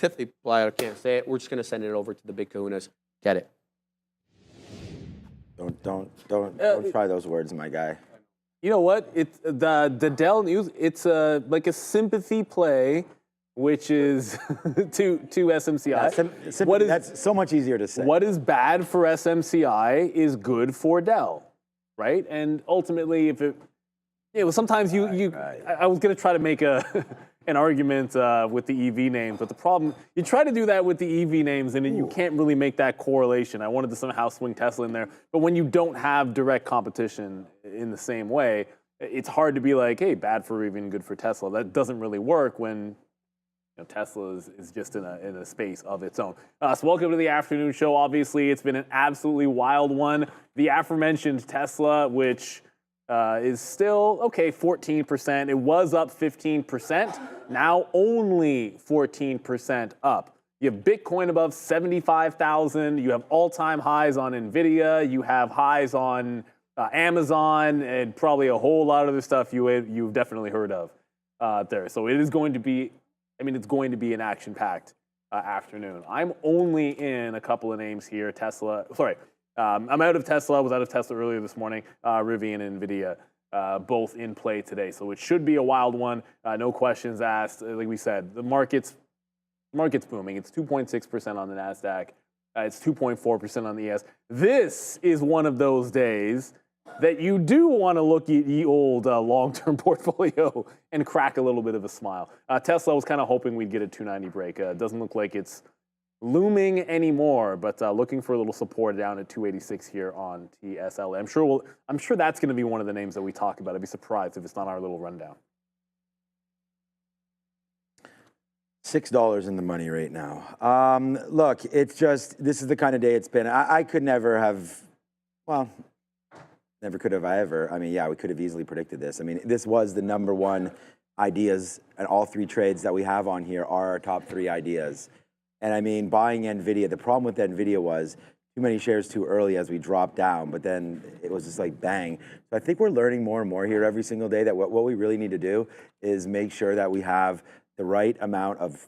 Tiffany Platter can't say it. We're just going to send it over to the big kahunas. Get it. Don't try those words, my guy. You know what? It's the Dell news. It's like a sympathy play, which is to SMCI. Yeah, that's so much easier to say. What is bad for SMCI is good for Dell, right? And ultimately, if it, sometimes I was going to try to make an argument with the EV names, but the problem, you try to do that with the EV names and you can't really make that correlation. I wanted to somehow swing Tesla in there, but when you don't have direct competition in the same way, it's hard to be like, hey, bad for EV and good for Tesla. That doesn't really work when Tesla is just in a space of its own. So welcome to the afternoon show. Obviously, it's been an absolutely wild one. The aforementioned Tesla, which is still, 14%. It was up 15%. Now only 14% up. You have Bitcoin above 75,000. You have all-time highs on Nvidia. You have highs on Amazon and probably a whole lot of other stuff you've definitely heard of there. So it is going to be, it's going to be an action-packed afternoon. I'm only in a couple of names here. I'm out of Tesla. I was out of Tesla earlier this morning. Rivian and Nvidia both in play today. So it should be a wild one. No questions asked. Like we said, the market's booming. It's 2.6% on the NASDAQ. It's 2.4% on the ES. This is one of those days that you do want to look at the old long-term portfolio and crack a little bit of a smile. Tesla was kind of hoping we'd get a 290 break. It doesn't look like it's looming anymore, but looking for a little support down at 286 here on TSLA. I'm sure that's going to be one of the names that we talk about. I'd be surprised if it's not our little rundown. $6 in the money right now. Look, it's just, this is the kind of day it's been. I could never have, never could have I ever. We could have easily predicted this. This was the number one ideas, and all three trades that we have on here are our top three ideas. And buying Nvidia, the problem with Nvidia was too many shares too early as we dropped down, but then it was just like bang. So I think we're learning more and more here every single day that what we really need to do is make sure that we have the right amount of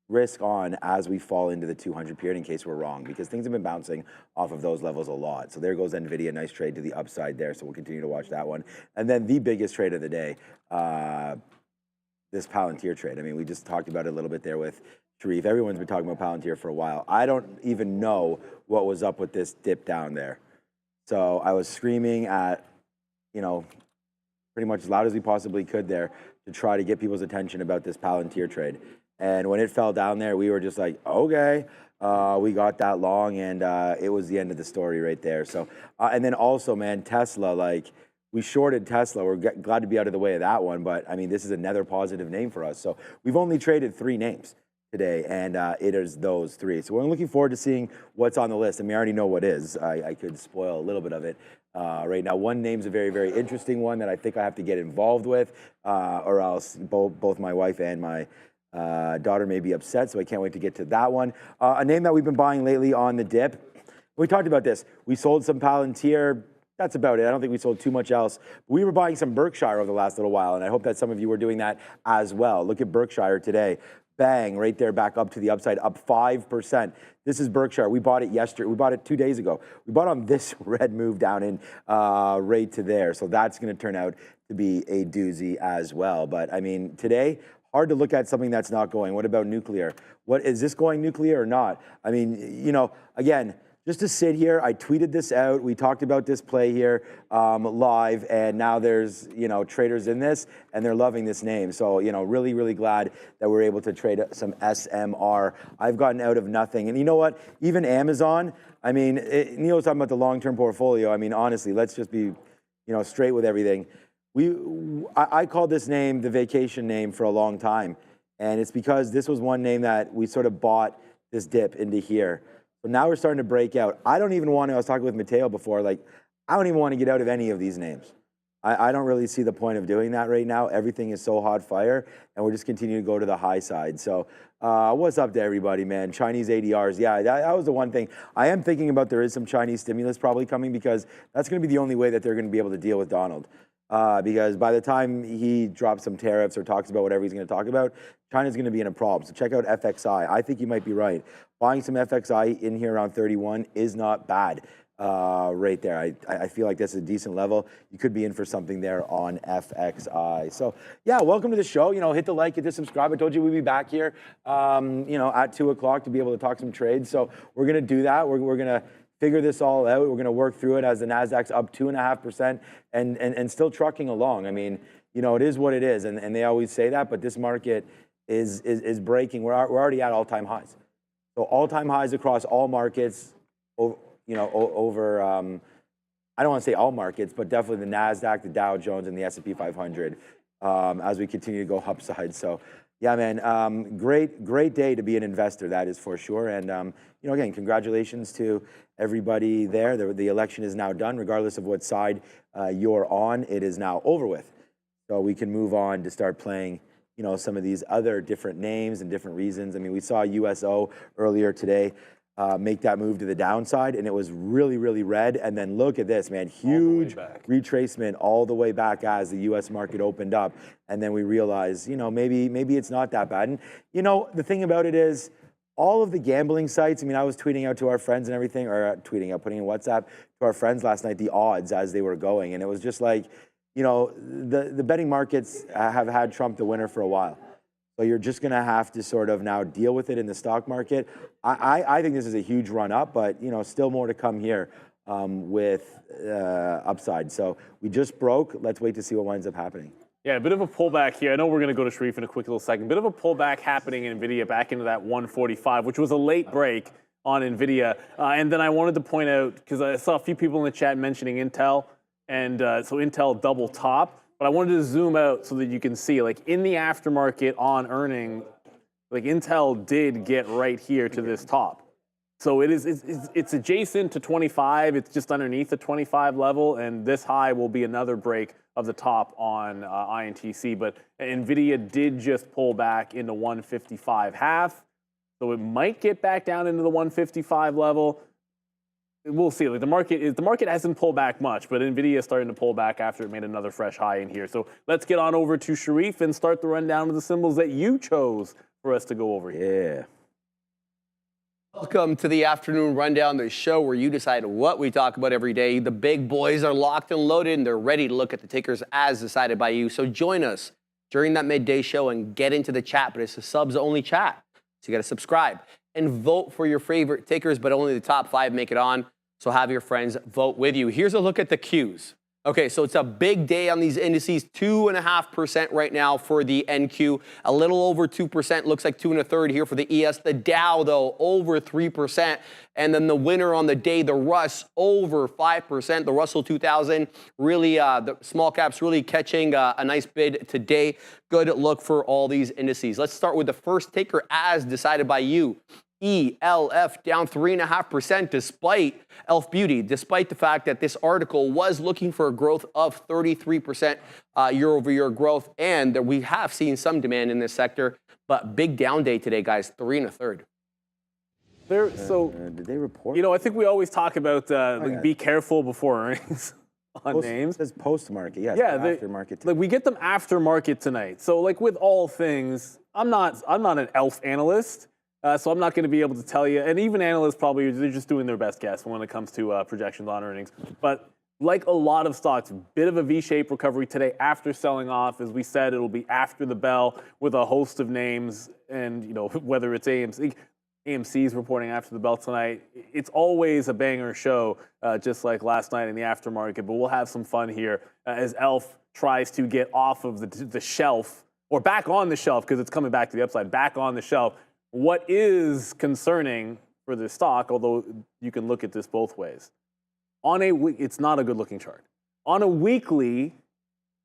risk on as we fall into the 200 period in case we're wrong, because things have been bouncing off of those levels a lot. So there goes Nvidia, nice trade to the upside there. So we'll continue to watch that one. And then the biggest trade of the day, this Palantir trade. We just talked about it a little bit there with Sharif. Everyone's been talking about Palantir for a while. I don't even know what was up with this dip down there. So I was screaming at, pretty much as loud as we possibly could there to try to get people's attention about this Palantir trade. And when it fell down there, we were just like, okay, we got that long, and it was the end of the story right there. So, and then also, man, Tesla, we shorted Tesla. We're glad to be out of the way of that one, but this is another positive name for us. So we've only traded 3 names today, and it is those 3. So we're looking forward to seeing what's on the list. I already know what is. I could spoil a little bit of it right now. One name's a very, very interesting one that I think I have to get involved with, or else both my wife and my daughter may be upset, so I can't wait to get to that one. A name that we've been buying lately on the dip. We talked about this. We sold some Palantir. That's about it. I don't think we sold too much else. We were buying some Berkshire over the last little while, and I hope that some of you were doing that as well. Look at Berkshire today. Bang, right there, back up to the upside, up 5%. This is Berkshire. We bought it yesterday. We bought it 2 days ago. We bought on this red move down in right to there. So that's going to turn out to be a doozy as well. But today, hard to look at something that's not going. What about nuclear? What is this going nuclear or not? Again, just to sit here, I tweeted this out. We talked about this play here live, and now there's traders in this, and they're loving this name. So really, really glad that we're able to trade some SMR. I've gotten out of nothing, and you know what? Even Amazon. Neil's talking about the long-term portfolio. Honestly, let's just be straight with everything. I called this name the vacation name for a long time, and it's because this was one name that we sort of bought this dip into here. So now we're starting to break out. I don't even want to, I was talking with Mateo before, I don't even want to get out of any of these names. I don't really see the point of doing that right now. Everything is so hot fire, and we're just continuing to go to the high side. So what's up to everybody, man? Chinese ADRs, yeah, that was the one thing. I am thinking about there is some Chinese stimulus probably coming, because that's going to be the only way that they're going to be able to deal with Donald. because by the time he drops some tariffs or talks about whatever he's going to talk about, China's going to be in a problem. So check out FXI. I think you might be right. Buying some FXI in here around 31 is not bad right there. I feel like that's a decent level. You could be in for something there on FXI. So yeah, welcome to the show. You know, hit the like, hit the subscribe. I told you we'd be back here, you know, at 2 o'clock to be able to talk some trades. So we're going to do that. We're going to figure this all out. We're going to work through it as the Nasdaq's up 2.5% and still trucking along. I mean, you know, it is what it is, and they always say that. But this market is breaking. We're already at all-time highs. So all-time highs across all markets. You know, over, I don't want to say all markets, but definitely the NASDAQ, the Dow Jones, and the S&P 500 as we continue to go upside. So, yeah, man, great day to be an investor, that is for sure. And, you know, again, congratulations to everybody there. The election is now done, regardless of what side you're on. It is now over with. So we can move on to start playing, you know, some of these other different names and different reasons. I mean, we saw USO earlier today. Make that move to the downside, and it was really, really red. And then look at this, man, huge retracement all the way back as the U.S. market opened up. And then we realized, you know, maybe it's not that bad. And, you know, the thing about it is all of the gambling sites, I mean, I was tweeting out to our friends and everything, or putting in WhatsApp to our friends last night, the odds as they were going. And it was just like, you know, the betting markets have had Trump the winner for a while. So you're just going to have to sort of now deal with it in the stock market. I think this is a huge run up, but, you know, still more to come here with upside. So we just broke. Let's wait to see what winds up happening. Yeah, a bit of a pullback here. I know we're going to go to Sharif in a quick little second. Bit of a pullback happening in NVIDIA back into that 145, which was a late break on NVIDIA. And then I wanted to point out, because I saw a few people in the chat mentioning Intel, and so Intel double top. But I wanted to zoom out so that you can see, like in the aftermarket on earning, like Intel did get right here to this top. So it's adjacent to 25. It's just underneath the 25 level, and this high will be another break of the top on INTC. But NVIDIA did just pull back into 155.5, so it might get back down into the 155 level. We'll see. Like the market hasn't pulled back much, but NVIDIA is starting to pull back after it made another fresh high in here. So let's get on over to Sharif and start the rundown of the symbols that you chose for us to go over here. Yeah. Welcome to the afternoon rundown, the show where you decide what we talk about every day. The big boys are locked and loaded, and they're ready to look at the tickers as decided by you. So join us during that midday show and get into the chat, but it's a subs-only chat. So you got to subscribe and vote for your favorite tickers, but only the top 5 make it on. So have your friends vote with you. Here's a look at the Qs. Okay, so it's a big day on these indices, 2.5% right now for the NQ, a little over 2%, looks like 2 1/3 here for the ES. The Dow, though, over 3%. And then the winner on the day, the Russ, over 5%. The Russell 2000, really, the small caps really catching a nice bid today. Good look for all these indices. Let's start with the first ticker as decided by you. ELF down 3.5% despite Elf Beauty, despite the fact that this article was looking for a growth of 33% year-over-year growth, and that we have seen some demand in this sector, but big down day today, guys, 3 1/3. Did they report? You know, I think we always talk about like, be careful before earnings on names. It says post-market, yes, yeah, after-market. Like we get them after market tonight. So like with all things, I'm not an Elf analyst. So I'm not going to be able to tell you, and even analysts probably, they're just doing their best guess when it comes to projections on earnings. But like a lot of stocks, bit of a V-shaped recovery today after selling off. As we said, it'll be after the bell with a host of names, and you know whether it's AMC's reporting after the bell tonight. It's always a banger show, just like last night in the aftermarket. But we'll have some fun here as Elf tries to get off of the shelf, or back on the shelf, because it's coming back to the upside, back on the shelf. What is concerning for this stock, although you can look at this both ways, it's not a good-looking chart. On a weekly,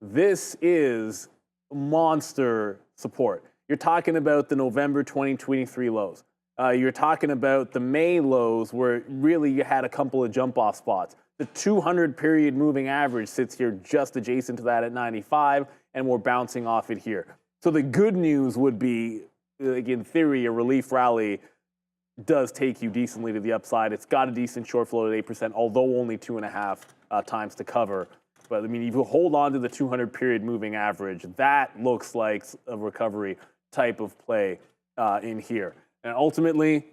this is monster support. You're talking about the November 2023 lows. You're talking about the May lows where really you had a couple of jump-off spots. The 200-period moving average sits here just adjacent to that at 95, and we're bouncing off it here. So the good news would be, like in theory, a relief rally does take you decently to the upside. It's got a decent short float at 8%, although only 2.5 times to cover. But I mean, if you hold on to the 200 period moving average, that looks like a recovery type of play in here. And ultimately,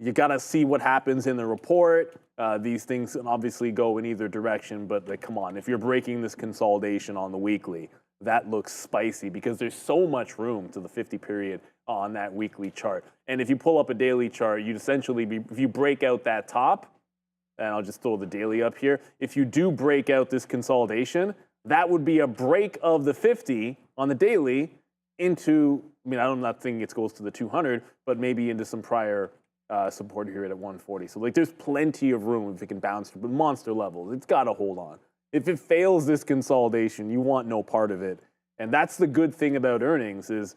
you got to see what happens in the report. These things obviously go in either direction, but like, come on, if you're breaking this consolidation on the weekly, that looks spicy because there's so much room to the 50 period on that weekly chart. And if you pull up a daily chart, you'd essentially be, if you break out that top, and I'll just throw the daily up here, if you do break out this consolidation, that would be a break of the 50 on the daily into, I mean, I'm not thinking it goes to the 200, but maybe into some prior support here at 140. So like there's plenty of room if it can bounce to monster levels. It's got to hold on. If it fails this consolidation, you want no part of it. And that's the good thing about earnings is,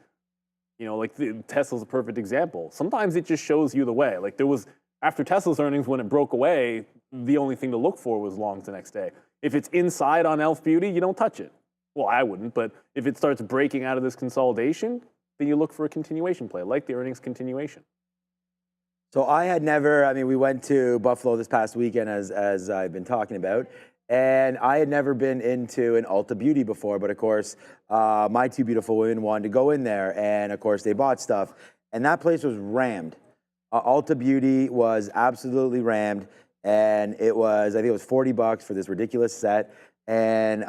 you know, like Tesla's a perfect example. Sometimes it just shows you the way. Like there was, after Tesla's earnings, when it broke away, the only thing to look for was longs the next day. If it's inside on Elf Beauty, you don't touch it. Well, I wouldn't, but if it starts breaking out of this consolidation, then you look for a continuation play, like the earnings continuation. So I had never, I mean, we went to Buffalo this past weekend, as I've been talking about, and I had never been into an Ulta Beauty before, but of course, my two beautiful women wanted to go in there, and of course, they bought stuff, and that place was rammed. Ulta Beauty was absolutely rammed, and it was, I think it was $40 for this ridiculous set, and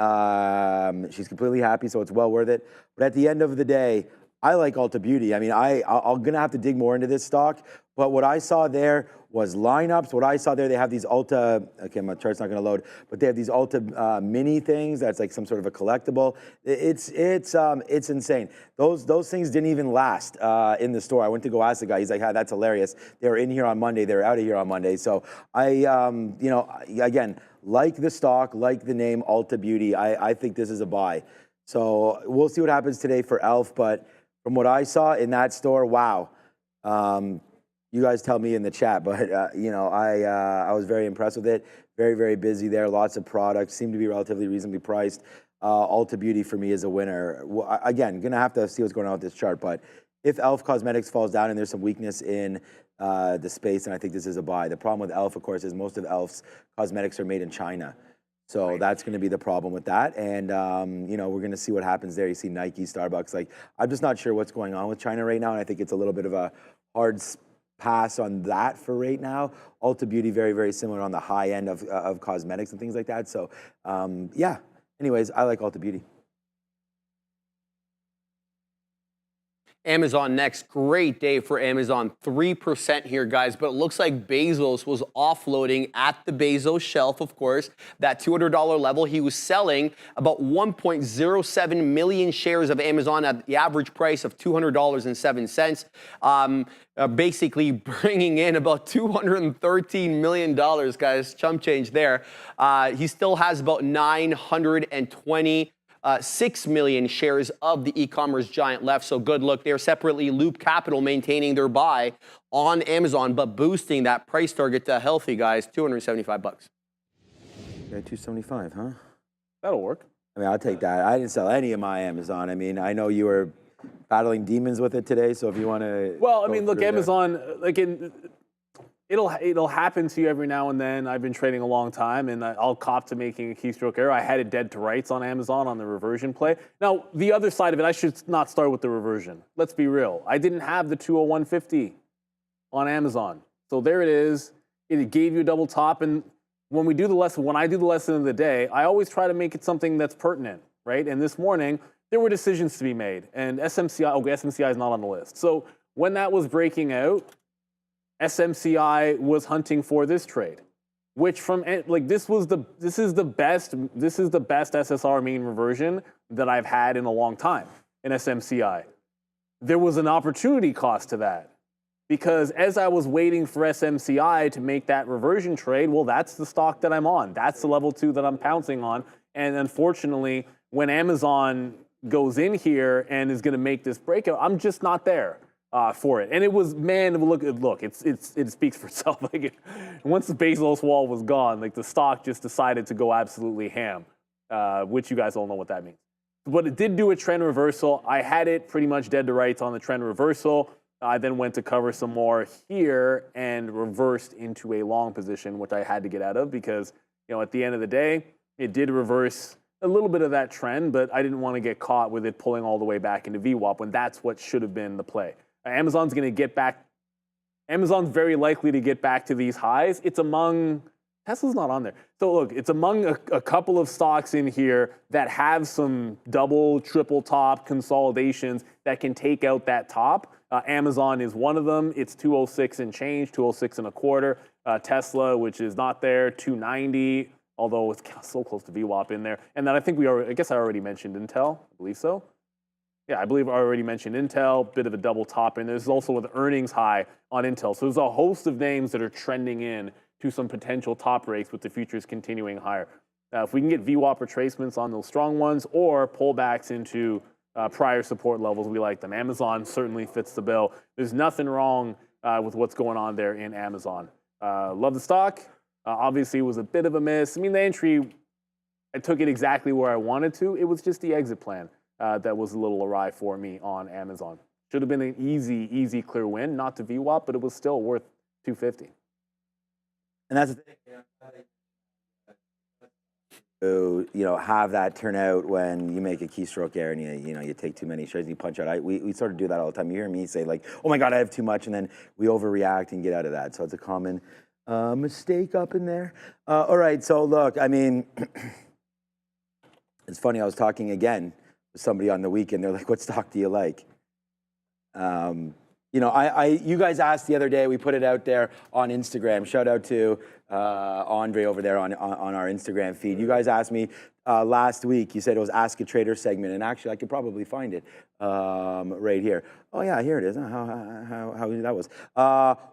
she's completely happy, so it's well worth it. But at the end of the day, I like Ulta Beauty. I mean, I'm gonna have to dig more into this stock, but what I saw there was lineups. What I saw there, they have these Ulta, okay, my chart's not gonna load, but they have these Ulta mini things that's like some sort of a collectible. It's insane. Those things didn't even last in the store. I went to go ask the guy, he's like, that's hilarious. They were in here on Monday, they were out of here on Monday. So I, you know, again, like the stock, like the name Ulta Beauty, I think this is a buy. So we'll see what happens today for Elf, but from what I saw in that store, wow. You guys tell me in the chat, but you know, I was very impressed with it. Very, very busy there. Lots of products. Seem to be relatively reasonably priced. Ulta Beauty for me is a winner. Again, gonna have to see what's going on with this chart, but if Elf Cosmetics falls down and there's some weakness in the space, then I think this is a buy. The problem with Elf, of course, is most of Elf's cosmetics are made in China. So right. That's going to be the problem with that. And, you know, we're going to see what happens there. You see Nike, Starbucks. Like, I'm just not sure what's going on with China right now. And I think it's a little bit of a hard pass on that for right now. Ulta Beauty, very, very similar on the high end of cosmetics and things like that. So, yeah. Anyways, I like Ulta Beauty. Amazon next. Great day for Amazon. 3% here, guys. But it looks like Bezos was offloading at the Bezos shelf, of course. That $200 level, he was selling about 1.07 million shares of Amazon at the average price of $200.07. Basically bringing in about $213 million, guys. Chump change there. He still has about 6 million shares of the e-commerce giant left, so good look there. Separately, Loop Capital maintaining their buy on Amazon, but boosting that price target to healthy, guys, $275. Yeah, $275, huh? That'll work. I mean, I'll take that. I didn't sell any of my Amazon. I mean, I know you were battling demons with it today, so if you want to... Well, I mean, look, Amazon, like it'll happen to you every now and then. I've been trading a long time, and I'll cop to making a keystroke error. I had it dead to rights on Amazon on the reversion play. Now, the other side of it, I should not start with the reversion. Let's be real. I didn't have the 201.50 on Amazon. So there it is. It gave you a double top, and when I do the lesson of the day, I always try to make it something that's pertinent, right? And this morning, there were decisions to be made, and SMCI is not on the list. So when that was breaking out, SMCI was hunting for this trade, which this is the best SSR mean reversion that I've had in a long time in SMCI. There was an opportunity cost to that because as I was waiting for SMCI to make that reversion trade, well, that's the stock that I'm on. That's the level 2 that I'm pouncing on. And unfortunately, when Amazon goes in here and is going to make this breakout, I'm just not there. For it, and it was, man, look, it speaks for itself. Like once the Bezos wall was gone, like the stock just decided to go absolutely ham, which you guys all know what that means. But it did do a trend reversal. I had it pretty much dead to rights on the trend reversal. I then went to cover some more here and reversed into a long position, which I had to get out of because, you know, at the end of the day, it did reverse a little bit of that trend, but I didn't want to get caught with it pulling all the way back into VWAP when that's what should have been the play. Amazon's going to get back. Amazon's very likely to get back to these highs. It's among, Tesla's not on there. So look, it's among a couple of stocks in here that have some double, triple top consolidations that can take out that top. Amazon is one of them. It's 206 and change, 206 and a quarter. Tesla, which is not there, 290. Although it's so close to VWAP in there. And then I think I guess I already mentioned Intel. I believe so. Yeah, I believe I already mentioned Intel, bit of a double top. And there's also an earnings high on Intel. So there's a host of names that are trending in to some potential top rates with the futures continuing higher. If we can get VWAP retracements on those strong ones or pullbacks into prior support levels, we like them. Amazon certainly fits the bill. There's nothing wrong with what's going on there in Amazon. Love the stock. Obviously, it was a bit of a miss. I mean, the entry, I took it exactly where I wanted to. It was just the exit plan that was a little awry for me on Amazon. Should have been an easy, clear win, not to VWAP, but it was still worth 250. And that's the thing, to have that turn out when you make a keystroke error and you take too many shares and you punch out. We sort of do that all the time. You hear me say like, oh my God, I have too much, and then we overreact and get out of that. So it's a common mistake up in there. All right, so look, I mean, it's funny, I was talking again with somebody on the weekend. They're like, what stock do you like? You guys asked the other day, we put it out there on Instagram. Shout out to Andre over there on our Instagram feed. You guys asked me last week, you said it was Ask a Trader segment, and actually I could probably find it right here. Oh yeah, here it is. How easy that was.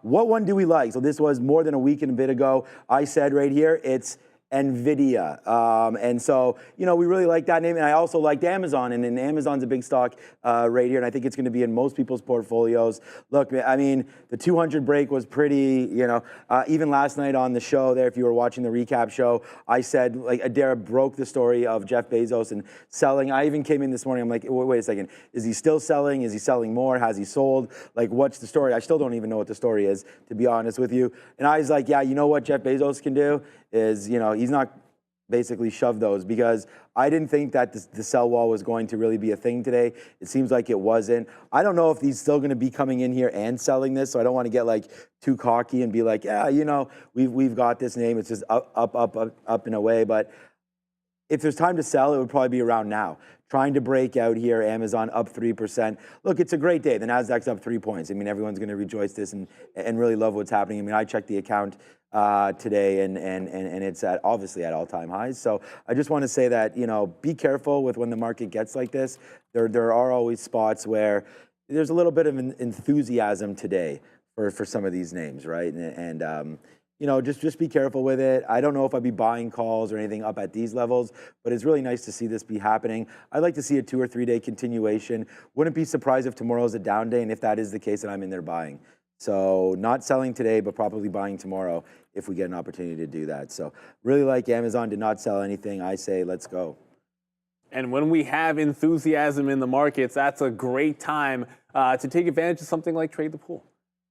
What one do we like? So this was more than a week and a bit ago. I said right here, it's Nvidia. And so, we really like that name. And I also liked Amazon. And Amazon's a big stock right here. And I think it's going to be in most people's portfolios. Look, I mean, the 200 break was pretty, even last night on the show there, if you were watching the recap show, I said, like, Adara broke the story of Jeff Bezos and selling. I even came in this morning, I'm like, wait a second. Is he still selling? Is he selling more? Has he sold? Like, what's the story? I still don't even know what the story is, to be honest with you. And I was like, yeah, you know what Jeff Bezos can do? Is, he's not basically shoved those, because I didn't think that the sell wall was going to really be a thing today. It seems like it wasn't. I don't know if he's still going to be coming in here and selling this, so I don't want to get like too cocky and be like, yeah, we've got this name. It's just up and away. But if there's time to sell, it would probably be around now. Trying to break out here, Amazon up 3%. Look, it's a great day. The Nasdaq's up 3 points. I mean, everyone's going to rejoice this and really love what's happening. I mean, I checked the account today, and it's obviously at all-time highs. So I just want to say that, be careful with when the market gets like this. There are always spots where there's a little bit of enthusiasm today for some of these names, right? And just be careful with it. I don't know if I'd be buying calls or anything up at these levels, but it's really nice to see this be happening. I'd like to see a 2 or 3 day continuation. Wouldn't be surprised if tomorrow's a down day, and if that is the case, then I'm in there buying. So not selling today, but probably buying tomorrow if we get an opportunity to do that. So really like Amazon, did not sell anything. I say, let's go. And when we have enthusiasm in the markets, that's a great time to take advantage of something like Trade the Pool.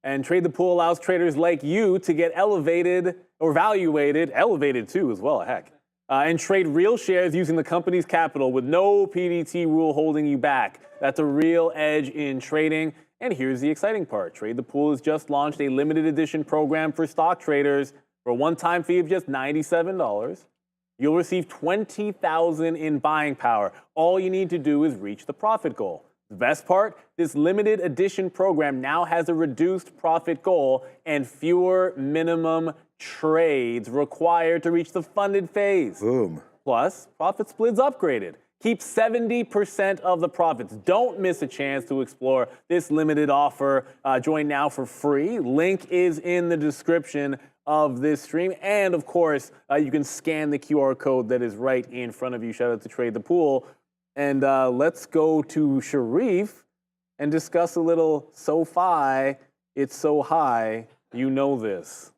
And Trade the Pool allows traders like you to get elevated or elevated too as well, heck, and trade real shares using the company's capital with no PDT rule holding you back. That's a real edge in trading. And here's the exciting part. Trade the Pool has just launched a limited edition program for stock traders for a one-time fee of just $97. You'll receive $20,000 in buying power. All you need to do is reach the profit goal. The best part, this limited edition program now has a reduced profit goal and fewer minimum trades required to reach the funded phase. Boom. Plus, profit split's upgraded. Keep 70% of the profits. Don't miss a chance to explore this limited offer. Join now for free. Link is in the description of this stream. And of course, you can scan the QR code that is right in front of you. Shout out to Trade the Pool. And let's go to Sharif and discuss a little SoFi. It's so high, you know this.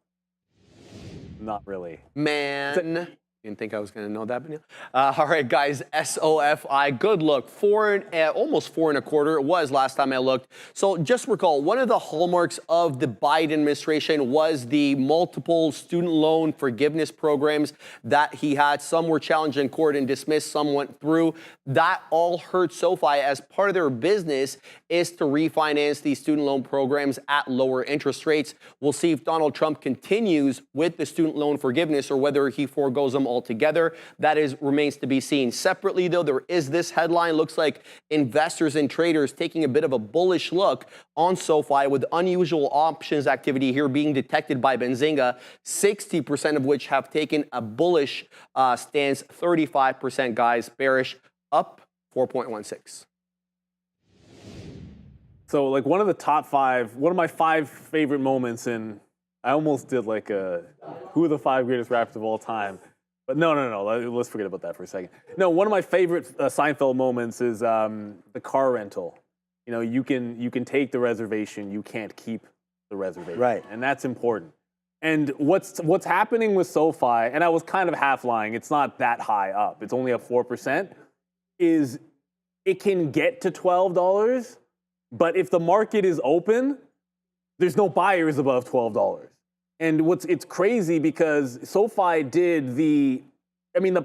Not really. Man. Didn't think I was going to know that, but all right, guys, SOFI, good look. Almost 4.25. It was last time I looked. So just recall, one of the hallmarks of the Biden administration was the multiple student loan forgiveness programs that he had. Some were challenged in court and dismissed. Some went through. That all hurt SoFi, as part of their business is to refinance these student loan programs at lower interest rates. We'll see if Donald Trump continues with the student loan forgiveness or whether he forgoes them altogether. That remains to be seen. Separately, though, there is this headline. Looks like investors and traders taking a bit of a bullish look on SoFi, with unusual options activity here being detected by Benzinga, 60% of which have taken a bullish stance, 35%, guys, bearish, up 4.16. So like one of my 5 favorite moments I almost did like who are the 5 greatest rappers of all time. But no. Let's forget about that for a second. No, one of my favorite Seinfeld moments is the car rental. You know, you can take the reservation, you can't keep the reservation. Right. And that's important. And what's happening with SoFi, and I was kind of half lying, it's not that high up, it's only up 4%, is it can get to $12, but if the market is open, there's no buyers above $12. And it's crazy because SoFi did the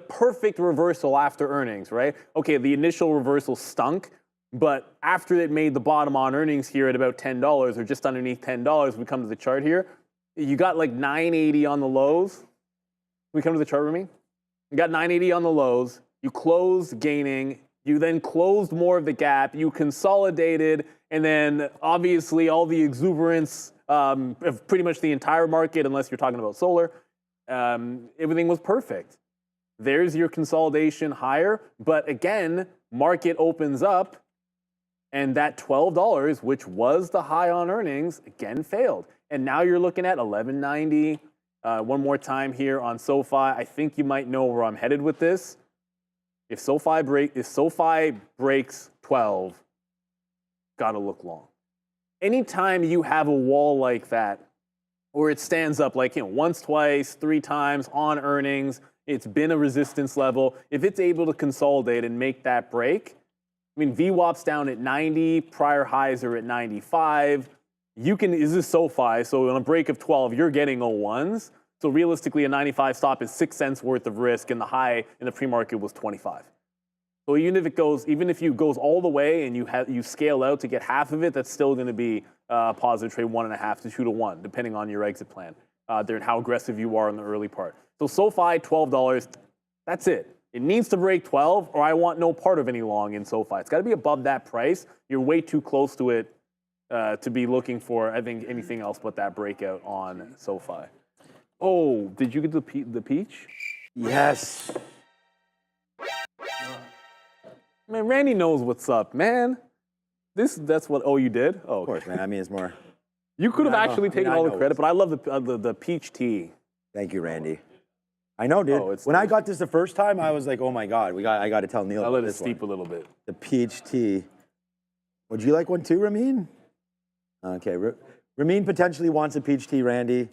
perfect reversal after earnings, right? Okay, the initial reversal stunk, but after it made the bottom on earnings here at about $10 or just underneath $10, we come to the chart here, you got like 980 on the lows. We come to the chart, Remy? You got 980 on the lows, you closed gaining, you then closed more of the gap, you consolidated, and then obviously all the exuberance of pretty much the entire market, unless you're talking about solar, everything was perfect. There's your consolidation higher, but again, market opens up, and that $12, which was the high on earnings, again failed. And now you're looking at 1190. One more time here on SoFi. I think you might know where I'm headed with this. If SoFi breaks 12, gotta look long. Anytime you have a wall like that, or it stands up like once, twice, 3 times on earnings, it's been a resistance level. If it's able to consolidate and make that break, VWAP's down at 90, prior highs are at 95. This is SoFi, so on a break of 12, you're getting 01s. So realistically, a 95 stop is 6 cents worth of risk, and the high in the pre-market was 25. So even if you goes all the way and you scale out to get half of it, that's still going to be a positive trade 1.5 to 2 to 1, depending on your exit plan and how aggressive you are in the early part. So SoFi, $12, that's it. It needs to break 12, or I want no part of any long in SoFi. It's got to be above that price. You're way too close to it to be looking for, I think, anything else but that breakout on SoFi. Oh, did you get the peach? Yes. Man, Randy knows what's up, man. That's what. Oh, you did? Oh, of course, man. It's more. You could have actually taken all the credit, but I love the peach tea. Thank you, Randy. I know, dude. When I got this the first time, I was like, "Oh my God, I got to tell Neil." I'll let it steep a little bit. The peach tea. Would you like one too, Ramin? Okay, Ramin potentially wants a peach tea, Randy.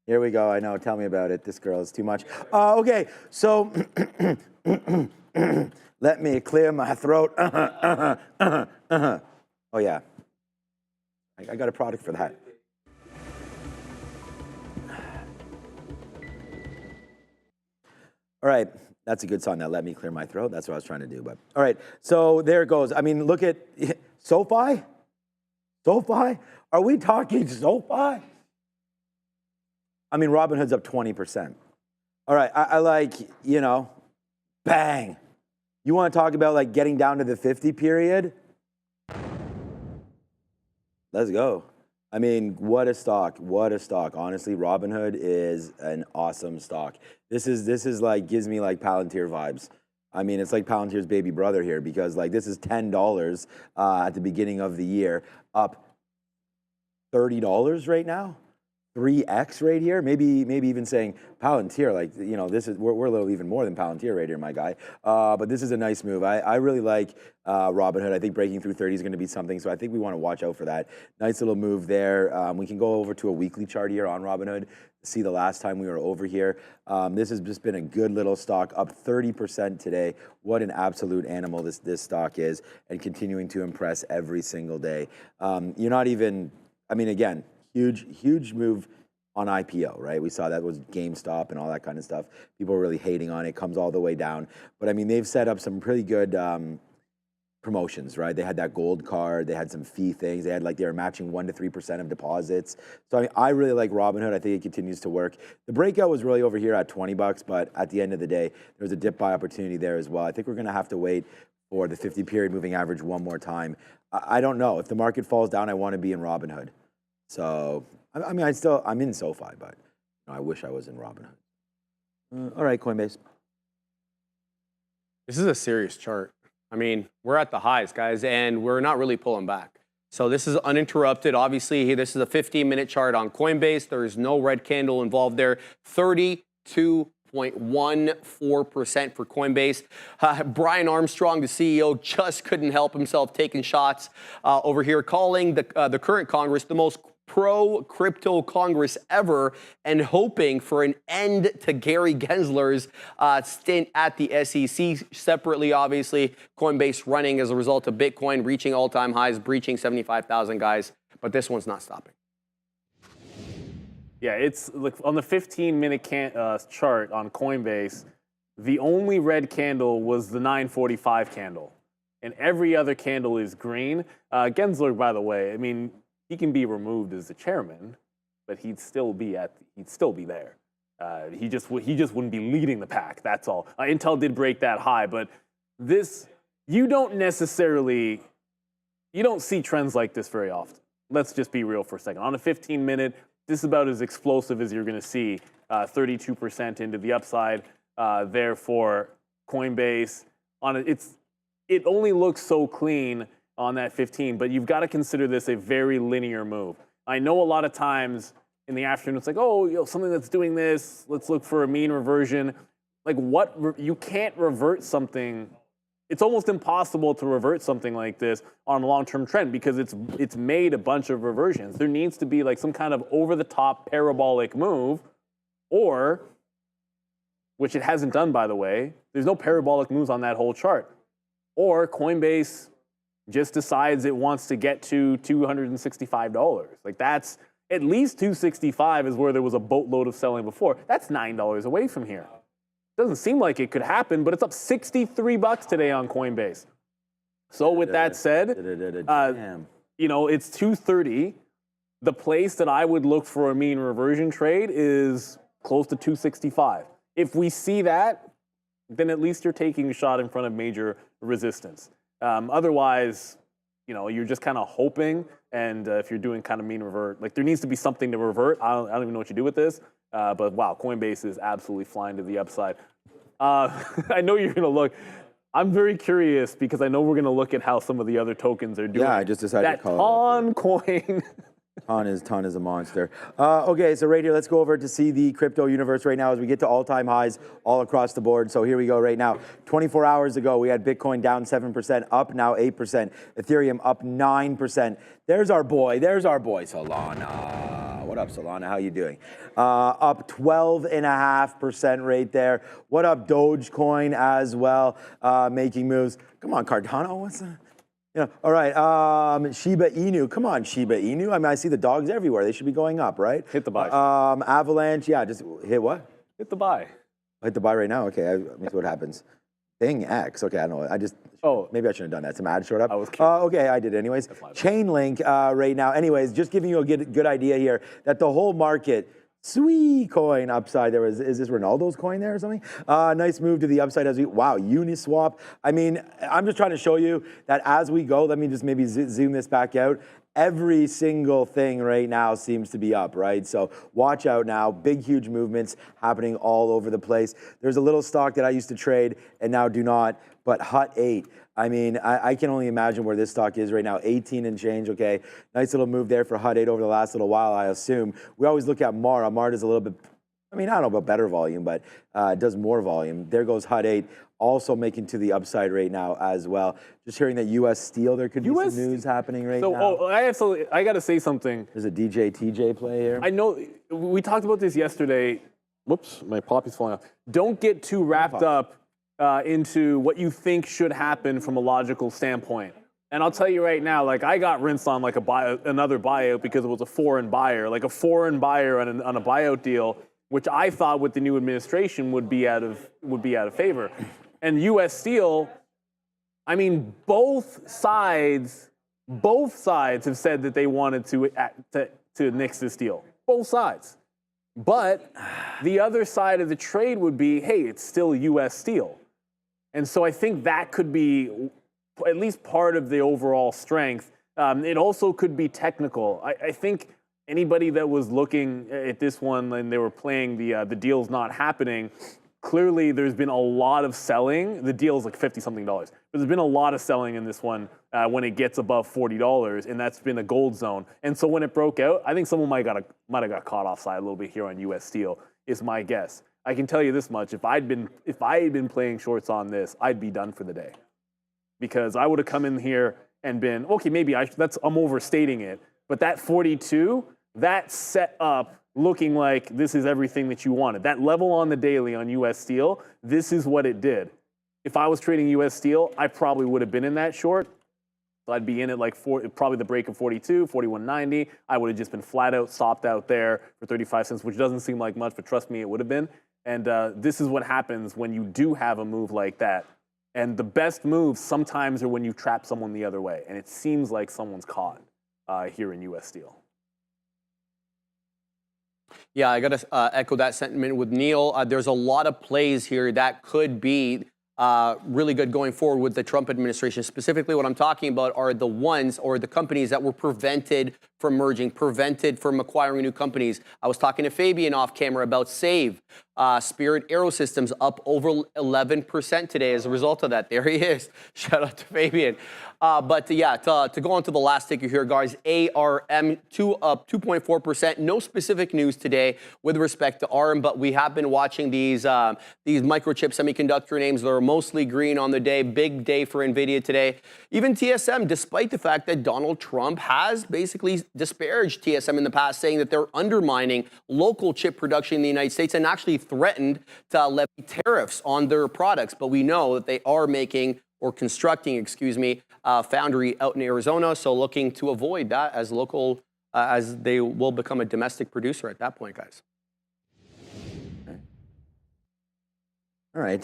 Here we go. I know. Tell me about it. This girl is too much. Okay, so let me clear my throat. Oh yeah, I got a product for that. All right, that's a good song. Now let me clear my throat. That's what I was trying to do. But all right, so there it goes. I mean, look at SoFi. SoFi? Are we talking SoFi? I mean, Robinhood's up 20%. All right, I like, bang. You want to talk about like getting down to the 50 period? Let's go. I mean, what a stock, what a stock. Honestly, Robinhood is an awesome stock. This is like, gives me like Palantir vibes. I mean, it's like Palantir's baby brother here because like this is $10 at the beginning of the year, up $30 right now. 3x right here, maybe even saying Palantir, like, you know, this is we're a little even more than Palantir right here, my guy. But this is a nice move. I really like Robinhood. I think breaking through 30 is going to be something, so I think we want to watch out for that. Nice little move there. We can go over to a weekly chart here on Robinhood. See the last time we were over here. This has just been a good little stock, up 30% today. What an absolute animal this stock is, and continuing to impress every single day. You're not even, I mean, again, huge move on IPO, right? We saw that was GameStop and all that kind of stuff. People were really hating on it. Comes all the way down. But I mean, they've set up some pretty good promotions, right? They had that gold card. They had some fee things. They were matching 1% to 3% of deposits. So I mean, I really like Robinhood. I think it continues to work. The breakout was really over here at $20, but at the end of the day, there's a dip buy opportunity there as well. I think we're going to have to wait for the 50 period moving average one more time. I don't know. If the market falls down, I want to be in Robinhood. So, I mean, I'm in SoFi, but you know, I wish I was in Robinhood. All right, Coinbase. This is a serious chart. I mean, we're at the highs, guys, and we're not really pulling back. So this is uninterrupted. Obviously, this is a 15-minute chart on Coinbase. There is no red candle involved there. 32.14% for Coinbase. Brian Armstrong, the CEO, just couldn't help himself taking shots over here, calling the current Congress the most pro-crypto Congress ever, and hoping for an end to Gary Gensler's stint at the SEC. Separately, obviously, Coinbase running as a result of Bitcoin reaching all-time highs, breaching 75,000 guys. But this one's not stopping. Yeah, it's like on the 15-minute chart on Coinbase, the only red candle was the 9:45 candle, and every other candle is green. Gensler, by the way, I mean, he can be removed as the chairman, but he'd still be there. He just wouldn't be leading the pack. That's all. Intel did break that high, but you don't see trends like this very often. Let's just be real for a second. On a 15-minute, this is about as explosive as you're going to see. 32% into the upside there for Coinbase. It only looks so clean on that 15, but you've got to consider this a very linear move. I know a lot of times in the afternoon it's like, oh, something that's doing this, let's look for a mean reversion. Like you can't revert something. It's almost impossible to revert something like this on a long-term trend because it's made a bunch of reversions. There needs to be like some kind of over-the-top parabolic move, or, which it hasn't done, by the way, there's no parabolic moves on that whole chart. Or Coinbase just decides it wants to get to $265. Like that's at least $265 is where there was a boatload of selling before. That's $9 away from here. Doesn't seem like it could happen, but it's up $63 today on Coinbase. So with that said, you know, it's 230. The place that I would look for a mean reversion trade is close to 265. If we see that, then at least you're taking a shot in front of major resistance. Otherwise, you know, you're just kind of hoping, and if you're doing kind of mean revert, like there needs to be something to revert. I don't even know what you do with this, but wow, Coinbase is absolutely flying to the upside. I know you're going to look. I'm very curious because I know we're going to look at how some of the other tokens are doing. Yeah, I just decided to call it. That coin. Ton is a monster. Okay, so right here, let's go over to see the crypto universe right now as we get to all-time highs all across the board. So here we go right now. 24 hours ago, we had Bitcoin down 7%, up now 8%. Ethereum up 9%. There's our boy, Solana. What up, Solana? How you doing? Up 12.5% right there. What up, Dogecoin as well, making moves. Come on, Cardano, what's that? Yeah. All right. Shiba Inu. Come on, Shiba Inu. I mean, I see the dogs everywhere. They should be going up, right? Hit the buy. Avalanche. Yeah. Just hit what? Hit the buy. Hit the buy right now. Okay. Let me see what happens. Thing X. Okay. I don't know. Maybe I shouldn't have done that. Some ad showed up. I was curious. Okay. I did anyways. Chainlink right now. Anyways, just giving you a good idea here that the whole market. Sweet coin upside there. Is this Ronaldo's coin there or something? Nice move to the upside as wow, Uniswap. I mean, I'm just trying to show you that as we go, let me just maybe zoom this back out. every single thing right now seems to be up, right? So watch out now. Big, huge movements happening all over the place. There's a little stock that I used to trade and now do not, but Hut 8. I mean, I can only imagine where this stock is right now, 18 and change, okay? Nice little move there for Hut 8 over the last little while, I assume. We always look at Mara. Mara does a little bit, I mean, I don't know about better volume, but does more volume. There goes Hut 8, also making to the upside right now as well. Just hearing that U.S. Steel, there could be some news happening right now. Oh, I got to say something. There's a DJ play here. I know, we talked about this yesterday. Whoops, my poppy's falling off. Don't get too wrapped up into what you think should happen from a logical standpoint. And I'll tell you right now, like I got rinsed on like another buyout because it was a foreign buyer, like a foreign buyer on a buyout deal, which I thought with the new administration would be out of favor. And U.S. Steel, I mean, both sides have said that they wanted to nix this deal. Both sides. But the other side of the trade would be, hey, it's still U.S. Steel. And so I think that could be at least part of the overall strength. It also could be technical. I think anybody that was looking at this one and they were playing the deal's not happening, clearly there's been a lot of selling. The deal's like $50-something. But there's been a lot of selling in this one when it gets above $40, and that's been a gold zone. And so when it broke out, I think someone might have got caught offside a little bit here on U.S. Steel, is my guess. I can tell you this much: if I had been playing shorts on this, I'd be done for the day, because I would have come in here and been okay. Maybe I'm overstating it, but that 42, that set up looking like this is everything that you wanted. That level on the daily on U.S. Steel, this is what it did. If I was trading U.S. Steel, I probably would have been in that short. So I'd be in it like probably the break of 42, 41.90. I would have just been flat out stopped out there for 35 cents, which doesn't seem like much, but trust me, it would have been. And this is what happens when you do have a move like that. And the best moves sometimes are when you trap someone the other way. And it seems like someone's caught here in U.S. Steel. Yeah, I got to echo that sentiment with Neil. There's a lot of plays here that could be really good going forward with the Trump administration. Specifically, what I'm talking about are the ones or the companies that were prevented from merging, prevented from acquiring new companies. I was talking to Fabian off camera about Save. Spirit Aerosystems up over 11% today as a result of that. There he is. Shout out to Fabian. But yeah, to go on to the last ticker here, guys, ARM up 2.4%. No specific news today with respect to ARM, but we have been watching these microchip semiconductor names that are mostly green on the day. Big day for Nvidia today. Even TSM, despite the fact that Donald Trump has basically disparaged TSM in the past, saying that they're undermining local chip production in the United States and actually threatened to levy tariffs on their products. But we know that they are making or constructing, foundry out in Arizona. So looking to avoid that as local, as they will become a domestic producer at that point, guys. All right.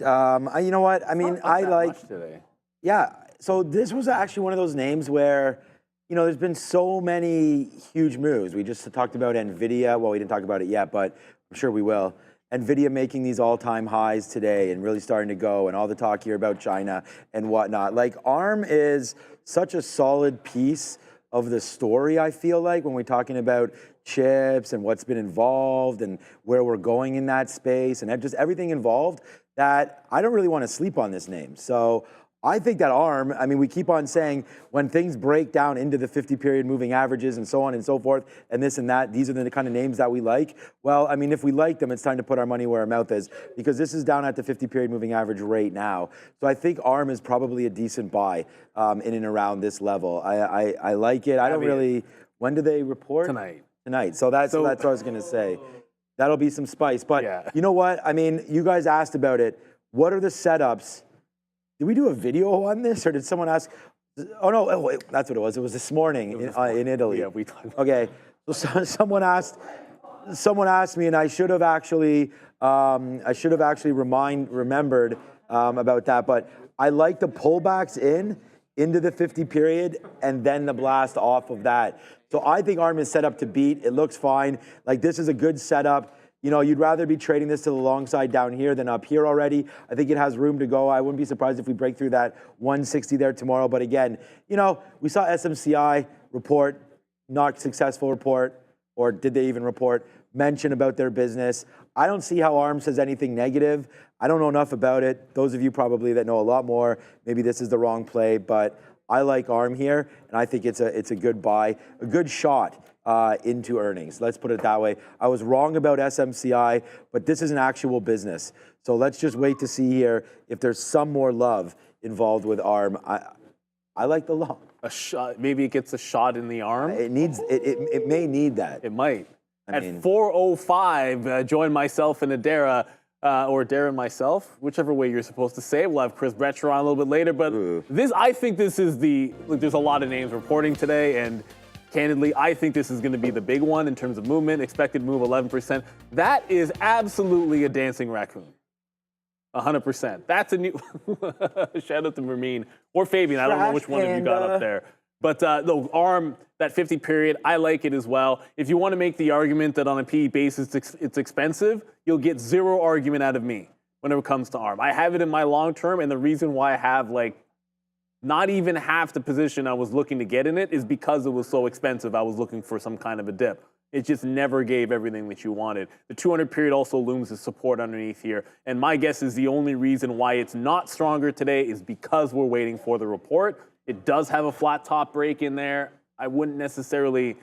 You know what? I mean, I like today. Yeah. So this was actually one of those names where, there's been so many huge moves. We just talked about Nvidia. Well, we didn't talk about it yet, but I'm sure we will. Nvidia making these all-time highs today and really starting to go, and all the talk here about China and whatnot. Like, ARM is such a solid piece of the story, I feel like, when we're talking about chips and what's been involved and where we're going in that space and just everything involved, that I don't really want to sleep on this name. So I think that ARM, I mean, we keep on saying when things break down into the 50-period moving averages and so on and so forth, and this and that, these are the kind of names that we like. Well, I mean, if we like them, it's time to put our money where our mouth is, because this is down at the 50-period moving average right now. So I think ARM is probably a decent buy in and around this level. I like it. I don't really, when do they report? Tonight. So that's what I was going to say. That'll be some spice. But You know what? I mean, you guys asked about it. What are the setups? Did we do a video on this, or did someone ask? Oh no, wait, that's what it was. It was this morning in Italy. Yeah, we talked. Okay, so someone asked me, and I should have actually remembered about that. But I like the pullbacks into the 50 period, and then the blast off of that. So I think ARM is set up to beat. It looks fine. Like, this is a good setup. You'd rather be trading this to the long side down here than up here already. I think it has room to go. I wouldn't be surprised if we break through that 160 there tomorrow. But again, we saw SMCI report. not successful report, or did they even report, mention about their business. I don't see how ARM says anything negative. I don't know enough about it. Those of you probably that know a lot more, maybe this is the wrong play, but I like ARM here, and I think it's a good buy, a good shot into earnings. Let's put it that way. I was wrong about SMCI, but this is an actual business. So let's just wait to see here if there's some more love involved with ARM. I like the long. A shot, maybe it gets a shot in the arm. It may need that. It might. I mean, At 4:05, join myself and Adara, or Adara and myself, whichever way you're supposed to say it. We'll have Chris Bretcher on a little bit later, but I think this is look, there's a lot of names reporting today, and candidly, I think this is going to be the big one in terms of movement. Expected move 11%. That is absolutely a dancing raccoon. 100%. That's a new shout out to Mermeen or Fabian. I don't know which one of you got up there. But the ARM, that 50 period, I like it as well. If you want to make the argument that on a PE basis it's expensive, you'll get zero argument out of me when it comes to ARM. I have it in my long term, and the reason why I have like not even half the position I was looking to get in it is because it was so expensive. I was looking for some kind of a dip. It just never gave everything that you wanted. The 200 period also looms as support underneath here. And my guess is the only reason why it's not stronger today is because we're waiting for the report. It does have a flat top break in there. I wouldn't necessarily,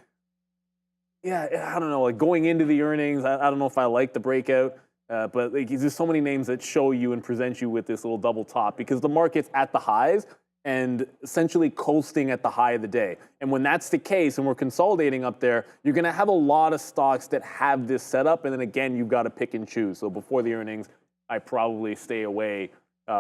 I don't know, like going into the earnings, I don't know if I like the breakout, but like, there's so many names that show you and present you with this little double top because the market's at the highs and essentially coasting at the high of the day. And when that's the case and we're consolidating up there, you're gonna have a lot of stocks that have this setup, and then again, you've got to pick and choose. So before the earnings, I probably stay away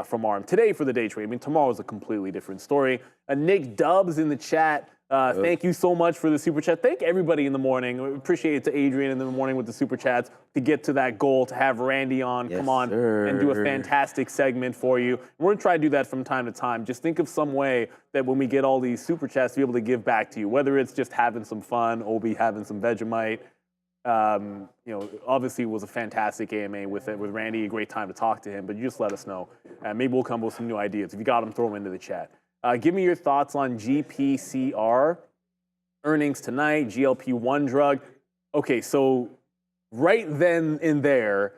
from ARM today for the day trade. I mean, tomorrow's a completely different story. Nick Dubs in the chat, thank you so much for the super chat. Thank everybody in the morning. We appreciate it to Adrian in the morning with the super chats to get to that goal, to have Randy on, come on, and do a fantastic segment for you. We're going to try to do that from time to time. Just think of some way that when we get all these super chats to be able to give back to you, whether it's just having some fun, Obi having some Vegemite. Obviously it was a fantastic AMA with Randy, a great time to talk to him, but you just let us know. Maybe we'll come up with some new ideas. If you got them, throw them into the chat. Give me your thoughts on GPCR earnings tonight, GLP-1 drug. Okay, so right then and there,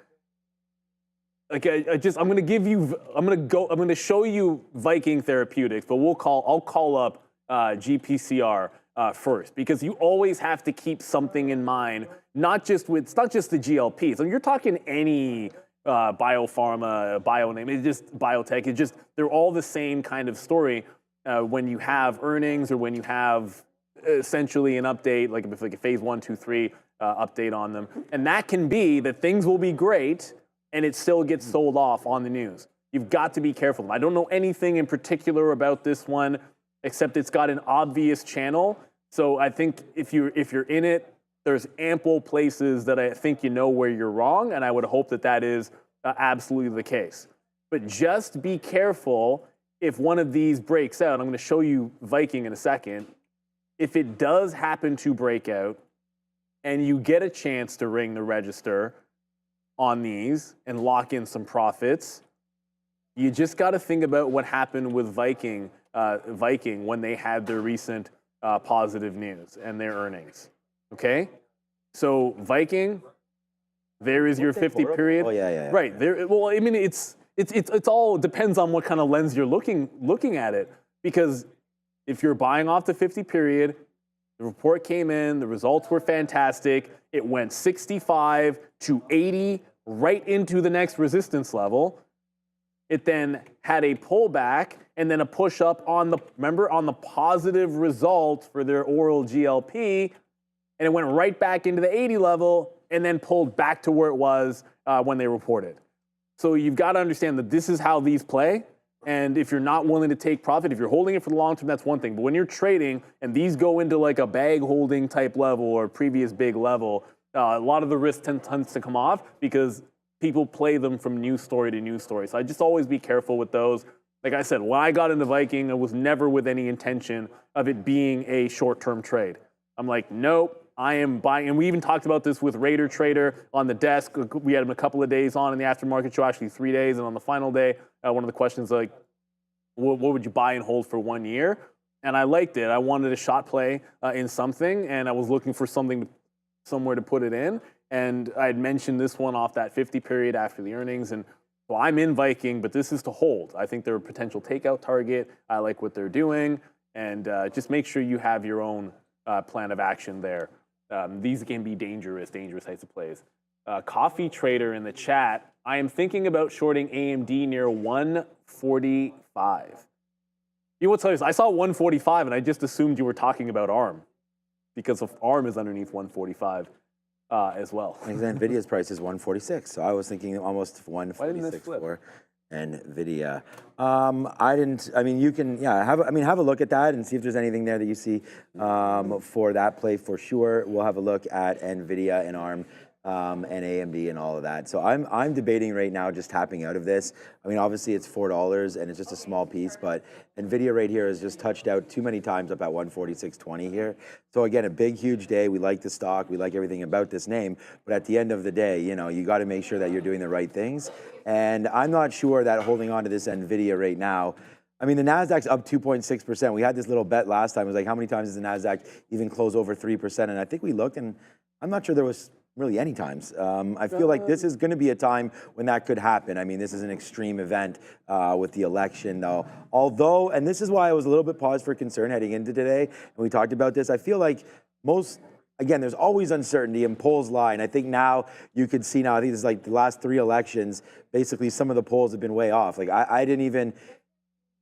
like I'm going to show you Viking Therapeutics, but I'll call up GPCR first, because you always have to keep something in mind. It's not just the GLPs. I mean, you're talking any biopharma, bio-name, it's just biotech. It's just, they're all the same kind of story when you have earnings or when you have essentially an update, like a phase 1, 2, 3 update on them. And that can be that things will be great and it still gets sold off on the news. You've got to be careful. I don't know anything in particular about this one, except it's got an obvious channel. So I think if you're in it, there's ample places that I think you know where you're wrong, and I would hope that is absolutely the case. But just be careful if one of these breaks out. I'm going to show you Viking in a second. If it does happen to break out and you get a chance to ring the register on these and lock in some profits, you just got to think about what happened with Viking when they had their recent positive news and their earnings. Okay? So Viking, there is your 50 period. Oh, yeah. Right. There. Well, I mean, it's all depends on what kind of lens you're looking at it. Because if you're buying off the 50 period, the report came in, the results were fantastic. It went 65 to 80 right into the next resistance level. It then had a pullback and then a push up on the positive result for their oral GLP, and it went right back into the 80 level and then pulled back to where it was when they reported. So you've got to understand that this is how these play. And if you're not willing to take profit, if you're holding it for the long term, that's one thing. But when you're trading and these go into like a bag holding type level or previous big level, a lot of the risk tends to come off because people play them from news story to news story. So I just always be careful with those. Like I said, when I got into Viking, it was never with any intention of it being a short-term trade. I'm like, nope, I am buying. And we even talked about this with Raider Trader on the desk. We had him a couple of days on in the aftermarket show, actually 3 days. And on the final day, one of the questions like, what would you buy and hold for 1 year? and I liked it. I wanted a shot play in something, and I was looking for somewhere to put it in. And I had mentioned this one off that 50 period after the earnings, and well, I'm in Viking, but this is to hold. I think they're a potential takeout target. I like what they're doing, and just make sure you have your own plan of action there. These can be dangerous types of plays. Coffee Trader in the chat, I am thinking about shorting AMD near 145. You will tell you, I saw 145 and I just assumed you were talking about ARM because ARM is underneath 145 as well. Nvidia's price is 146, so I was thinking almost 146 for Nvidia. You can, have a look at that and see if there's anything there that you see for that play for sure. We'll have a look at Nvidia and ARM. And AMD and all of that. So I'm debating right now just tapping out of this. I mean, obviously it's $4 and it's just a small piece, but Nvidia right here has just touched out too many times up at 146.20 here. So again, a big, huge day. We like the stock. We like everything about this name. But at the end of the day, you got to make sure that you're doing the right things. And I'm not sure that holding on to this Nvidia right now, I mean, the NASDAQ's up 2.6%. We had this little bet last time. It was like, how many times does the NASDAQ even close over 3%? And I think we looked, and I'm not sure there was really any times. I feel like this is going to be a time when that could happen. I mean, this is an extreme event with the election, though. Although, and this is why I was a little bit paused for concern heading into today, and we talked about this, I feel like again, there's always uncertainty and polls lie, and I think now you could see now, I think this is like the last 3 elections, basically some of the polls have been way off. Like I didn't even,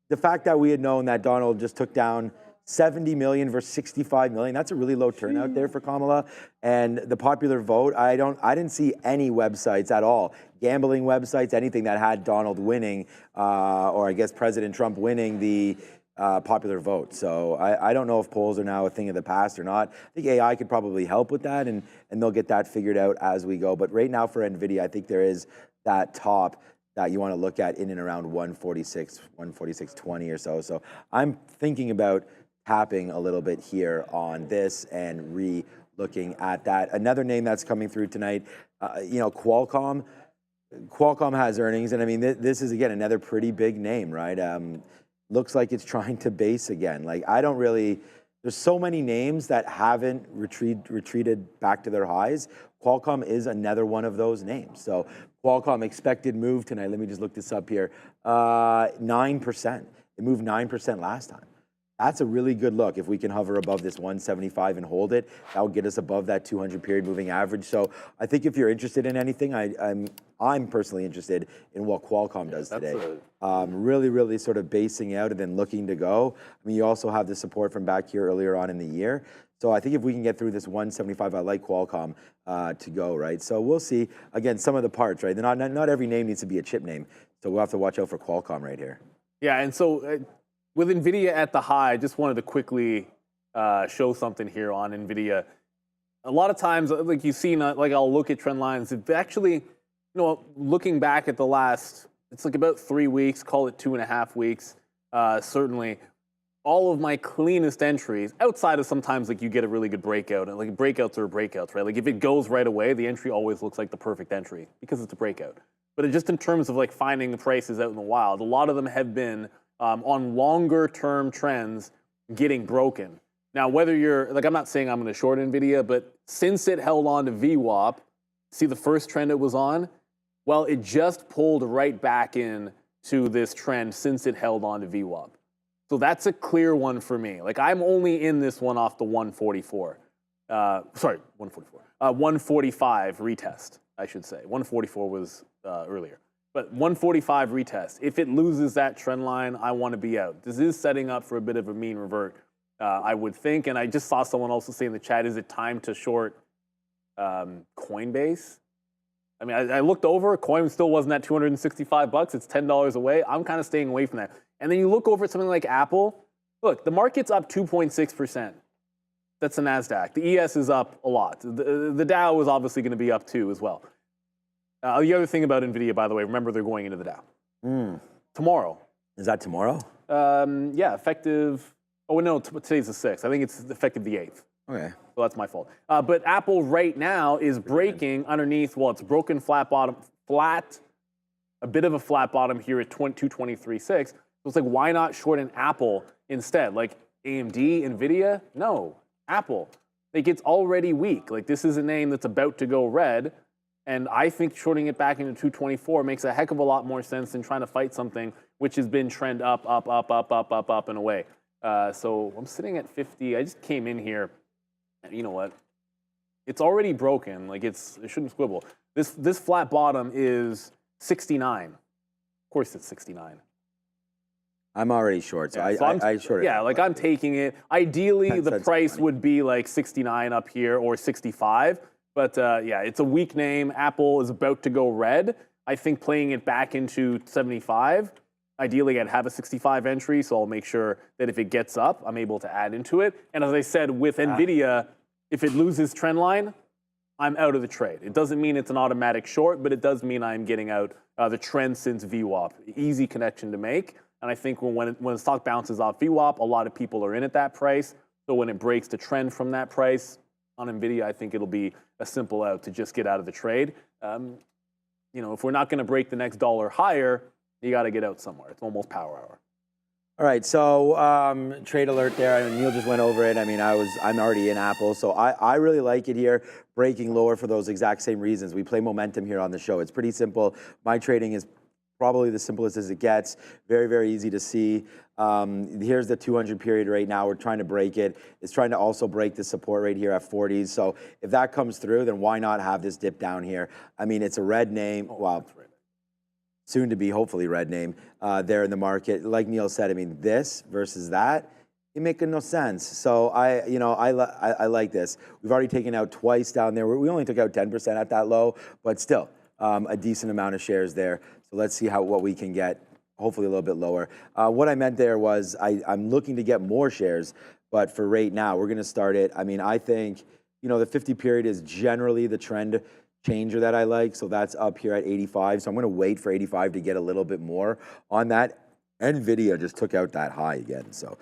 the fact that we had known that Donald just took down 70 million versus 65 million. That's a really low turnout there for Kamala. And the popular vote, I didn't see any websites at all, gambling websites, anything that had Donald winning, or I guess President Trump winning the popular vote. So I don't know if polls are now a thing of the past or not. I think AI could probably help with that, and they'll get that figured out as we go. But right now for NVIDIA, I think there is that top that you want to look at in and around 146, 146.20 or so. So I'm thinking about tapping a little bit here on this and re-looking at that. Another name that's coming through tonight, Qualcomm. Qualcomm has earnings, and I mean, this is, again, another pretty big name, right? Looks like it's trying to base again. Like, there's so many names that haven't retreated back to their highs. Qualcomm is another one of those names. So Qualcomm expected move tonight, let me just look this up here, 9%. It moved 9% last time. That's a really good look. If we can hover above this 175 and hold it, that will get us above that 200 period moving average. So I think if you're interested in anything, I'm personally interested in what Qualcomm does today. Really sort of basing out and then looking to go. I mean, you also have the support from back here earlier on in the year. So I think if we can get through this 175, I like Qualcomm to go, right? So we'll see. Again, some of the parts, right? Not every name needs to be a chip name. So we'll have to watch out for Qualcomm right here. Yeah, and so with NVIDIA at the high, I just wanted to quickly show something here on NVIDIA. A lot of times, like you've seen, I'll look at trend lines. It's actually, looking back at the last, it's like about 3 weeks, call it 2.5 weeks, certainly, all of my cleanest entries, outside of sometimes like you get a really good breakout, and like breakouts are breakouts, right? Like if it goes right away, the entry always looks like the perfect entry because it's a breakout. But just in terms of like finding the prices out in the wild, a lot of them have been on longer term trends getting broken. Now, whether you're, like, I'm not saying I'm going to short NVIDIA, but since it held on to VWAP, see the first trend it was on? Well, it just pulled right back in to this trend since it held on to VWAP. So that's a clear one for me. Like, I'm only in this one off the 144. 145 retest, I should say. 144 was earlier. But 145 retest. If it loses that trend line, I want to be out. This is setting up for a bit of a mean revert, I would think. And I just saw someone also say in the chat, is it time to short Coinbase? I mean, I looked over, Coin still wasn't at $265. It's $10 away. I'm kind of staying away from that. And then you look over at something like Apple. Look, the market's up 2.6%. That's the NASDAQ. The ES is up a lot. The Dow is obviously going to be up too as well. The other thing about NVIDIA, by the way, remember they're going into the Dow. Tomorrow. Is that tomorrow? Yeah, effective. Oh, no, today's the 6th. I think it's effective the 8th. Okay. So that's my fault. But Apple right now is breaking underneath, well, it's broken a bit of a flat bottom here at 223.6. So it's like, why not short an Apple instead? Like, AMD, Nvidia? No. Apple. Like, it's already weak. Like, this is a name that's about to go red, and I think shorting it back into 224 makes a heck of a lot more sense than trying to fight something which has been trend up, and away. So I'm sitting at 50. I just came in here, and you know what? It's already broken. Like, it shouldn't squibble. This flat bottom is 69. Of course it's 69. I'm already short, so yeah, I shorted. Yeah, like I'm taking it. Ideally, the price would be like 69 up here or 65. But yeah, it's a weak name. Apple is about to go red. I think playing it back into 75, ideally I'd have a 65 entry, so I'll make sure that if it gets up, I'm able to add into it. And as I said, with Nvidia, if it loses trend line, I'm out of the trade. It doesn't mean it's an automatic short, but it does mean I'm getting out the trend since VWAP. Easy connection to make. And I think when the stock bounces off VWAP, a lot of people are in at that price. So when it breaks the trend from that price on NVIDIA, I think it'll be a simple out to just get out of the trade. You know, if we're not going to break the next dollar higher, you got to get out somewhere. It's almost power hour. All right, so trade alert there. I mean, Neil just went over it. I mean, I'm already in Apple, so I really like it here, breaking lower for those exact same reasons. We play momentum here on the show. It's pretty simple. My trading is probably the simplest as it gets. Very, very easy to see. Here's the 200 period right now. We're trying to break it. It's trying to also break the support right here at 40s. So if that comes through, then why not have this dip down here? I mean, it's a red name. Well, soon to be hopefully red name there in the market. Like Neil said, I mean, this versus that, it making no sense. So I like this. We've already taken out twice down there. We only took out 10% at that low, but still a decent amount of shares there. So let's see what we can get. Hopefully a little bit lower. What I meant there was I'm looking to get more shares, but for right now, we're going to start it. I mean, I think, you know, the 50 period is generally the trend changer that I like. So that's up here at 85. So I'm going to wait for 85 to get a little bit more on that. NVIDIA just took out that high again. So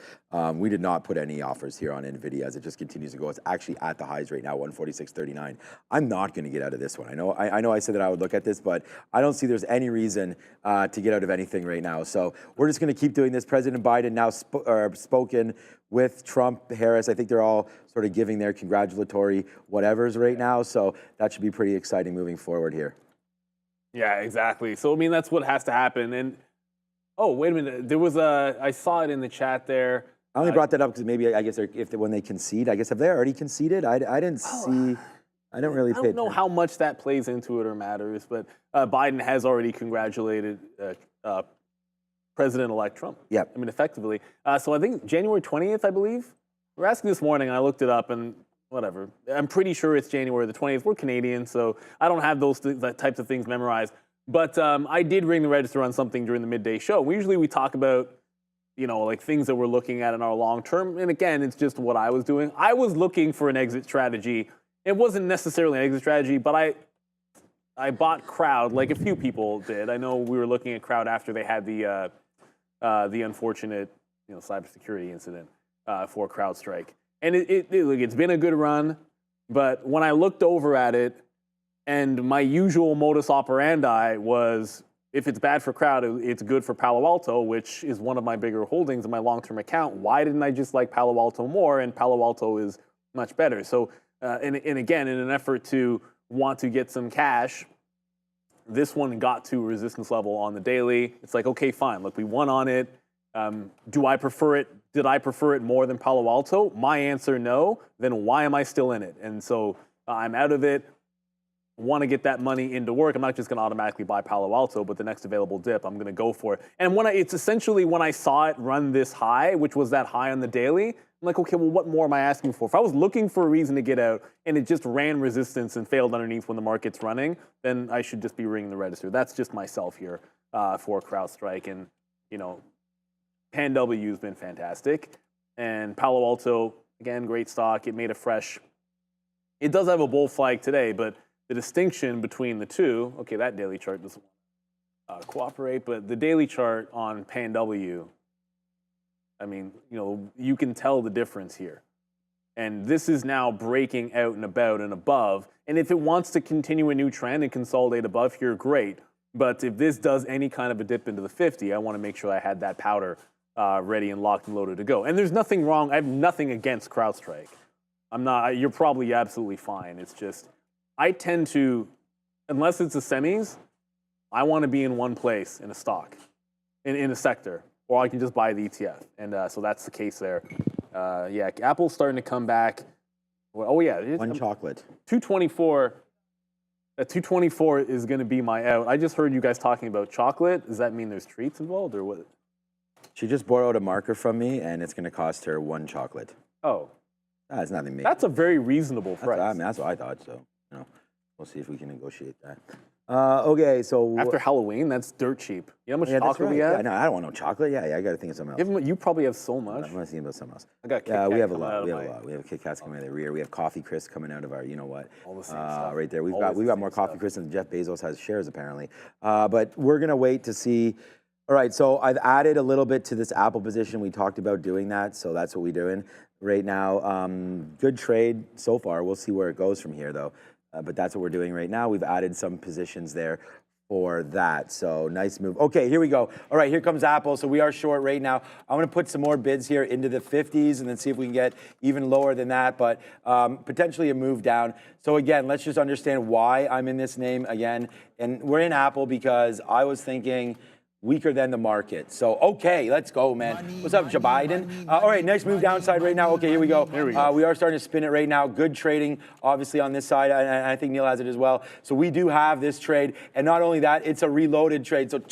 we did not put any offers here on NVIDIA as it just continues to go. It's actually at the highs right now, 146.39. I'm not going to get out of this one. I know I said that I would look at this, but I don't see there's any reason to get out of anything right now. So we're just going to keep doing this. President Biden now spoken with Trump, Harris. I think they're all sort of giving their congratulatory whatevers right now. So that should be pretty exciting moving forward here. Yeah, exactly. So, I mean, that's what has to happen. And oh, wait a minute. There was I saw it in the chat there. I only brought that up because maybe I guess when they concede, I guess have they already conceded? I didn't see. I don't really. I don't know how much that plays into it or matters, but Biden has already congratulated President-elect Trump. Yeah. I mean, effectively. So I think January 20th, I believe. We were asking this morning, and I looked it up, and whatever. I'm pretty sure it's January the 20th. We're Canadian, so I don't have those types of things memorized. But I did ring the register on something during the midday show. Usually we talk about, you know, like things that we're looking at in our long term. And again, it's just what I was doing. I was looking for an exit strategy. It wasn't necessarily an exit strategy, but I bought Crowd like a few people did. I know we were looking at Crowd after they had the unfortunate, you know, cybersecurity incident for CrowdStrike. And it's been a good run. But when I looked over at it, and my usual modus operandi was, if it's bad for Crowd, it's good for Palo Alto, which is one of my bigger holdings in my long-term account. Why didn't I just like Palo Alto more? And Palo Alto is much better. So, and again, in an effort to want to get some cash, this one got to a resistance level on the daily. It's like, okay, fine. Look, we won on it. Do I prefer it? Did I prefer it more than Palo Alto? My answer, no. Then why am I still in it? And so I'm out of it. Want to get that money into work. I'm not just going to automatically buy Palo Alto, but the next available dip, I'm going to go for it. And it's essentially when I saw it run this high, which was that high on the daily, I'm like, okay, well, what more am I asking for? If I was looking for a reason to get out and it just ran resistance and failed underneath when the market's running, then I should just be ringing the register. That's just myself here for CrowdStrike. And, you know, PanW has been fantastic. And Palo Alto, again, great stock. It made a fresh. It does have a bull flag today, but the distinction between the two, okay, that daily chart doesn't cooperate, but the daily chart on PanW, I mean, you know, you can tell the difference here. And this is now breaking out and about and above. And if it wants to continue a new trend and consolidate above here, great. But if this does any kind of a dip into the 50, I want to make sure I had that powder ready and locked and loaded to go. And there's nothing wrong. I have nothing against CrowdStrike. I'm not. You're probably absolutely fine. It's just I tend to, unless it's the semis, I want to be in one place in a stock, in a sector, or I can just buy the ETF. And so that's the case there. Yeah, Apple's starting to come back. Well, oh yeah, One chocolate. 224. 224 is going to be my out. I just heard you guys talking about chocolate. Does that mean there's treats involved, or what? She just borrowed a marker from me, and it's going to cost her one chocolate. Oh, That's nothing. that's a very reasonable price. That's what I thought. So, we'll see if we can negotiate that. Okay, so After Halloween, that's dirt cheap. You know how much yeah, that's chocolate right. we have? Yeah, no, I don't want no chocolate. Yeah, I got to think of something else. You probably have so much. I'm going to think about something else. I got Kit Yeah, we Kat have a coming lot. out of We have my- a lot. We have Kit Kats coming out of the rear. We have Coffee Crisp coming out of our, you know what? All the same stuff. Right there. We've Always the got same more Coffee stuff. Crisp than Jeff Bezos has shares apparently. But we're gonna wait to see. All right, so I've added a little bit to this Apple position. We talked about doing that, so that's what we're doing right now. Good trade so far. We'll see where it goes from here, though. But that's what we're doing right now. We've added some positions there for that. So nice move. Okay, here we go. All right, here comes Apple. So we are short right now. I'm going to put some more bids here into the 50s and then see if we can get even lower than that, but potentially a move down. So again, let's just understand why I'm in this name again. And we're in Apple because I was thinking weaker than the market. So, okay, let's go, man. What's up, Joe Biden? All right, next move downside right now. Okay, here we go. We are starting to spin it right now. Good trading, obviously, on this side, and I think Neil has it as well. So we do have this trade, and not only that, it's a reloaded trade. So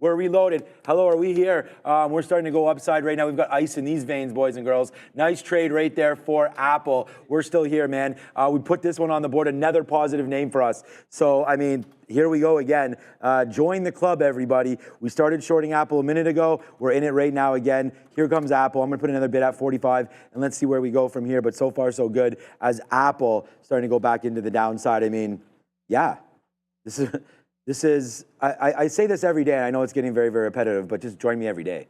we're reloaded. Hello, are we here? We're starting to go upside right now. We've got ice in these veins, boys and girls. Nice trade right there for Apple. We're still here, man. We put this one on the board, another positive name for us. So, I mean, here we go again. Join the club, everybody. We started shorting Apple a minute ago. We're in it right now again. Here comes Apple. I'm going to put another bid at 45, and let's see where we go from here. But so far, so good. As Apple starting to go back into the downside, I mean, yeah, this is. I say this every day, and I know it's getting very, very repetitive, but just join me every day.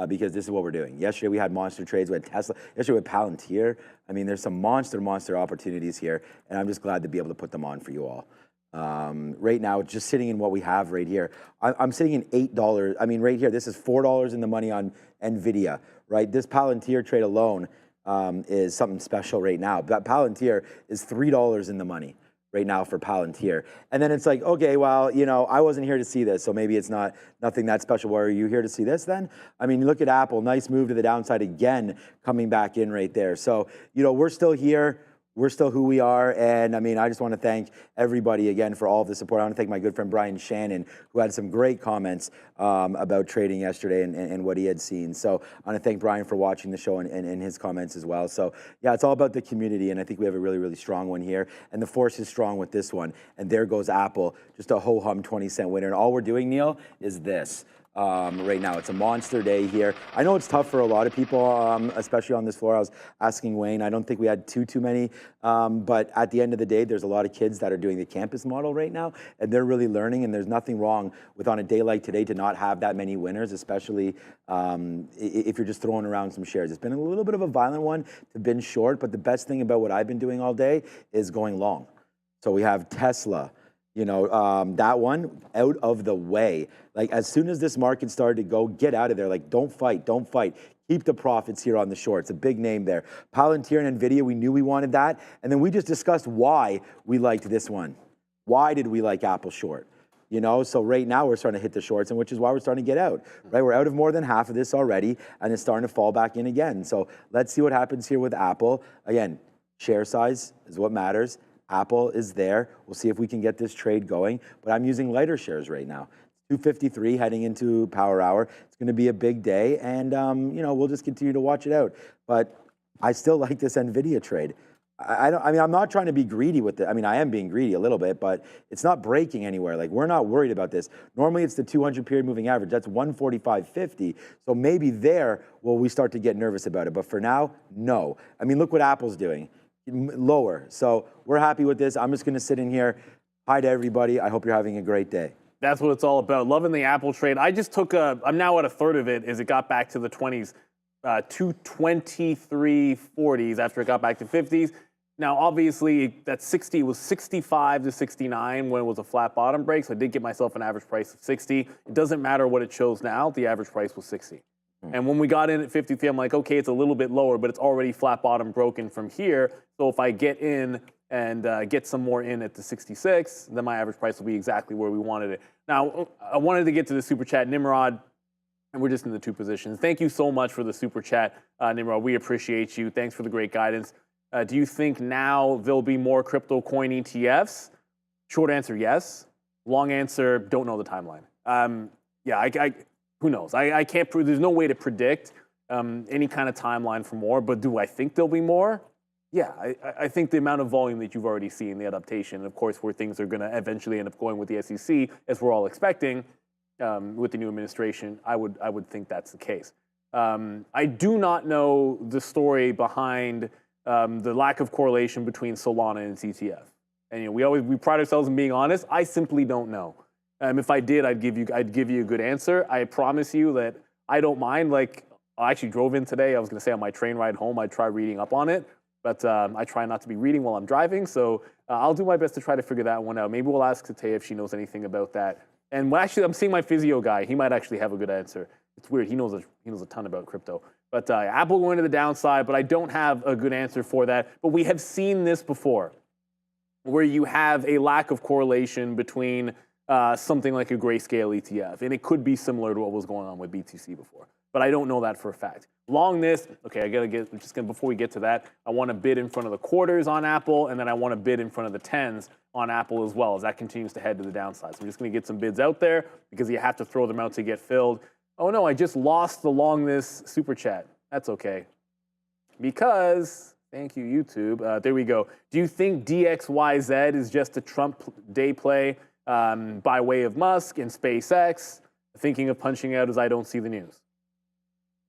Because this is what we're doing. Yesterday we had monster trades. We had Tesla. Yesterday we had Palantir. I mean, there's some monster opportunities here, and I'm just glad to be able to put them on for you all. Right now, just sitting in what we have right here. I'm sitting in $8. I mean, right here, this is $4 in the money on Nvidia, right? This Palantir trade alone is something special right now. That Palantir is $3 in the money right now for Palantir. And then it's like, okay, well, I wasn't here to see this, so maybe it's nothing that special. Why are you here to see this then? I mean, look at Apple, nice move to the downside again, coming back in right there. So, we're still here. We're still who we are, and I mean, I just want to thank everybody again for all of the support. I want to thank my good friend Brian Shannon, who had some great comments about trading yesterday and what he had seen. So I want to thank Brian for watching the show and his comments as well. So yeah, it's all about the community, and I think we have a really, really strong one here, and the force is strong with this one. And there goes Apple, just a ho-hum 20-cent winner. And all we're doing, Neil, is this. Right now. It's a monster day here. I know it's tough for a lot of people, especially on this floor. I was asking Wayne. I don't think we had too many, but at the end of the day, there's a lot of kids that are doing the campus model right now, and they're really learning, and there's nothing wrong with on a day like today to not have that many winners, especially if you're just throwing around some shares. It's been a little bit of a violent one to been short, but the best thing about what I've been doing all day is going long. So we have Tesla. That one out of the way. Like, as soon as this market started to go, get out of there. Like, don't fight. Keep the profits here on the short. It's a big name there. Palantir and Nvidia, we knew we wanted that. And then we just discussed why we liked this one. Why did we like Apple short? So right now we're starting to hit the shorts, and which is why we're starting to get out, right? We're out of more than half of this already, and it's starting to fall back in again. So let's see what happens here with Apple. Again, share size is what matters. Apple is there. We'll see if we can get this trade going. But I'm using lighter shares right now. 253 heading into power hour. It's going to be a big day, and we'll just continue to watch it out. But I still like this Nvidia trade. I'm not trying to be greedy with it. I mean, I am being greedy a little bit, but it's not breaking anywhere. Like, we're not worried about this. Normally, it's the 200 period moving average. That's 145.50. So maybe there will we start to get nervous about it. But for now, no. I mean, look what Apple's doing. Lower. So we're happy with this. I'm just going to sit in here. Hi to everybody. I hope you're having a great day. That's what it's all about. Loving the Apple trade. I just took I'm now at a third of it as it got back to the 20s, 223.40s after it got back to 50s. Now, obviously, that 60 was 65 to 69 when it was a flat bottom break. So I did get myself an average price of 60. It doesn't matter what it shows now. The average price was 60. And when we got in at 53, I'm like, okay, it's a little bit lower, but it's already flat bottom broken from here. So if I get in and get some more in at the 66, then my average price will be exactly where we wanted it. Now, I wanted to get to the super chat, Nimrod, and we're just in the 2 positions. Thank you so much for the super chat, Nimrod. We appreciate you. Thanks for the great guidance. Do you think now there'll be more crypto coin ETFs? Short answer, yes. Long answer, don't know the timeline. Who knows? I can't prove, there's no way to predict any kind of timeline for more, but do I think there'll be more? Yeah, I think the amount of volume that you've already seen, the adaptation, and of course where things are going to eventually end up going with the SEC, as we're all expecting with the new administration, I would think that's the case. I do not know the story behind the lack of correlation between Solana and its ETF. And we pride ourselves in being honest. I simply don't know. If I did, I'd give you a good answer. I promise you that I don't mind. Like, I actually drove in today. I was going to say on my train ride home, I'd try reading up on it. But I try not to be reading while I'm driving. So I'll do my best to try to figure that one out. Maybe we'll ask Satay if she knows anything about that. And actually, I'm seeing my physio guy. He might actually have a good answer. It's weird. He knows a ton about crypto. But Apple going to the downside, but I don't have a good answer for that. But we have seen this before, where you have a lack of correlation between something like a grayscale ETF. And it could be similar to what was going on with BTC before. But I don't know that for a fact. Long this, okay, before we get to that, I want to bid in front of the quarters on Apple, and then I want to bid in front of the 10s on Apple as well, as that continues to head to the downside. So I'm just going to get some bids out there, because you have to throw them out to get filled. Oh no, I just lost the long this super chat. That's okay. Because, thank you, YouTube. There we go. Do you think DXYZ is just a Trump day play by way of Musk and SpaceX? Thinking of punching out as I don't see the news.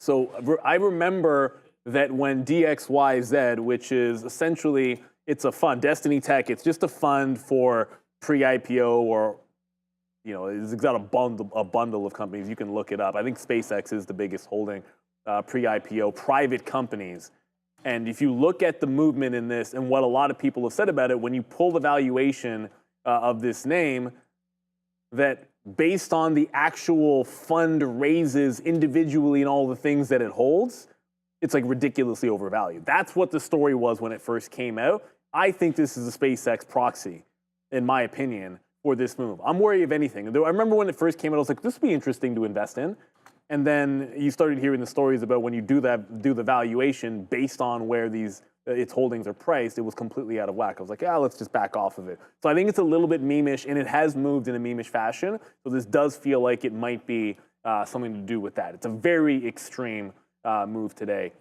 So I remember that when DXYZ, which is essentially, it's a fund, Destiny Tech, it's just a fund for pre-IPO or, it's got a bundle of companies. You can look it up. I think SpaceX is the biggest holding pre-IPO private companies. And if you look at the movement in this and what a lot of people have said about it, when you pull the valuation of this name, that based on the actual fund raises individually and all the things that it holds, it's like ridiculously overvalued. That's what the story was when it first came out. I think this is a SpaceX proxy, in my opinion, for this move. I'm worried of anything. I remember when it first came out, I was like, this would be interesting to invest in. And then you started hearing the stories about when you do the valuation based on where its holdings are priced, it was completely out of whack. I was like, let's just back off of it. So I think it's a little bit meme-ish, and it has moved in a meme-ish fashion. So this does feel like it might be something to do with that. It's a very extreme move today.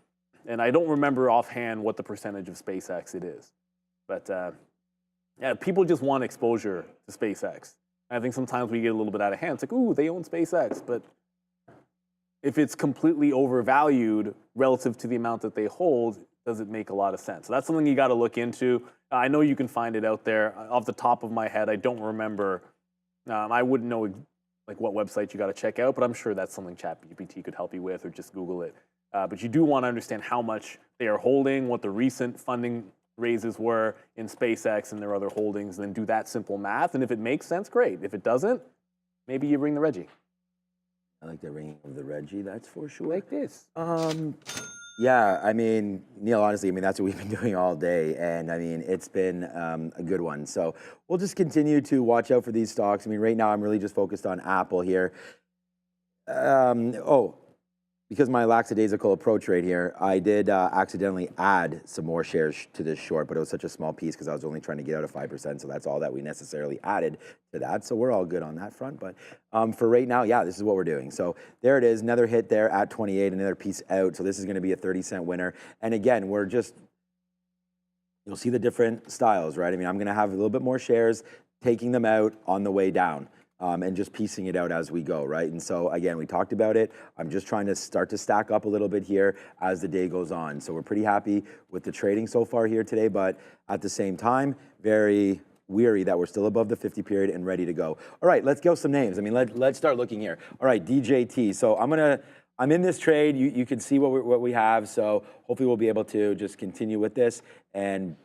And I don't remember offhand what the percentage of SpaceX it is. But people just want exposure to SpaceX. And I think sometimes we get a little bit out of hand. It's like, ooh, they own SpaceX. But if it's completely overvalued relative to the amount that they hold, does it make a lot of sense? So that's something you got to look into. I know you can find it out there. Off the top of my head, I don't remember. I wouldn't know like what website you got to check out, but I'm sure that's something ChatGPT could help you with, or just Google it. But you do want to understand how much they are holding, what the recent funding raises were in SpaceX and their other holdings, and then do that simple math. And if it makes sense, great. If it doesn't, maybe you ring the Reggie. I like the ringing of the Reggie, that's for sure. Like this. Yeah, I mean, Neil, honestly, that's what we've been doing all day. And it's been a good one. So we'll just continue to watch out for these stocks. Right now I'm really just focused on Apple here. Because my lackadaisical approach right here, I did accidentally add some more shares to this short, but it was such a small piece because I was only trying to get out of 5%. So that's all that we necessarily added to that. So we're all good on that front. But for right now, yeah, this is what we're doing. So there it is, another hit there at 28, another piece out. So this is going to be a 30-cent winner. And again, you'll see the different styles, right? I'm going to have a little bit more shares, taking them out on the way down. And just piecing it out as we go, right? And so, again, we talked about it. I'm just trying to start to stack up a little bit here as the day goes on. So we're pretty happy with the trading so far here today, but at the same time, very weary that we're still above the 50 period and ready to go. All right, let's go some names. Let's start looking here. All right, DJT. So I'm in this trade. You can see what we have. So hopefully we'll be able to just continue with this and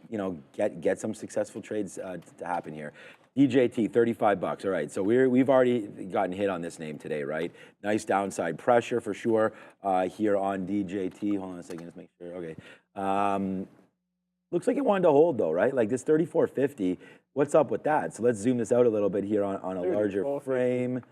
get some successful trades to happen here. DJT, 35 bucks. All right, so we've already gotten hit on this name today, right? Nice downside pressure for sure here on DJT. Hold on a second, let's make sure. Okay. Looks like it wanted to hold though, right? Like this 34.50, what's up with that? So let's zoom this out a little bit here on a larger frame.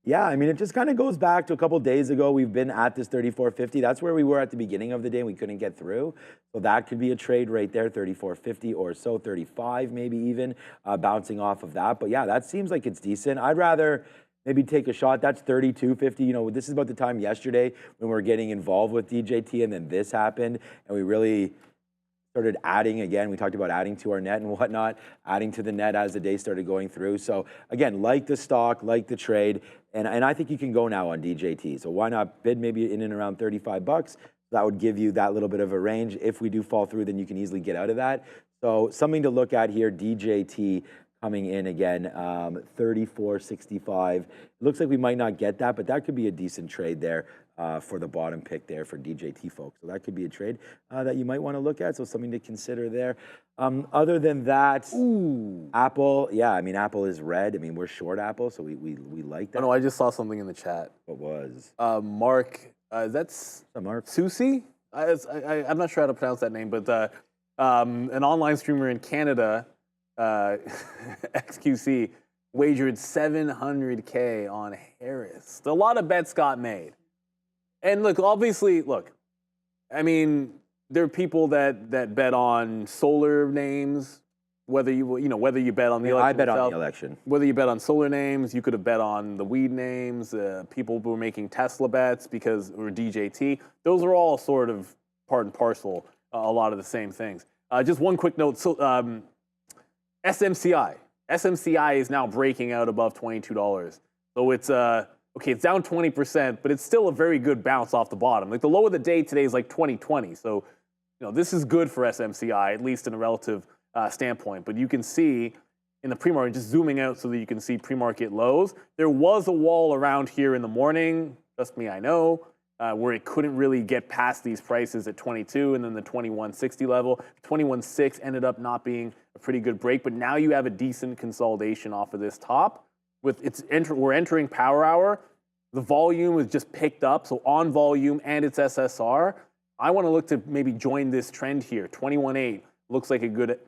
Yeah, I mean, it just kind of goes back to a couple days ago. We've been at this 34.50. That's where we were at the beginning of the day and we couldn't get through. So that could be a trade right there, 34.50 or so, 35 maybe even, bouncing off of that. But yeah, that seems like it's decent. I'd rather maybe take a shot. That's 32.50. You know, this is about the time yesterday when we were getting involved with DJT and then this happened and we really started adding again. We talked about adding to our net and whatnot, adding to the net as the day started going through. So again, like the stock, like the trade, and I think you can go now on DJT. So why not bid maybe in and around 35 bucks? That would give you that little bit of a range. If we do fall through, then you can easily get out of that. So something to look at here, DJT coming in again, 34.65. It looks like we might not get that, but that could be a decent trade there for the bottom pick there for DJT folks. So that could be a trade that you might want to look at. So something to consider there. Other than that, Apple, yeah, I mean, Apple is red. I mean, we're short Apple, so we like that. Oh, no, I just saw something in the chat. What was? Mark, that's Mark Susie? I'm not sure how to pronounce that name, but an online streamer in Canada, XQC, wagered $700K on Harris. A lot of bets got made. And look, obviously, I mean, there are people that bet on solar names, whether you bet on the election. I bet itself, on the election. Whether you bet on solar names, you could have bet on the weed names. People who were making Tesla bets or DJT. Those are all sort of part and parcel, a lot of the same things. Just one quick note. So SMCI. SMCI is now breaking out above $22. So it's okay, it's down 20%, but it's still a very good bounce off the bottom. Like the low of the day today is like 2020. So, this is good for SMCI, at least in a relative standpoint. But you can see in the pre-market, just zooming out so that you can see pre-market lows, there was a wall around here in the morning, just me, I know, where it couldn't really get past these prices at 22 and then the 2160 level. 21.6 ended up not being a pretty good break, but now you have a decent consolidation off of this top. We're entering power hour. The volume is just picked up, so on volume and its SSR. I want to look to maybe join this trend here. 21.8 looks like a good,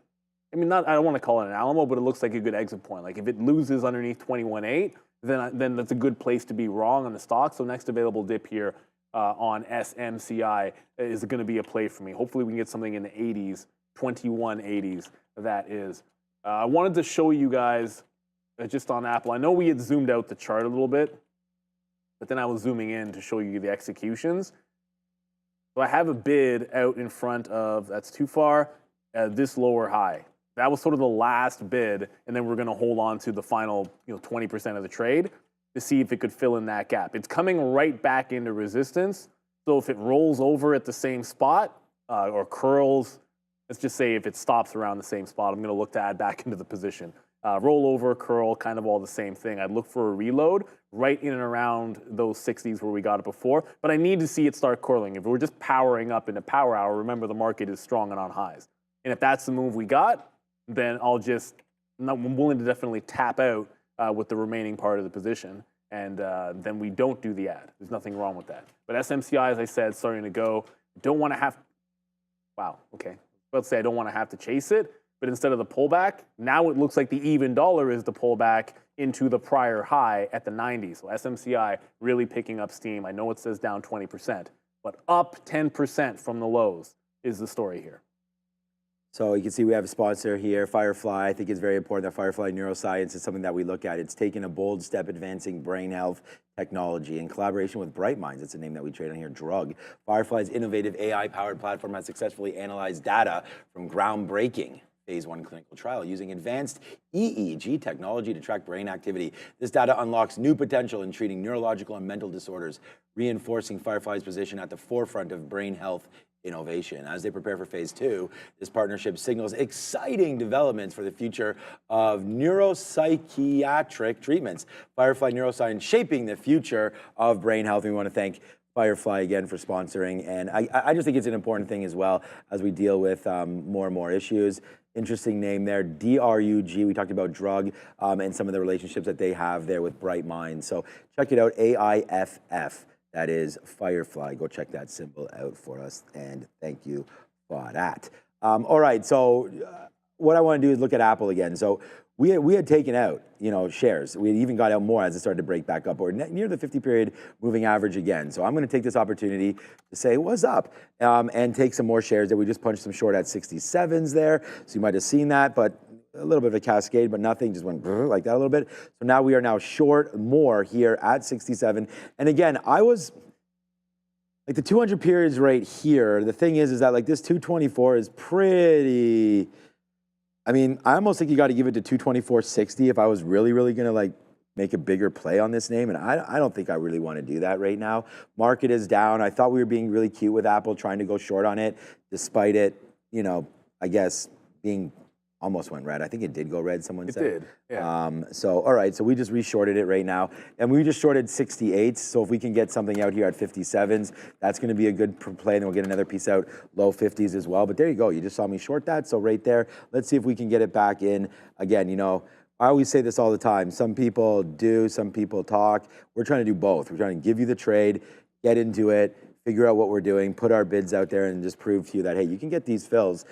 I don't want to call it an Alamo, but it looks like a good exit point. Like if it loses underneath 21.8, then that's a good place to be wrong on the stock. So next available dip here on SMCI is going to be a play for me. Hopefully we can get something in the 80s, 2180s, that is. I wanted to show you guys just on Apple. I know we had zoomed out the chart a little bit, but then I was zooming in to show you the executions. So I have a bid out in front of, that's too far, this lower high. That was sort of the last bid, and then we're going to hold on to the final 20% of the trade to see if it could fill in that gap. It's coming right back into resistance, so if it rolls over at the same spot or curls, let's just say if it stops around the same spot, I'm going to look to add back into the position. Roll over, curl, kind of all the same thing. I'd look for a reload right in and around those 60s where we got it before, but I need to see it start curling. If we're just powering up into power hour, remember the market is strong and on highs. And if that's the move we got, then I'm willing to definitely tap out with the remaining part of the position, and then we don't do the add. There's nothing wrong with that. But SMCI, as I said, starting to go. Don't want to have, wow, okay. Let's say I don't want to have to chase it, but instead of the pullback, now it looks like the even dollar is the pullback into the prior high at the 90s. So SMCI really picking up steam. I know it says down 20%, but up 10% from the lows is the story here. So you can see we have a sponsor here, Firefly. I think it's very important that Firefly Neuroscience is something that we look at. It's taking a bold step advancing brain health technology in collaboration with Bright Minds. It's a name that we trade on here, Drug. Firefly's innovative AI-powered platform has successfully analyzed data from groundbreaking phase 1 clinical trial using advanced EEG technology to track brain activity. This data unlocks new potential in treating neurological and mental disorders, reinforcing Firefly's position at the forefront of brain health innovation. As they prepare for phase 2, this partnership signals exciting developments for the future of neuropsychiatric treatments. Firefly Neuroscience shaping the future of brain health. We want to thank Firefly again for sponsoring. And I just think it's an important thing as well as we deal with more and more issues. Interesting name there, DRUG. We talked about drug and some of the relationships that they have there with Bright Minds. So check it out, AIFF. That is Firefly. Go check that symbol out for us, and thank you for that. All right, so what I want to do is look at Apple again. So we had taken out, shares. We had even got out more as it started to break back up. We're near the 50-period moving average again. So I'm going to take this opportunity to say, what's up? And take some more shares that we just punched some short at 67s there. So you might have seen that, but a little bit of a cascade, but nothing, just went like that a little bit. So now we are now short more here at 67. And again, I was like the 200 periods right here. The thing is that like this 224 is pretty, I mean, I almost think you got to give it to 224.60 if I was really going to like make a bigger play on this name. And I don't think I really want to do that right now. Market is down. I thought we were being really cute with Apple, trying to go short on it, despite it, I guess being almost went red. I think it did go red, someone said. It did, yeah. So, all right, so we just re-shorted it right now. And we just shorted 68s, so if we can get something out here at 57s, that's going to be a good play, and then we'll get another piece out low 50s as well. But there you go. You just saw me short that, so right there. Let's see if we can get it back in. Again, I always say this all the time. Some people do, some people talk. We're trying to do both. We're trying to give you the trade, get into it, figure out what we're doing, put our bids out there, and just prove to you that, hey, you can get these fills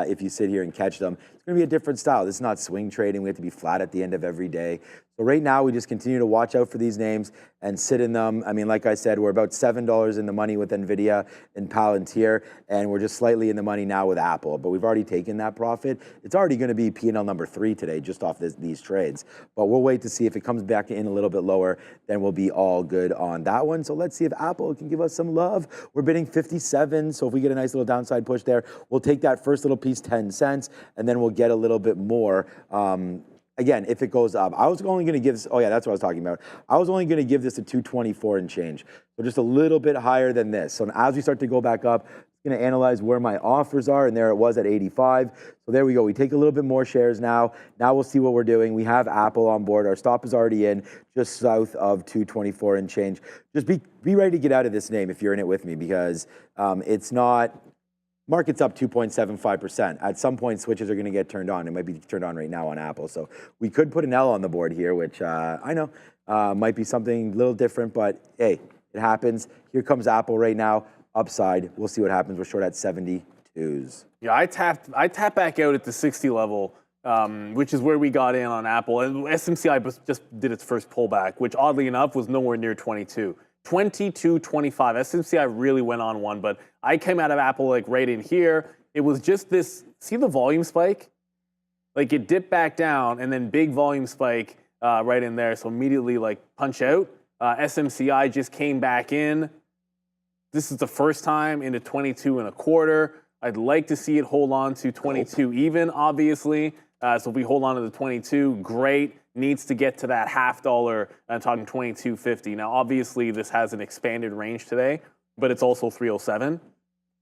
if you sit here and catch them. It's going to be a different style. This is not swing trading. We have to be flat at the end of every day. So right now, we just continue to watch out for these names and sit in them. I mean, like I said, we're about $7 in the money with NVIDIA and Palantir, and we're just slightly in the money now with Apple. But we've already taken that profit. It's already going to be P&L number 3 today, just off these trades. But we'll wait to see if it comes back in a little bit lower, then we'll be all good on that one. So let's see if Apple can give us some love. We're bidding 57, so if we get a nice little downside push there, we'll take that first little piece, 10 cents, and then we'll get a little bit more. Again, if it goes up, I was only going to give this, oh yeah, that's what I was talking about. I was only going to give this a 224 and change. So just a little bit higher than this. So as we start to go back up, I'm going to analyze where my offers are, and there it was at 85. So there we go. We take a little bit more shares now. Now we'll see what we're doing. We have Apple on board. Our stop is already in, just south of 224 and change. Just be ready to get out of this name if you're in it with me, because it's not. Market's up 2.75%. At some point, switches are going to get turned on. It might be turned on right now on Apple. So we could put an L on the board here, which I know might be something a little different, but hey, it happens. Here comes Apple right now, upside. We'll see what happens. We're short at 72s. Yeah, I tapped back out at the 60 level, which is where we got in on Apple. And SMCI just did its first pullback, which oddly enough was nowhere near 22. 22.25. SMCI really went on one, but I came out of Apple like right in here. It was just this, see the volume spike? Like it dipped back down and then big volume spike right in there. So immediately like punch out. SMCI just came back in. This is the first time into 22.25. I'd like to see it hold on to 22 even, obviously. So if we hold on to the 22, great. Needs to get to that $0.50. I'm talking 22.50. Now, obviously, this has an expanded range today, but it's also 307.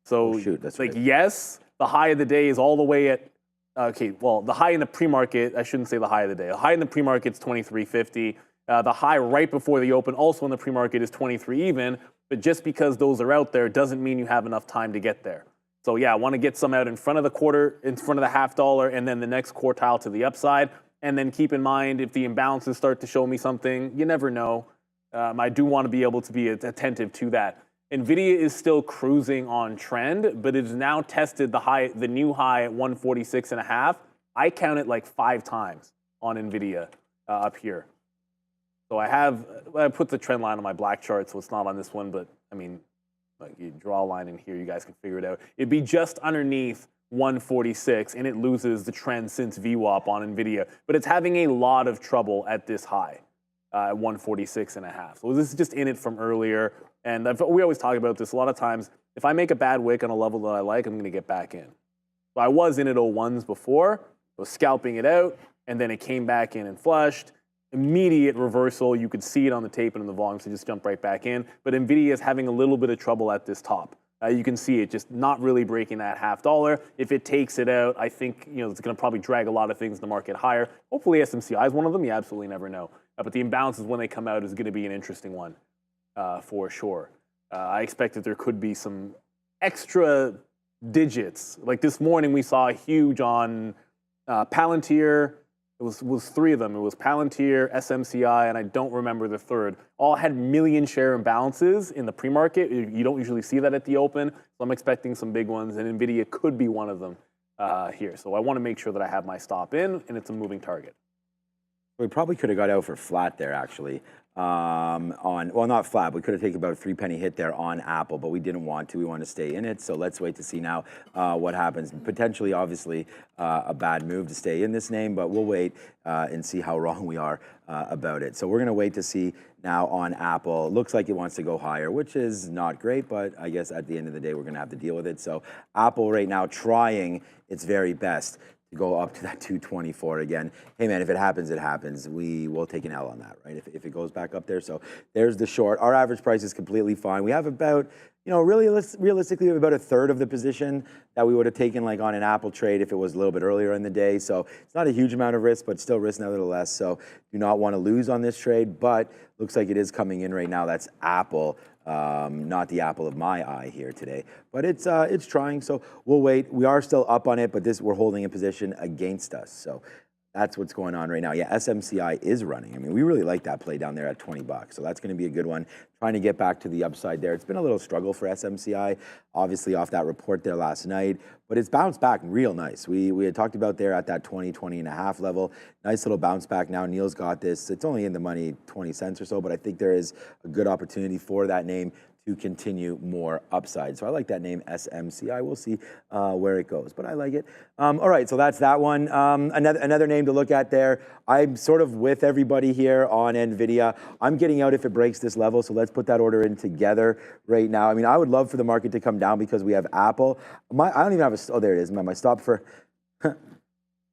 So, that's like, right. yes, the high of the day is all the way at, okay, well, the high in the pre-market, I shouldn't say the high of the day. The high in the pre-market is 23.50. The high right before the open, also in the pre-market, is 23 even. But just because those are out there doesn't mean you have enough time to get there. So, yeah, I want to get some out in front of the quarter, in front of the $0.50, and then the next quartile to the upside. And then keep in mind, if the imbalances start to show me something, you never know. I do want to be able to be attentive to that. NVIDIA is still cruising on trend, but it has now tested the new high at 146.5. I count it like 5 times on NVIDIA up here. So I put the trend line on my black chart, so it's not on this one, but I mean, like you draw a line in here, you guys can figure it out. It'd be just underneath 146, and it loses the trend since VWAP on NVIDIA. But it's having a lot of trouble at this high, at 146.5. So this is just in it from earlier. And we always talk about this a lot of times. If I make a bad wick on a level that I like, I'm going to get back in. So I was in at 01s before, I was scalping it out, and then it came back in and flushed. Immediate reversal. You could see it on the tape and in the volume, so just jump right back in. But NVIDIA is having a little bit of trouble at this top. You can see it just not really breaking that $0.50. If it takes it out, I think it's going to probably drag a lot of things in the market higher. Hopefully SMCI is one of them. You absolutely never know. But the imbalances when they come out is going to be an interesting one for sure. I expect that there could be some extra digits. Like this morning, we saw a huge on Palantir. It was three of them. It was Palantir, SMCI, and I don't remember the third. All had million share imbalances in the pre-market. You don't usually see that at the open, so I'm expecting some big ones, and Nvidia could be one of them here. So I want to make sure that I have my stop in, and it's a moving target. We probably could have got out for flat there, actually. Well, not flat. We could have taken about a 3-penny hit there on Apple, but we didn't want to. We want to stay in it. So let's wait to see now what happens. Potentially, obviously, a bad move to stay in this name, but we'll wait and see how wrong we are about it. So we're going to wait to see now on Apple. Looks like it wants to go higher, which is not great, but I guess at the end of the day, we're going to have to deal with it. So Apple right now trying its very best to go up to that 224 again. Hey man, if it happens, it happens. We will take an L on that, right? If it goes back up there. So there's the short. Our average price is completely fine. We have about, really realistically, we have about a third of the position that we would have taken like on an Apple trade if it was a little bit earlier in the day. So it's not a huge amount of risk, but still risk nevertheless. So do not want to lose on this trade, but looks like it is coming in right now. That's Apple. Not the apple of my eye here today, but it's trying. So we'll wait. We are still up on it, but we're holding a position against us. So that's what's going on right now. Yeah, SMCI is running. I mean, we really like that play down there at $20. So that's going to be a good one. Trying to get back to the upside there. It's been a little struggle for SMCI, obviously off that report there last night, but it's bounced back real nice. We had talked about there at that 20 and a half level. Nice little bounce back. Now Neil's got this. It's only in the money 20 cents or so, but I think there is a good opportunity for that name to continue more upside. So I like that name, SMCI. We'll see where it goes, but I like it. All right, so that's that one. Another name to look at there. I'm sort of with everybody here on NVIDIA. I'm getting out if it breaks this level, so let's put that order in together right now. I mean, I would love for the market to come down because we have Apple. I don't even have a, there it is, my stop for...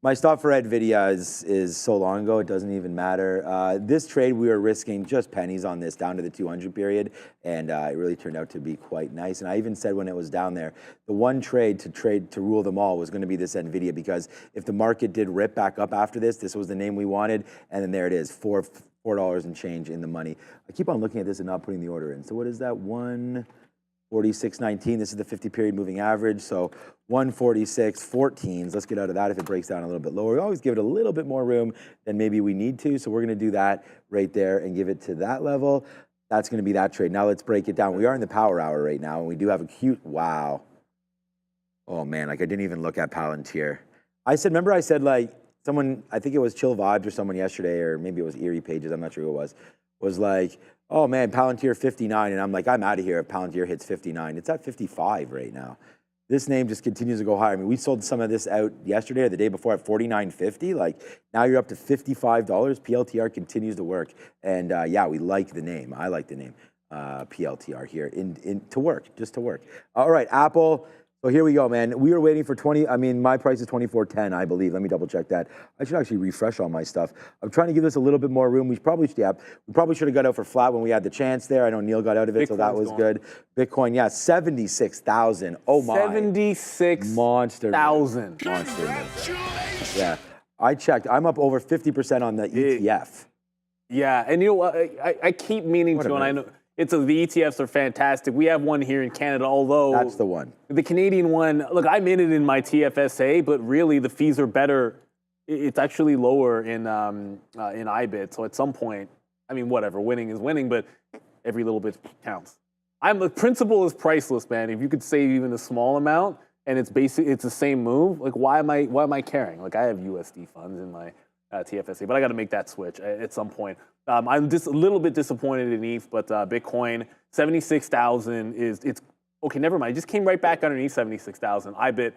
My stop for NVIDIA is so long ago, it doesn't even matter. This trade, we were risking just pennies on this down to the 200 period, and it really turned out to be quite nice. And I even said when it was down there, the one trade to rule them all was going to be this NVIDIA, because if the market did rip back up after this was the name we wanted, and then there it is, $4 and change in the money. I keep on looking at this and not putting the order in. So what is that? 146.19. This is the 50-period moving average. So 146.14. Let's get out of that if it breaks down a little bit lower. We always give it a little bit more room than maybe we need to. So we're going to do that right there and give it to that level. That's going to be that trade. Now let's break it down. We are in the power hour right now, and we do have a cute, wow. Oh man, like I didn't even look at Palantir. Remember I said like someone, I think it was Chill Vibes or someone yesterday, or maybe it was Eerie Pages, I'm not sure who it was like, oh man, Palantir 59. And I'm like, I'm out of here if Palantir hits 59. It's at 55 right now. This name just continues to go higher. I mean, we sold some of this out yesterday or the day before at $49.50. Like now you're up to $55. PLTR continues to work. And yeah, we like the name. I like the name PLTR here just to work. All right, Apple. So here we go, man. We were waiting for 20. I mean, my price is 24.10, I believe. Let me double check that. I should actually refresh all my stuff. I'm trying to give this a little bit more room. We probably should have got out for flat when we had the chance there. I know Neil got out of it, so that was good. Bitcoin, yeah, 76,000. Oh my. 76,000. Monster. Monster. Yeah, I checked. I'm up over 50% on the ETF. Yeah, and you know what? I keep meaning to, and I know. The ETFs are fantastic. We have one here in Canada, although... That's the one. The Canadian one, look, I'm in it in my TFSA, but really the fees are better. It's actually lower in IBIT. So at some point, I mean, whatever, winning is winning, but every little bit counts. The principle is priceless, man. If you could save even a small amount and it's the same move, like why am I caring? Like I have USD funds in my TFSA, but I got to make that switch at some point. I'm just a little bit disappointed in ETH, but Bitcoin 76,000 it's okay. Never mind. It just came right back underneath 76,000. IBIT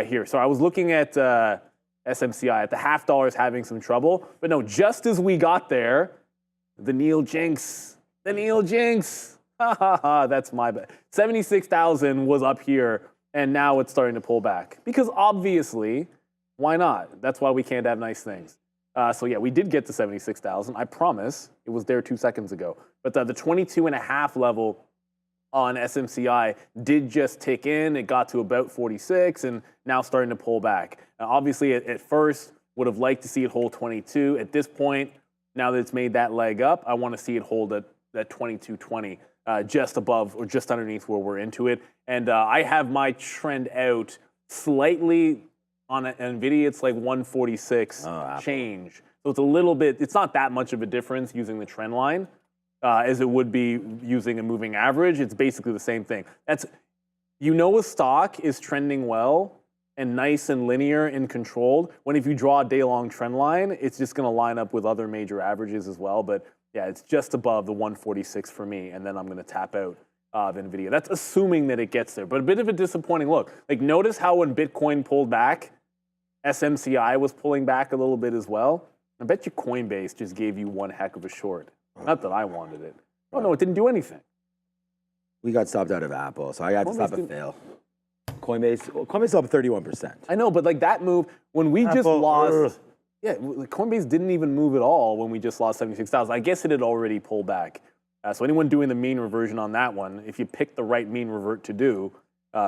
here. So I was looking at SMCI at the $0.50 having some trouble, but no. Just as we got there, the Neil jinx. Ha ha ha. That's my bad. 76,000 was up here, and now it's starting to pull back because obviously, why not? That's why we can't have nice things. So yeah, we did get to 76,000. I promise. It was there 2 seconds ago. But the 22.5 level on SMCI did just tick in. It got to about 46 and now starting to pull back. Obviously, at first, would have liked to see it hold 22. At this point, now that it's made that leg up, I want to see it hold at 22.20 just above or just underneath where we're into it. And I have my trend out slightly on Nvidia. It's like 146 change. So it's a little bit, it's not that much of a difference using the trend line as it would be using a moving average. It's basically the same thing. That's, you know, a stock is trending well and nice and linear and controlled when if you draw a day-long trend line, it's just going to line up with other major averages as well. But yeah, it's just above the 146 for me, and then I'm going to tap out of Nvidia. That's assuming that it gets there, but a bit of a disappointing look. Like, notice how when Bitcoin pulled back, SMCI was pulling back a little bit as well. I bet you Coinbase just gave you one heck of a short. Not that I wanted it. Oh no, it didn't do anything. We got stopped out of Apple, so I had to stop a fail. Coinbase up 31%. I know, but like that move, when we just lost, yeah, Coinbase didn't even move at all when we just lost 76,000. I guess it had already pulled back. So anyone doing the mean reversion on that one, if you pick the right mean revert to do,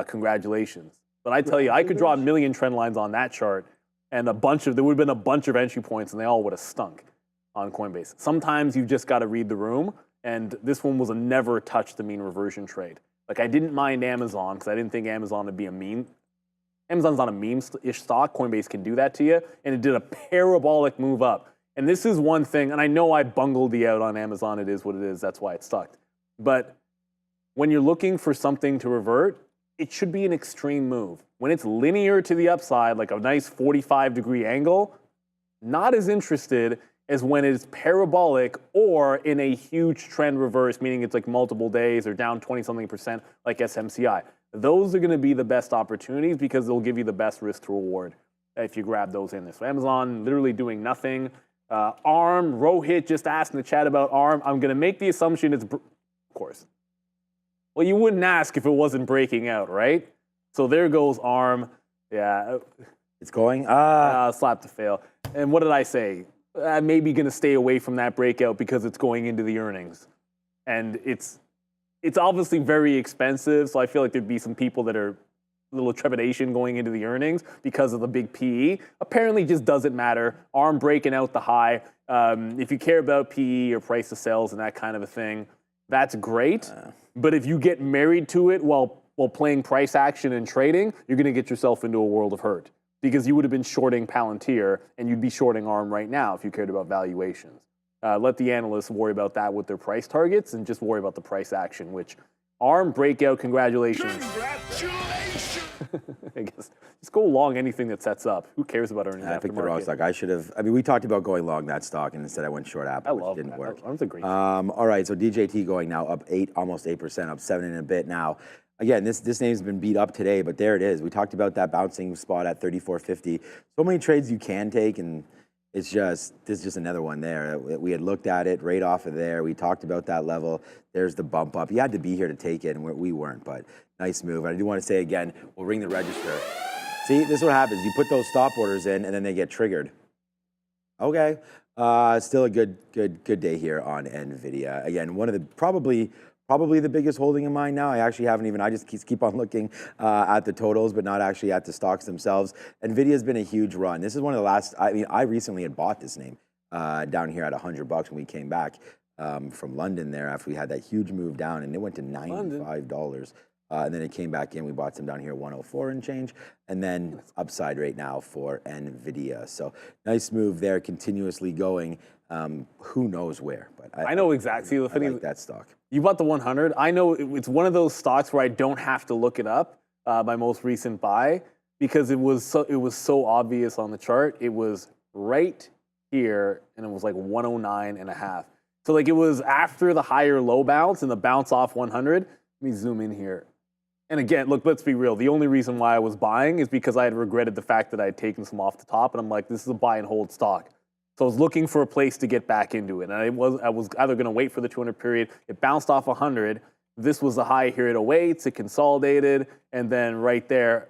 congratulations. But I tell you, I could draw a million trend lines on that chart, and there would have been a bunch of entry points, and they all would have stunk on Coinbase. Sometimes you've just got to read the room, and this one was a never touch the mean reversion trade. Like, I didn't mind Amazon because I didn't think Amazon would be a meme. Amazon's not a meme-ish stock. Coinbase can do that to you, and it did a parabolic move up. And this is one thing, and I know I bungled the out on Amazon. It is what it is. That's why it stuck. But when you're looking for something to revert, it should be an extreme move. When it's linear to the upside, like a nice 45-degree angle, not as interested as when it's parabolic or in a huge trend reverse, meaning it's like multiple days or down 20-something% like SMCI. Those are going to be the best opportunities because they'll give you the best risk to reward if you grab those in there. So Amazon literally doing nothing. ARM, Rohit just asked in the chat about ARM. I'm going to make the assumption it's, of course. Well, you wouldn't ask if it wasn't breaking out, right? So there goes ARM. Yeah. It's going? Slap to fail. And what did I say? Maybe going to stay away from that breakout because it's going into the earnings. And it's obviously very expensive, so I feel like there'd be some people that are a little trepidation going into the earnings because of the big PE. Apparently just doesn't matter. ARM breaking out the high. If you care about PE or price to sales and that kind of a thing, that's great. But if you get married to it while playing price action and trading, you're going to get yourself into a world of hurt because you would have been shorting Palantir and you'd be shorting ARM right now if you cared about valuations. Let the analysts worry about that with their price targets and just worry about the price action, which ARM breakout, congratulations. Congratulations! I guess just go long anything that sets up. Who cares about earnings aftermarket? I picked the wrong stock. I should have. I mean, we talked about going long that stock, and instead I went short Apple, which didn't work. ARM's a great stock. All right, so DJT going now up almost 8%, up 7 and a bit now. Again, this name's been beat up today, but there it is. We talked about that bouncing spot at 34.50. So many trades you can take, and it's just, this is just another one there. We had looked at it right off of there. We talked about that level. There's the bump up. You had to be here to take it, and we weren't, but nice move. And I do want to say again, we'll ring the register. See, this is what happens. You put those stop orders in, and then they get triggered. Okay. Still a good day here on Nvidia. Again, one of the probably the biggest holding in mine now. I actually haven't even, I just keep on looking at the totals, but not actually at the stocks themselves. Nvidia's been a huge run. This is one of the last, I mean, I recently had bought this name down here at $100 when we came back from London there after we had that huge move down, and it went to $95. And then it came back in. We bought some down here, 104 and change, and then upside right now for Nvidia. So nice move there, continuously going. Who knows where? But I know exactly. I like that stock. You bought the 100. I know it's one of those stocks where I don't have to look it up. My most recent buy, because it was so obvious on the chart. It was right here, and it was like 109.5. So like it was after the higher low bounce and the bounce off 100. Let me zoom in here. And again, look, let's be real. The only reason why I was buying is because I had regretted the fact that I had taken some off the top, and I'm like, this is a buy and hold stock. So I was looking for a place to get back into it. And I was either going to wait for the 200 period. It bounced off 100. This was the high here at 08. It consolidated. And then right there,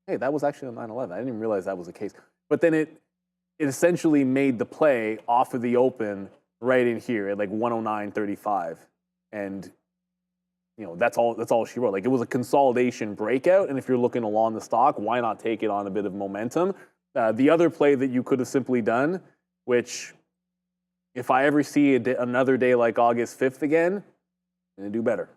hey, that was actually on 9/11. I didn't even realize that was the case. But then it essentially made the play off of the open right in here at like 109.35. And you know, that's all she wrote. Like, it was a consolidation breakout. And if you're looking along the stock, why not take it on a bit of momentum? The other play that you could have simply done, which if I ever see another day like August 5th again, Gonna do better.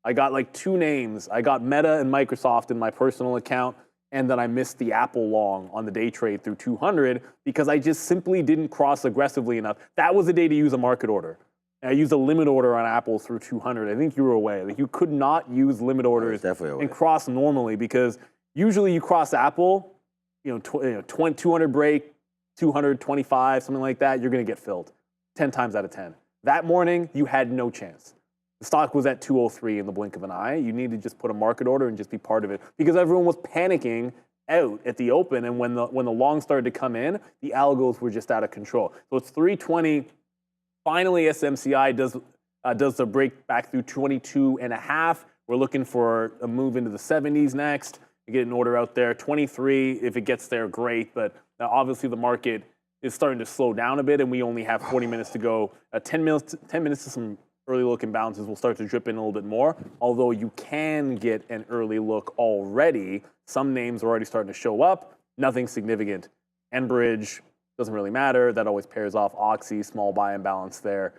I got like 2 names. I got Meta and Microsoft in my personal account, and then I missed the Apple long on the day trade through 200 because I just simply didn't cross aggressively enough. That was the day to use a market order. And I used a limit order on Apple through 200. I think you were away. Like, you could not use limit orders and cross normally, because usually you cross Apple, 200 break, 225, something like that, you're going to get filled 10 times out of 10. That morning, you had no chance. The stock was at 203 in the blink of an eye. You need to just put a market order and just be part of it, because everyone was panicking out at the open, and when the long started to come in, the algos were just out of control. So it's 320. Finally, SMCI does the break back through 22.5. We're looking for a move into the 70s next. You get an order out there. 23, if it gets there, great. But now obviously the market is starting to slow down a bit, and we only have 40 minutes to go. 10 minutes to some early look imbalances will start to drip in a little bit more, although you can get an early look already. Some names are already starting to show up. Nothing significant. Enbridge doesn't really matter. That always pairs off. Oxy, small buy imbalance there.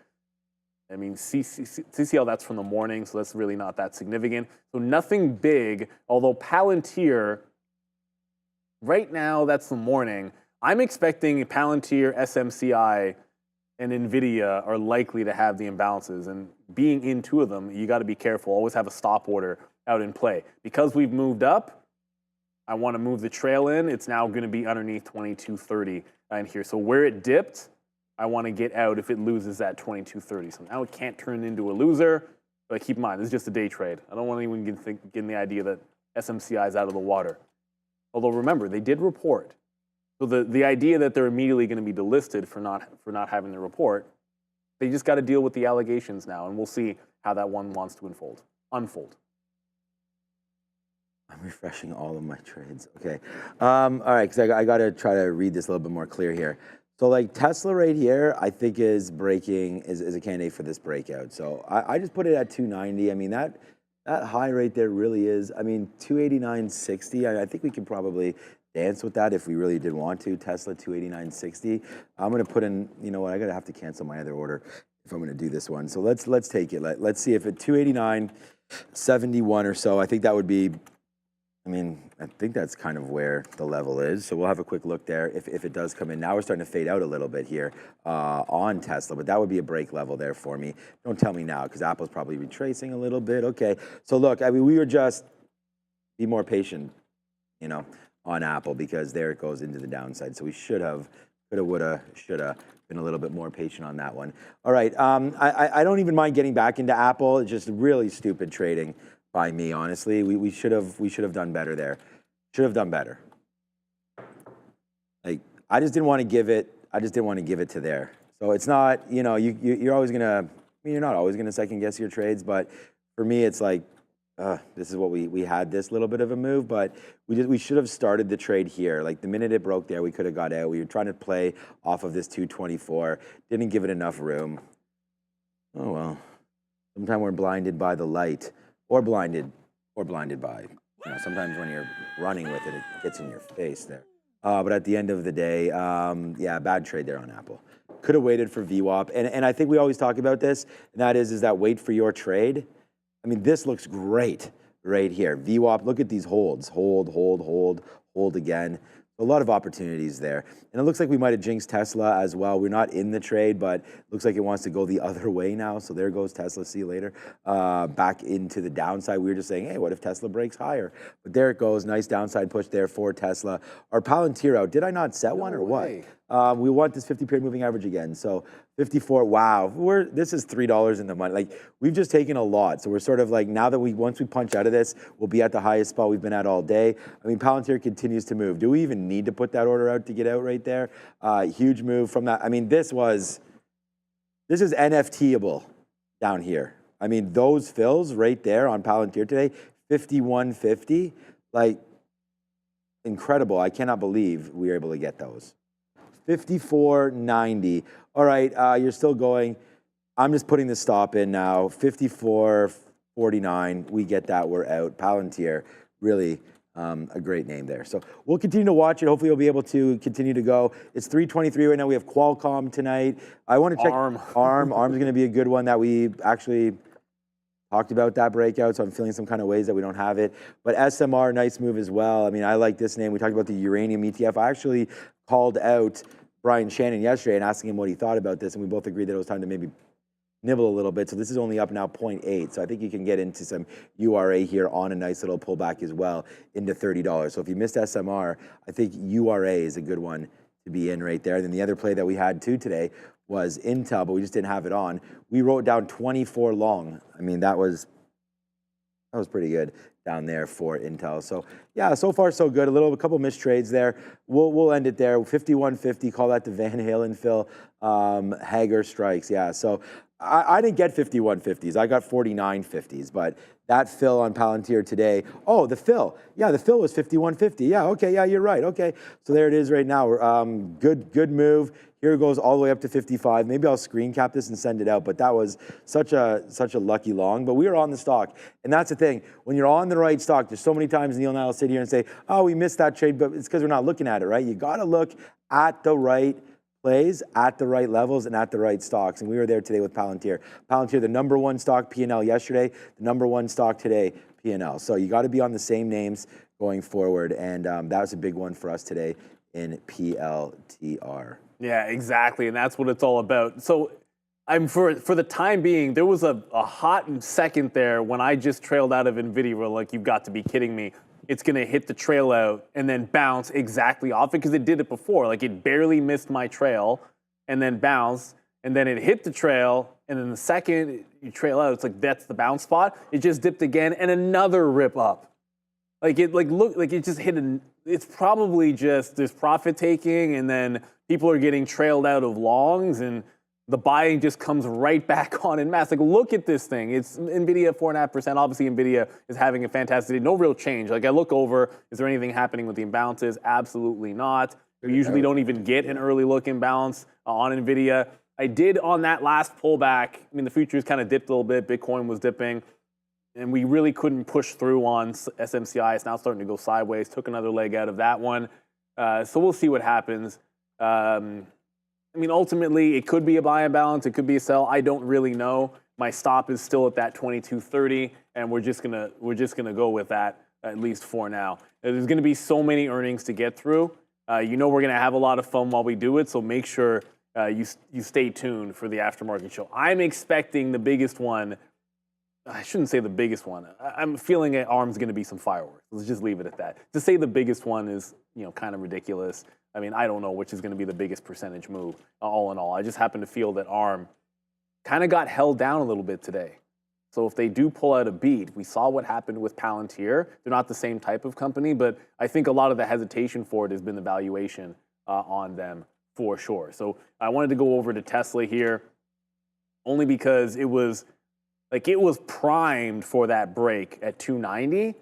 I mean, CCL, that's from the morning, so that's really not that significant. So nothing big, although Palantir, right now, that's the morning. I'm expecting Palantir, SMCI, and Nvidia are likely to have the imbalances. And being in 2 of them, you got to be careful. Always have a stop order out in play. Because we've moved up, I want to move the trail in. It's now going to be underneath 2230 in here. So where it dipped, I want to get out if it loses that 2230. So now it can't turn into a loser. But keep in mind, this is just a day trade. I don't want anyone getting the idea that SMCI is out of the water. Although remember, they did report. So the idea that they're immediately going to be delisted for not having the report, they just got to deal with the allegations now, and we'll see how that one wants to unfold. I'm refreshing all of my trades. Okay. All right, because I got to try to read this a little bit more clear here. So like Tesla right here, I think is a candidate for this breakout. So I just put it at 290. I mean, that high right there really is, I mean, 289.60. I think we can probably dance with that if we really did want to. Tesla 289.60. I'm going to put in, you know what, I got to have to cancel my other order if I'm going to do this one. So let's take it. Let's see if at 289.71 or so, I think that would be, I mean, I think that's kind of where the level is. So we'll have a quick look there if it does come in. Now we're starting to fade out a little bit here on Tesla, but that would be a break level there for me. Don't tell me now, because Apple's probably retracing a little bit. Okay, so look, I mean, we were just, be more patient, on Apple, because there it goes into the downside. So we coulda, woulda, shoulda been a little bit more patient on that one. All right, I don't even mind getting back into Apple. It's just really stupid trading by me, honestly. We should have done better there. Should have done better. Like, I just didn't want to give it to there. So it's not, you're always gonna, I mean, you're not always gonna second guess your trades, but for me, it's like, this is what we had this little bit of a move, but we should have started the trade here. Like the minute it broke there, we could have got out. We were trying to play off of this 224, didn't give it enough room. Oh well. Sometimes we're blinded by the light, or blinded by. Sometimes when you're running with it, it gets in your face there. But at the end of the day, yeah, bad trade there on Apple. Could have waited for VWAP, and I think we always talk about this, and that is that wait for your trade. I mean, this looks great right here. VWAP, look at these holds. Hold again. A lot of opportunities there. And it looks like we might have jinxed Tesla as well. We're not in the trade, but it looks like it wants to go the other way now. So there goes Tesla, see you later. Back into the downside. We were just saying, hey, what if Tesla breaks higher? But there it goes. Nice downside push there for Tesla. Our Palantir out. Did I not set one or what? We want this 50-period moving average again. So 54, wow. This is $3 in the money. Like, we've just taken a lot. So we're sort of like, now that once we punch out of this, we'll be at the highest spot we've been at all day. I mean, Palantir continues to move. Do we even need to put that order out to get out right there? Huge move from that. I mean, this is NFTable down here. I mean, those fills right there on Palantir today, 51.50, like, incredible. I cannot believe we were able to get those. 54.90. All right, you're still going. I'm just putting the stop in now. 54.49. We get that. We're out. Palantir, really a great name there. So we'll continue to watch it. Hopefully, we'll be able to continue to go. It's 3:23 right now. We have Qualcomm tonight. I want to check ARM. ARM's going to be a good one that we actually talked about that breakout, so I'm feeling some kind of ways that we don't have it. But SMR, nice move as well. I mean, I like this name. We talked about the uranium ETF. I actually called out Brian Shannon yesterday and asking him what he thought about this, and we both agreed that it was time to maybe nibble a little bit. So this is only up now 0.8. So I think you can get into some URA here on a nice little pullback as well into $30. So if you missed SMR, I think URA is a good one to be in right there. Then the other play that we had too today was Intel, but we just didn't have it on. We wrote down 24 long. I mean, that was pretty good down there for Intel. So yeah, so far so good. A couple missed trades there. We'll end it there. 51.50. Call that the Van Halen fill. Hager strikes. Yeah. So I didn't get 51.50s. I got 49.50s. But that fill on Palantir today. Oh, the fill. Yeah, the fill was 51.50. Yeah. Okay. Yeah, you're right. Okay. So there it is right now. Good move. Here it goes all the way up to 55. Maybe I'll screen cap this and send it out, but that was such a lucky long. But we were on the stock, and that's the thing. When you're on the right stock, there's so many times Neil and I will sit here and say, oh, we missed that trade, but it's because we're not looking at it, right? You got to look at the right plays, at the right levels, and at the right stocks. And we were there today with Palantir. Palantir, the number one stock P&L yesterday, the number one stock today P&L. So you got to be on the same names going forward, and that was a big one for us today in PLTR. Yeah, exactly, and that's what it's all about. So, for the time being, there was a hot second there when I just trailed out of Nvidia. We're like, you've got to be kidding me! It's gonna hit the trail out and then bounce exactly off it because it did it before. Like it barely missed my trail and then bounced, and then it hit the trail, and then the second you trail out, it's like that's the bounce spot. It just dipped again and another rip up. Like it it just hit it's probably just this profit taking, and then people are getting trailed out of longs, and the buying just comes right back on in mass. Like, look at this thing. It's Nvidia 4.5%. Obviously, Nvidia is having a fantastic day. No real change. Like, I look over, is there anything happening with the imbalances? Absolutely not. We usually don't even get an early look imbalance on Nvidia. I did on that last pullback. I mean, the futures kind of dipped a little bit. Bitcoin was dipping, and we really couldn't push through on SMCI. It's now starting to go sideways. Took another leg out of that one. So we'll see what happens. I mean, ultimately, it could be a buy and balance. It could be a sell. I don't really know. My stop is still at that 22.30, and we're just gonna go with that at least for now. There's gonna be so many earnings to get through. You know, we're gonna have a lot of fun while we do it. So make sure you stay tuned for the aftermarket show. I'm expecting the biggest one. I shouldn't say the biggest one. I'm feeling ARM's going to be some fireworks. Let's just leave it at that. To say the biggest one is, kind of ridiculous. I mean, I don't know which is going to be the biggest percentage move, all in all. I just happen to feel that ARM kind of got held down a little bit today. So if they do pull out a beat, we saw what happened with Palantir. They're not the same type of company, but I think a lot of the hesitation for it has been the valuation on them for sure. So I wanted to go over to Tesla here only because it was primed for that break at 290.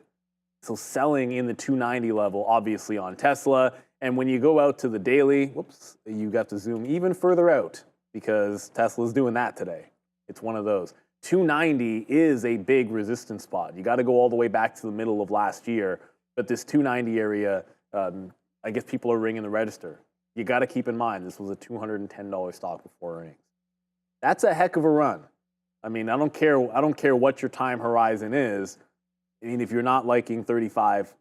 So selling in the 290 level, obviously on Tesla. And when you go out to the daily, whoops, you got to zoom even further out because Tesla's doing that today. It's one of those. 290 is a big resistance spot. You got to go all the way back to the middle of last year. But this 290 area, I guess people are ringing the register. You got to keep in mind, this was a $210 stock before earnings. That's a heck of a run. I mean, I don't care what your time horizon is. I mean, if you're not liking 35%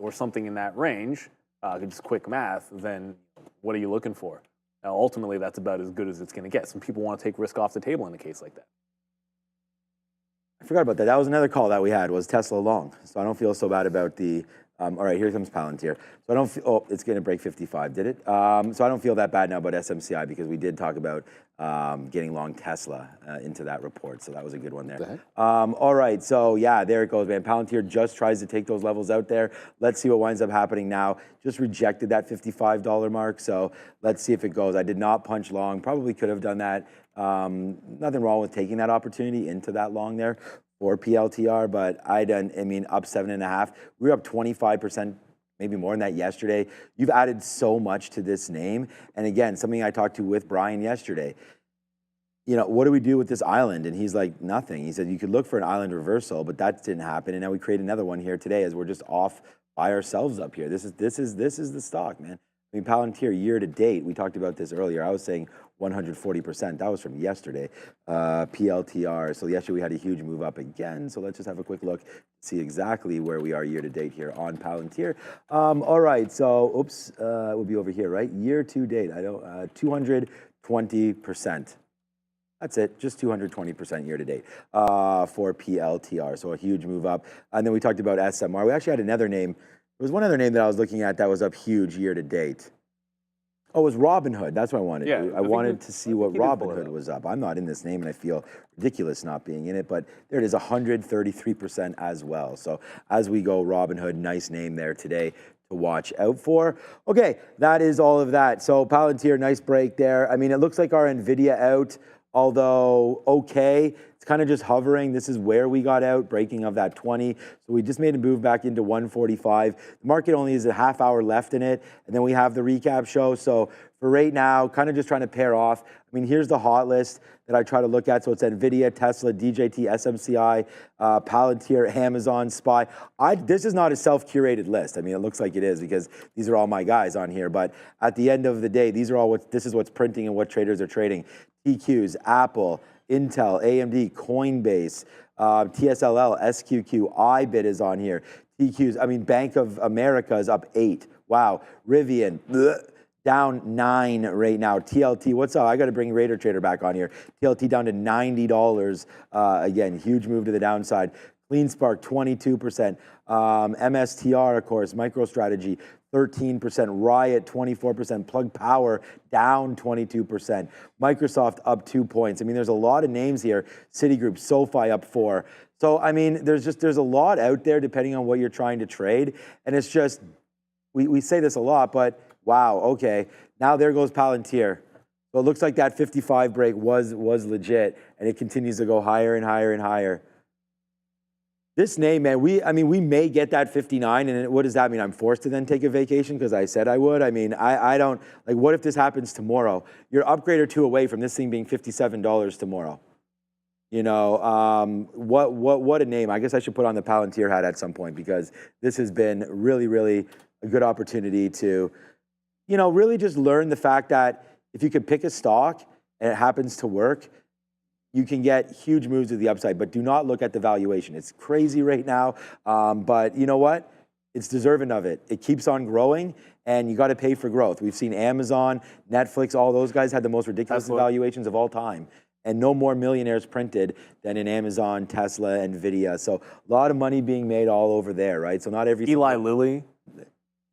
or something in that range, just quick math, then what are you looking for? Now, ultimately, that's about as good as it's going to get. Some people want to take risk off the table in a case like that. I forgot about that. That was another call that we had, was Tesla long. So I don't feel so bad about the, all right, here comes Palantir. So I don't feel, oh, it's going to break 55, did it? So I don't feel that bad now about SMCI because we did talk about getting long Tesla into that report. So that was a good one there. All right, so yeah, there it goes, man. Palantir just tries to take those levels out there. Let's see what winds up happening now. Just rejected that $55 mark. So let's see if it goes. I did not punch long. Probably could have done that. Nothing wrong with taking that opportunity into that long there for PLTR, but up 7.5. We were up 25%, maybe more than that yesterday. You've added so much to this name. And again, something I talked to with Brian yesterday, what do we do with this island? And he's like, nothing. He said, you could look for an island reversal, but that didn't happen. And now we create another one here today as we're just off by ourselves up here. This is the stock, man. I mean, Palantir year to date, we talked about this earlier. I was saying 140%. That was from yesterday. PLTR. So yesterday we had a huge move up again. So let's just have a quick look, see exactly where we are year to date here on Palantir. All right. So, oops, it will be over here, right? Year to date. 220%. That's it, just 220% year to date for PLTR. So a huge move up. And then we talked about SMR. We actually had another name. There was one other name that I was looking at that was up huge year to date. Oh, it was Robinhood. That's what I wanted. Yeah, I wanted to see what Robinhood was up. I'm not in this name, and I feel ridiculous not being in it, but there it is, 133% as well. So as we go, Robinhood, nice name there today to watch out for. Okay, that is all of that. So Palantir, nice break there. I mean, it looks like our Nvidia out, although okay. It's kind of just hovering. This is where we got out, breaking of that 20. So we just made a move back into 145. The market only has a half hour left in it, and then we have the recap show. So for right now, kind of just trying to pair off. I mean, here's the hot list that I try to look at. So it's Nvidia, Tesla, DJT, SMCI, Palantir, Amazon, SPY. This is not a self-curated list. I mean, it looks like it is because these are all my guys on here. But at the end of the day, these are all this is what's printing and what traders are trading. TQs, Apple, Intel, AMD, Coinbase, TSLA, SQQ, IBIT is on here. TQs, I mean, Bank of America is up 8. Wow. Rivian, down 9 right now. TLT, what's up? I got to bring Raider Trader back on here. TLT down to $90. Again, huge move to the downside. CleanSpark, 22%. MSTR, of course, MicroStrategy, 13%. Riot, 24%. Plug Power, down 22%. Microsoft, up 2 points. I mean, there's a lot of names here. Citigroup, SoFi, up 4. So, I mean, there's a lot out there depending on what you're trying to trade. And it's just, we say this a lot, but wow, okay. Now there goes Palantir. So it looks like that 55 break was legit, and it continues to go higher and higher and higher. This name, man, we may get that 59, and what does that mean? I'm forced to then take a vacation because I said I would? I mean, I don't, like, what if this happens tomorrow? You're upgrade or two away from this thing being $57 tomorrow. You know, what a name. I guess I should put on the Palantir hat at some point because this has been really, really a good opportunity to, you know, really just learn the fact that if you could pick a stock and it happens to work, you can get huge moves to the upside, but do not look at the valuation. It's crazy right now, but you know what? It's deserving of it. It keeps on growing, and you got to pay for growth. We've seen Amazon, Netflix, all those guys had the most ridiculous valuations of all time, and no more millionaires printed than in Amazon, Tesla, Nvidia. So a lot of money being made all over there, right? So not every Eli Lilly.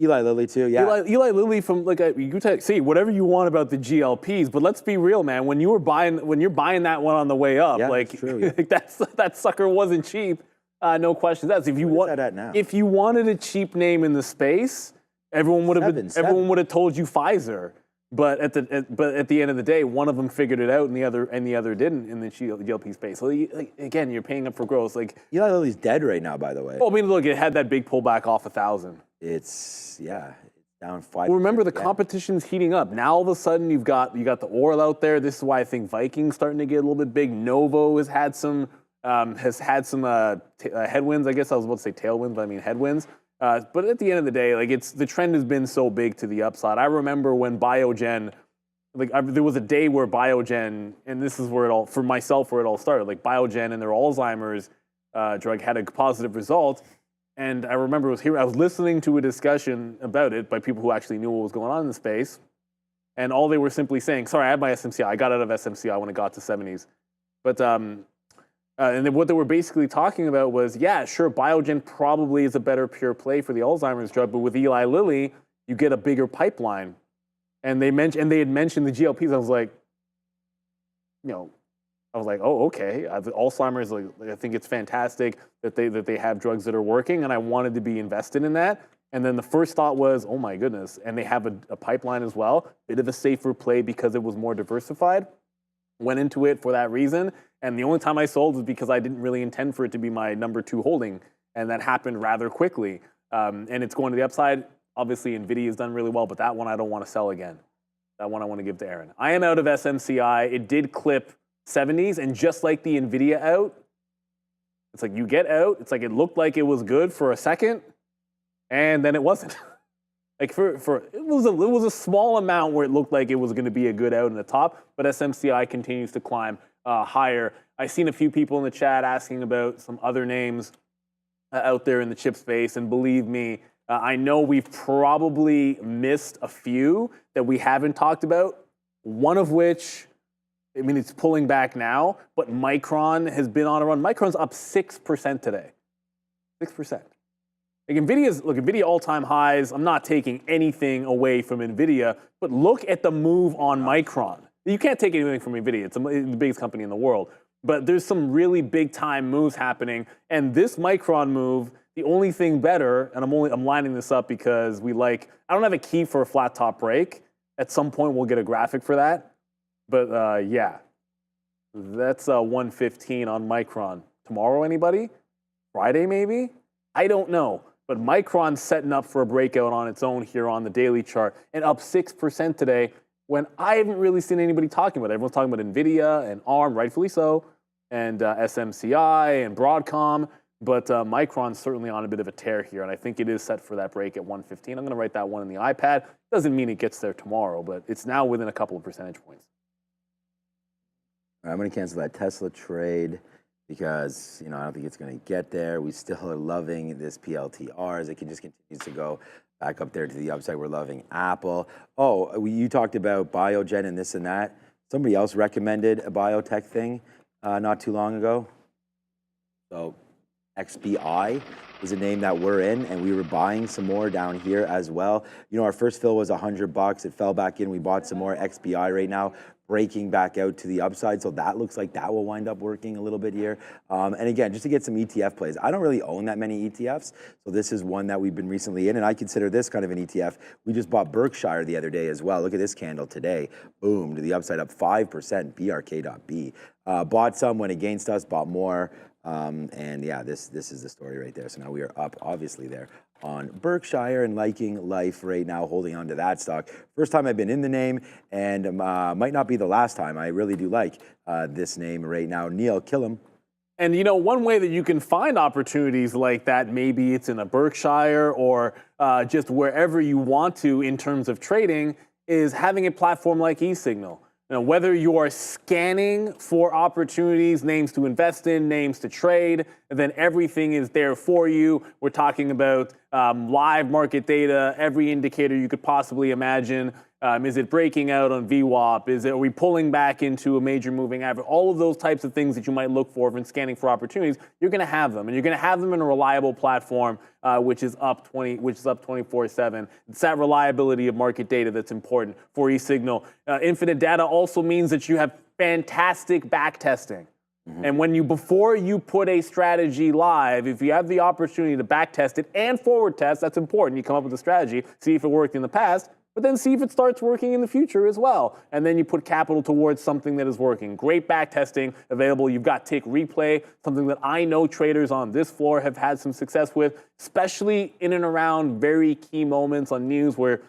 Eli Lilly too, yeah. Eli Lilly from you say whatever you want about the GLPs, but let's be real, man. When you're buying that one on the way up, yeah, that's true, yeah. that sucker wasn't cheap, no questions asked. If you wanted a cheap name in the space, everyone would have told you Pfizer. But at the end of the day, one of them figured it out, and the other didn't in the GLP space. So again, you're paying up for growth. Like Eli Lilly's dead right now, by the way. Oh, I mean, look, it had that big pullback off 1,000. It's down 5%. Well, remember, the competition's heating up. Now all of a sudden you got the oil out there. This is why I think Viking's starting to get a little bit big. Novo has had some headwinds. I guess I was about to say tailwinds, but I mean headwinds. But at the end of the day, like the trend has been so big to the upside. I remember when Biogen, there was a day where Biogen, and this is where it all started. Like Biogen and their Alzheimer's drug had a positive result. And I remember I was listening to a discussion about it by people who actually knew what was going on in the space. And all they were simply saying, sorry, I had my SMCI. I got out of SMCI when it got to 70s. But, and then what they were basically talking about was, yeah, sure, Biogen probably is a better pure play for the Alzheimer's drug, but with Eli Lilly, you get a bigger pipeline. And they had mentioned the GLPs. I was like, oh, okay. Alzheimer's, I think it's fantastic that they have drugs that are working, and I wanted to be invested in that. And then the first thought was, oh my goodness, and they have a pipeline as well, bit of a safer play because it was more diversified. Went into it for that reason, and the only time I sold was because I didn't really intend for it to be my number 2 holding, and that happened rather quickly. And it's going to the upside. Obviously, Nvidia has done really well, but that one I don't want to sell again. That one I want to give to Aaron. I am out of SMCI. It did clip 70s, and just like the Nvidia out, it's like you get out, it's like it looked like it was good for a second, and then it wasn't. Like it was a small amount where it looked like it was going to be a good out in the top, but SMCI continues to climb higher. I've seen a few people in the chat asking about some other names out there in the chip space, and believe me, I know we've probably missed a few that we haven't talked about. One of which, I mean, it's pulling back now, but Micron has been on a run. Micron's up 6% today. 6%. Like NVIDIA all-time highs. I'm not taking anything away from NVIDIA, but look at the move on Micron. You can't take anything from NVIDIA. It's the biggest company in the world. But there's some really big-time moves happening. And this Micron move, the only thing better, and I'm lining this up because I don't have a key for a flat top break. At some point, we'll get a graphic for that. But yeah, that's 115 on Micron. Tomorrow, anybody? Friday, maybe? I don't know. But Micron's setting up for a breakout on its own here on the daily chart, and up 6% today when I haven't really seen anybody talking about it. Everyone's talking about NVIDIA and ARM, rightfully so, and SMCI and Broadcom, but Micron's certainly on a bit of a tear here, and I think it is set for that break at 115. I'm going to write that one in the iPad. Doesn't mean it gets there tomorrow, but it's now within a couple of percentage points. I'm going to cancel that Tesla trade, because I don't think it's going to get there. We still are loving this PLTR as it can just continue to go back up there to the upside. We're loving Apple. Oh, you talked about Biogen and this and that. Somebody else recommended a biotech thing not too long ago. So XBI is a name that we're in, and we were buying some more down here as well. Our first fill was $100. It fell back in. We bought some more XBI right now, breaking back out to the upside. So that looks like that will wind up working a little bit here. And again, just to get some ETF plays. I don't really own that many ETFs. So this is one that we've been recently in, and I consider this kind of an ETF. We just bought Berkshire the other day as well. Look at this candle today. Boom, to the upside, up 5%, BRK.B. Bought some, went against us, bought more. And yeah, this is the story right there. So now we are up, obviously, there on Berkshire and liking life right now, holding on to that stock. First time I've been in the name, and might not be the last time. I really do like this name right now. Neil, kill him. And one way that you can find opportunities like that, maybe it's in a Berkshire or just wherever you want to in terms of trading, is having a platform like eSignal. Whether you are scanning for opportunities, names to invest in, names to trade, then everything is there for you. We're talking about live market data, every indicator you could possibly imagine. Is it breaking out on VWAP? Are we pulling back into a major moving average? All of those types of things that you might look for when scanning for opportunities, you're going to have them, and you're going to have them in a reliable platform, which is up 24/7. It's that reliability of market data that's important for eSignal. Infinite data also means that you have fantastic back testing. And before you put a strategy live, if you have the opportunity to back test it and forward test, that's important. You come up with a strategy, see if it worked in the past, but then see if it starts working in the future as well. And then you put capital towards something that is working. Great back testing available. You've got Tick Replay, something that I know traders on this floor have had some success with, especially in and around very key moments on news where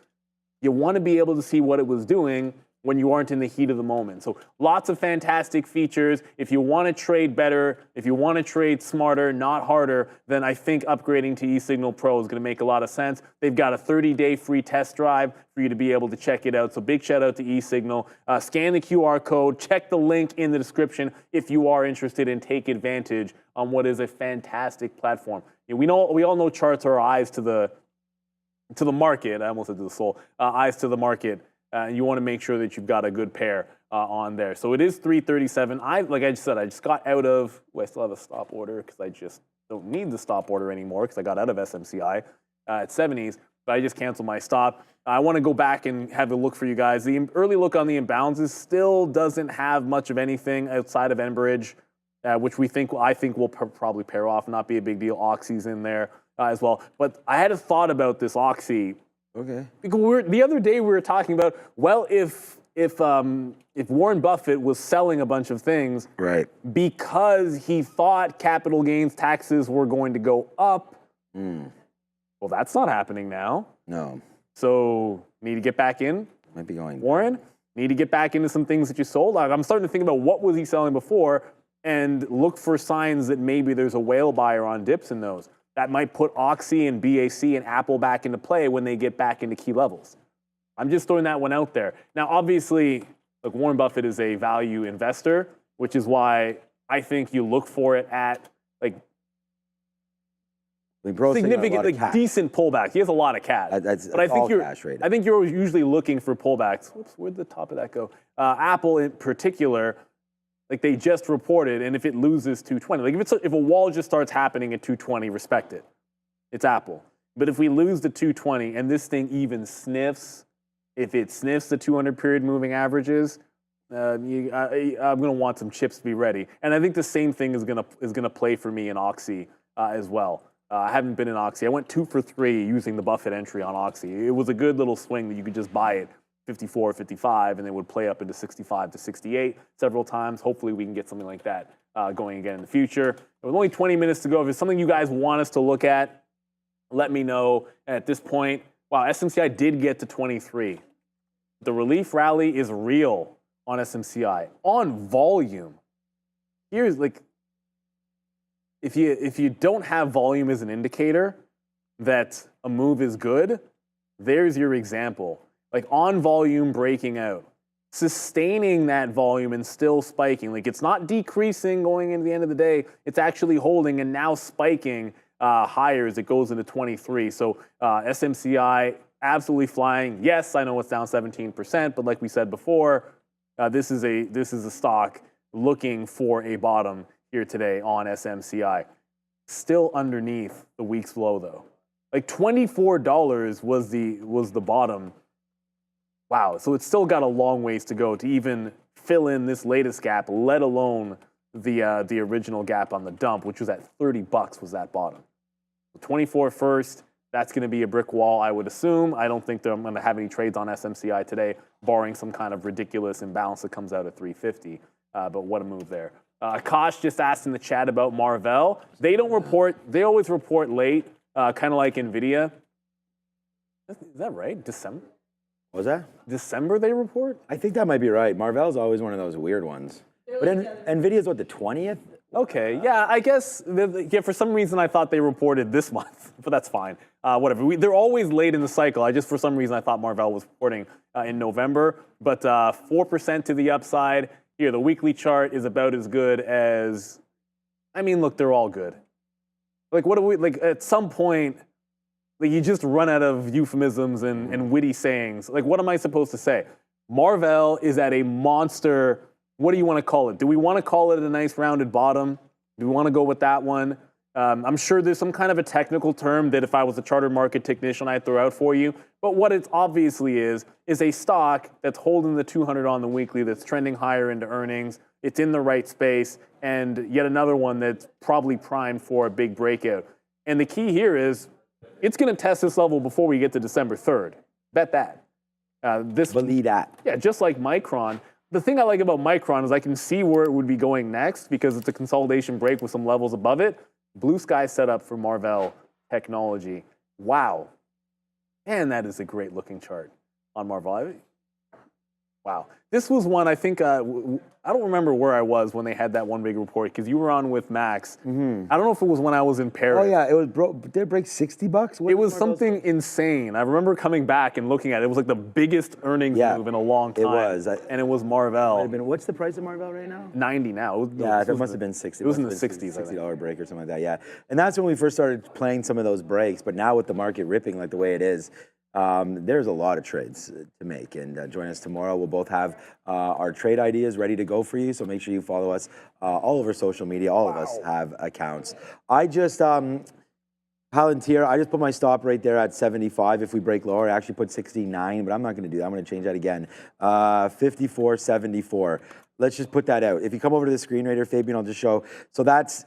you want to be able to see what it was doing when you aren't in the heat of the moment. So lots of fantastic features. If you want to trade better, if you want to trade smarter, not harder, then I think upgrading to eSignal Pro is going to make a lot of sense. They've got a 30-day free test drive for you to be able to check it out. So big shout out to eSignal. Scan the QR code, check the link in the description if you are interested and take advantage on what is a fantastic platform. We all know charts are eyes to the market. I almost said to the soul. Eyes to the market. You want to make sure that you've got a good pair on there. So it is 337. Like I just said, I just got out of, I still have a stop order because I just don't need the stop order anymore because I got out of SMCI at 70s, but I just canceled my stop. I want to go back and have a look for you guys. The early look on the imbalances still doesn't have much of anything outside of Enbridge, which I think will probably pair off, not be a big deal. Oxy's in there as well. But I had a thought about this Oxy. Okay. Because the other day we were talking about, well, if Warren Buffett was selling a bunch of things, right, because he thought capital gains taxes were going to go up, well, that's not happening now. No. So need to get back in. Might be going. Warren, need to get back into some things that you sold. I'm starting to think about what was he selling before and look for signs that maybe there's a whale buyer on dips in those. that might put Oxy and BAC and Apple back into play when they get back into key levels. I'm just throwing that one out there. Now, obviously, look, Warren Buffett is a value investor, which is why I think you look for it at like significant, like decent pullbacks. He has a lot of cash. But I think you're usually looking for pullbacks. Whoops, where'd the top of that go? Apple in particular, like they just reported, and if it loses 220, like if a wall just starts happening at 220, respect it. It's Apple. But if we lose the 220 and this thing even sniffs, if it sniffs the 200 period moving averages, I'm going to want some chips to be ready. And I think the same thing is going to play for me in Oxy as well. I haven't been in Oxy. I went 2 for 3 using the Buffett entry on Oxy. It was a good little swing that you could just buy it 54, 55, and it would play up into 65 to 68 several times. Hopefully we can get something like that going again in the future. With only 20 minutes to go, if it's something you guys want us to look at, let me know. At this point, wow, SMCI did get to 23. The relief rally is real on SMCI. On volume, here's like, if you don't have volume as an indicator that a move is good, there's your example. Like on volume breaking out, sustaining that volume and still spiking. Like it's not decreasing going into the end of the day. It's actually holding and now spiking higher as it goes into 23. So SMCI absolutely flying. Yes, I know it's down 17%, but like we said before, this is a stock looking for a bottom here today on SMCI. Still underneath the week's low though. Like $24 was the bottom. Wow, so it's still got a long ways to go to even fill in this latest gap, let alone the original gap on the dump, which was at $30 was that bottom. 24 first, that's going to be a brick wall, I would assume. I don't think I'm going to have any trades on SMCI today, barring some kind of ridiculous imbalance that comes out at 350. But what a move there. Akash just asked in the chat about Marvell. They don't report, they always report late, kind of like Nvidia. Is that right? December? What was that? December they report? I think that might be right. Marvell's always one of those weird ones. But Nvidia's what, the 20th? Okay, yeah, I guess, for some reason I thought they reported this month, but that's fine. Whatever, they're always late in the cycle. For some reason I thought Marvell was reporting in November, but 4% to the upside. Here, the weekly chart is about as good as, look, they're all good. Like, at some point, like, you just run out of euphemisms and witty sayings. Like, what am I supposed to say? Marvell is at a monster. What do you want to call it? Do we want to call it a nice rounded bottom? Do we want to go with that one? I'm sure there's some kind of a technical term that if I was a charter market technician, I'd throw out for you. But what it obviously is a stock that's holding the 200 on the weekly, that's trending higher into earnings. It's in the right space, and yet another one that's probably primed for a big breakout. And the key here is it's going to test this level before we get to December 3rd. Bet that. Believe that. Yeah, just like Micron. The thing I like about Micron is I can see where it would be going next because it's a consolidation break with some levels above it. Blue sky setup for Marvell Technology. Wow. Man, that is a great looking chart on Marvell. Wow. This was one, I think, I don't remember where I was when they had that one big report because you were on with Max. Mm-hmm. I don't know if it was when I was in Paris. Oh, yeah. Did it break $60? It was something insane. I remember coming back and looking at it. It was like the biggest earnings move in a long time. It was. And it was Marvell. What's the price of Marvell right now? 90 now. It must have been 60. It was in the 60s. $60 break or something like that, yeah. And that's when we first started playing some of those breaks. But now with the market ripping like the way it is, there's a lot of trades to make, and join us tomorrow. We'll both have our trade ideas ready to go for you, so make sure you follow us all over social media. All of us have accounts. I just, Palantir, I just put my stop right there at 75 if we break lower. I actually put 69, but I'm not going to do that. I'm going to change that again. 54.74. Let's just put that out. If you come over to the screen right here, Fabian, I'll just show. So that's,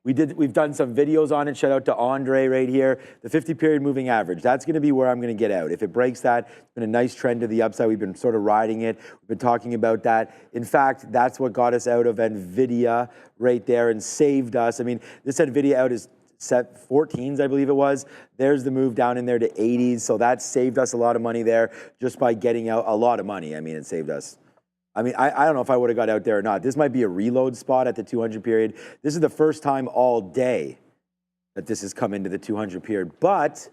we've done some videos on it. Shout out to Andre right here. The 50-period moving average. That's going to be where I'm going to get out. If it breaks that, it's been a nice trend to the upside. We've been sort of riding it. We've been talking about that. In fact, that's what got us out of Nvidia right there and saved us. This Nvidia out is set 14s, I believe it was. There's the move down in there to 80s. So that saved us a lot of money there just by getting out a lot of money. It saved us. I don't know if I would have got out there or not. This might be a reload spot at the 200 period. This is the first time all day that this has come into the 200 period. But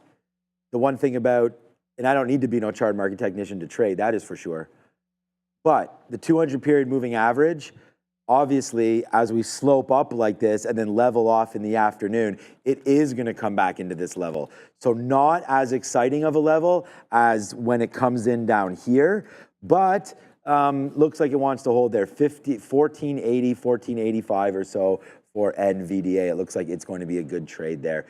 the one thing about, and I don't need to be no chart market technician to trade, that is for sure. But the 200 period moving average, obviously, as we slope up like this and then level off in the afternoon, it is going to come back into this level. So not as exciting of a level as when it comes in down here, but looks like it wants to hold there 1480, 1485 or so for Nvidia. It looks like it's going to be a good trade there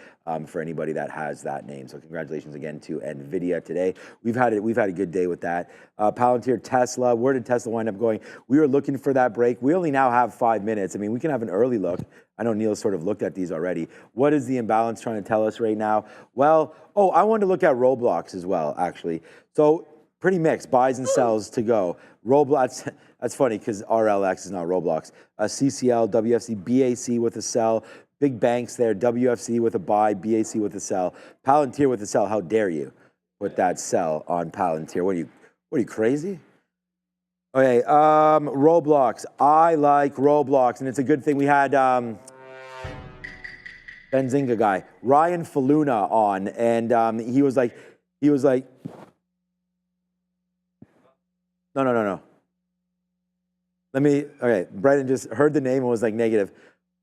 for anybody that has that name. So congratulations again to Nvidia today. We've had a good day with that. Palantir, Tesla. Where did Tesla wind up going? We were looking for that break. We only now have 5 minutes. I mean, we can have an early look. I know Neil sort of looked at these already. What is the imbalance trying to tell us right now? Well, I wanted to look at Roblox as well, actually. So pretty mixed, buys and sells to go. Roblox, that's funny because RLX is not Roblox. CCL, WFC, BAC with a sell. Big banks there, WFC with a buy, BAC with a sell. Palantir with a sell. How dare you put that sell on Palantir? What are you crazy? Okay, Roblox. I like Roblox, and it's a good thing we had Benzinga guy, Ryan Faluna on, and he was like, no. Okay, Brendan just heard the name and was like negative.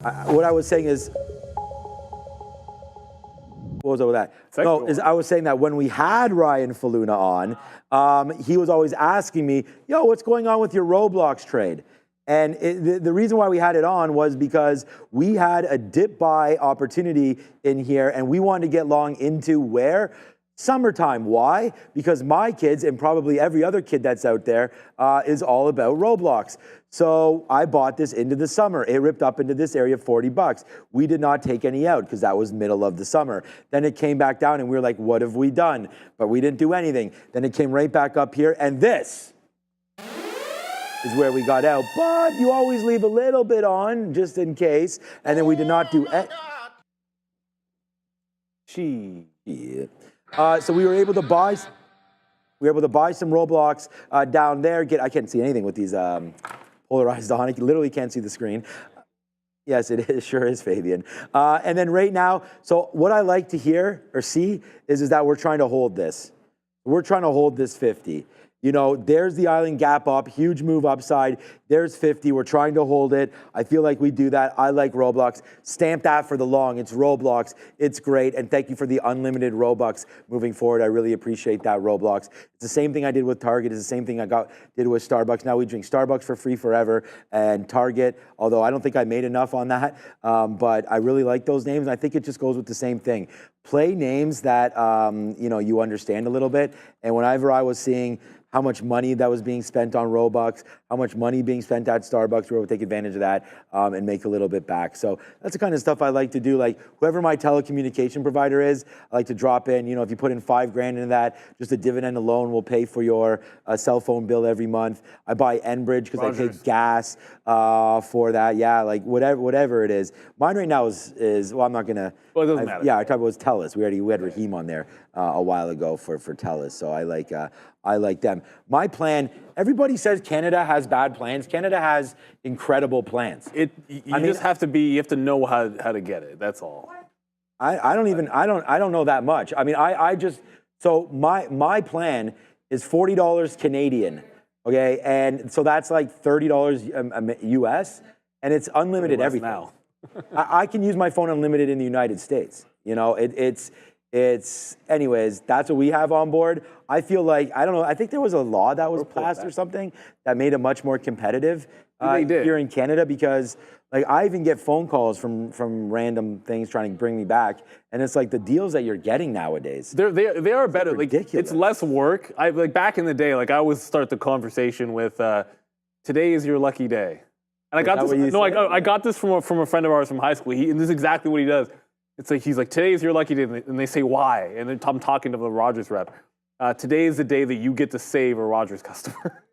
What I was saying is, what was over that? No, I was saying that when we had Ryan Faluna on, he was always asking me, yo, what's going on with your Roblox trade? And the reason why we had it on was because we had a dip buy opportunity in here and we wanted to get long into where? Summertime. Why? Because my kids, and probably every other kid that's out there, is all about Roblox. So I bought this into the summer. It ripped up into this area, $40. We did not take any out because that was middle of the summer. Then it came back down and we were like, what have we done? But we didn't do anything. Then it came right back up here, and this is where we got out. But you always leave a little bit on just in case. And then we did not do it. So we were able to buy. We were able to buy some Roblox down there. I can't see anything with these polarized on. I literally can't see the screen. Yes, it sure is, Fabian. And then right now, so what I like to hear or see is that we're trying to hold this. We're trying to hold this 50. You know, there's the island gap up, huge move upside. There's 50. We're trying to hold it. I feel like we do that. I like Roblox. Stamp that for the long. It's Roblox. It's great. And thank you for the unlimited Robux moving forward. I really appreciate that, Roblox. It's the same thing I did with Target. It's the same thing I did with Starbucks. Now we drink Starbucks for free forever. And Target, although I don't think I made enough on that, but I really like those names. And I think it just goes with the same thing. Play names that you understand a little bit. And whenever I was seeing how much money that was being spent on Robux, how much money being spent at Starbucks, we were able to take advantage of that and make a little bit back. So that's the kind of stuff I like to do. Like whoever my telecommunication provider is, I like to drop in, if you put in $5,000 into that, just a dividend alone will pay for your cell phone bill every month. I buy Enbridge because I pay gas for that. Yeah, like whatever it is. Mine right now is well, I'm not gonna. Well, it doesn't matter. Yeah, I talked about TELUS. We had Raheem on there a while ago for TELUS. So I like them. My plan, everybody says Canada has bad plans. Canada has incredible plans. You have to know how to get it. That's all. I don't know that much. I mean, so my plan is $40 Canadian. Okay. And so that's like $30 US, and it's unlimited everything. Now. I can use my phone unlimited in the United States. Anyways, that's what we have on board. I feel like, I don't know, I think there was a law that was passed or something that made it much more competitive here in Canada, because like I even get phone calls from random things trying to bring me back, and it's like the deals that you're getting nowadays. They are better. Ridiculous. Like it's less work. Back in the day, like I always start the conversation with, "Today is your lucky day," and I got this. No, I got this from a friend of ours from high school. And this is exactly what he does. It's like he's like, "Today is your lucky day," and they say why, and then I'm talking to the Rogers rep. Today is the day that you get to save a Rogers customer.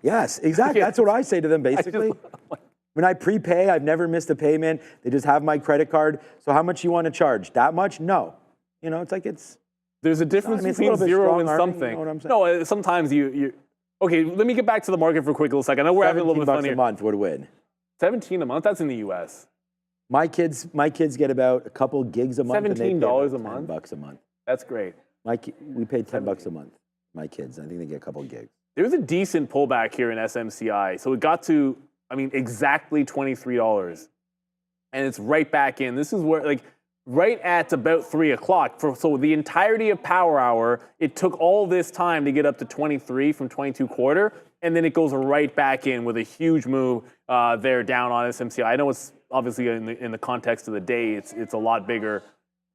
Yes, exactly. That's what I say to them, basically. When I prepay, I've never missed a payment. They just have my credit card. So how much you want to charge? That much? No. It's like There's a difference between zero and something. You know no, sometimes you. Okay, let me get back to the market for a quick little second. I know we're having a little bit of fun here. $17 a month would win. 17 a month? That's in the U.S. My kids get about a couple gigs a month. $17 a month? $10 a month. That's great. We pay $10 a month. My kids, I think they get a couple gigs. There was a decent pullback here in SMCI. So it got to, exactly $23. And it's right back in. This is where, right at about 3 o'clock. So the entirety of Power Hour, it took all this time to get up to 23 from 22.25, and then it goes right back in with a huge move there down on SMCI. I know it's obviously in the context of the day, it's a lot bigger.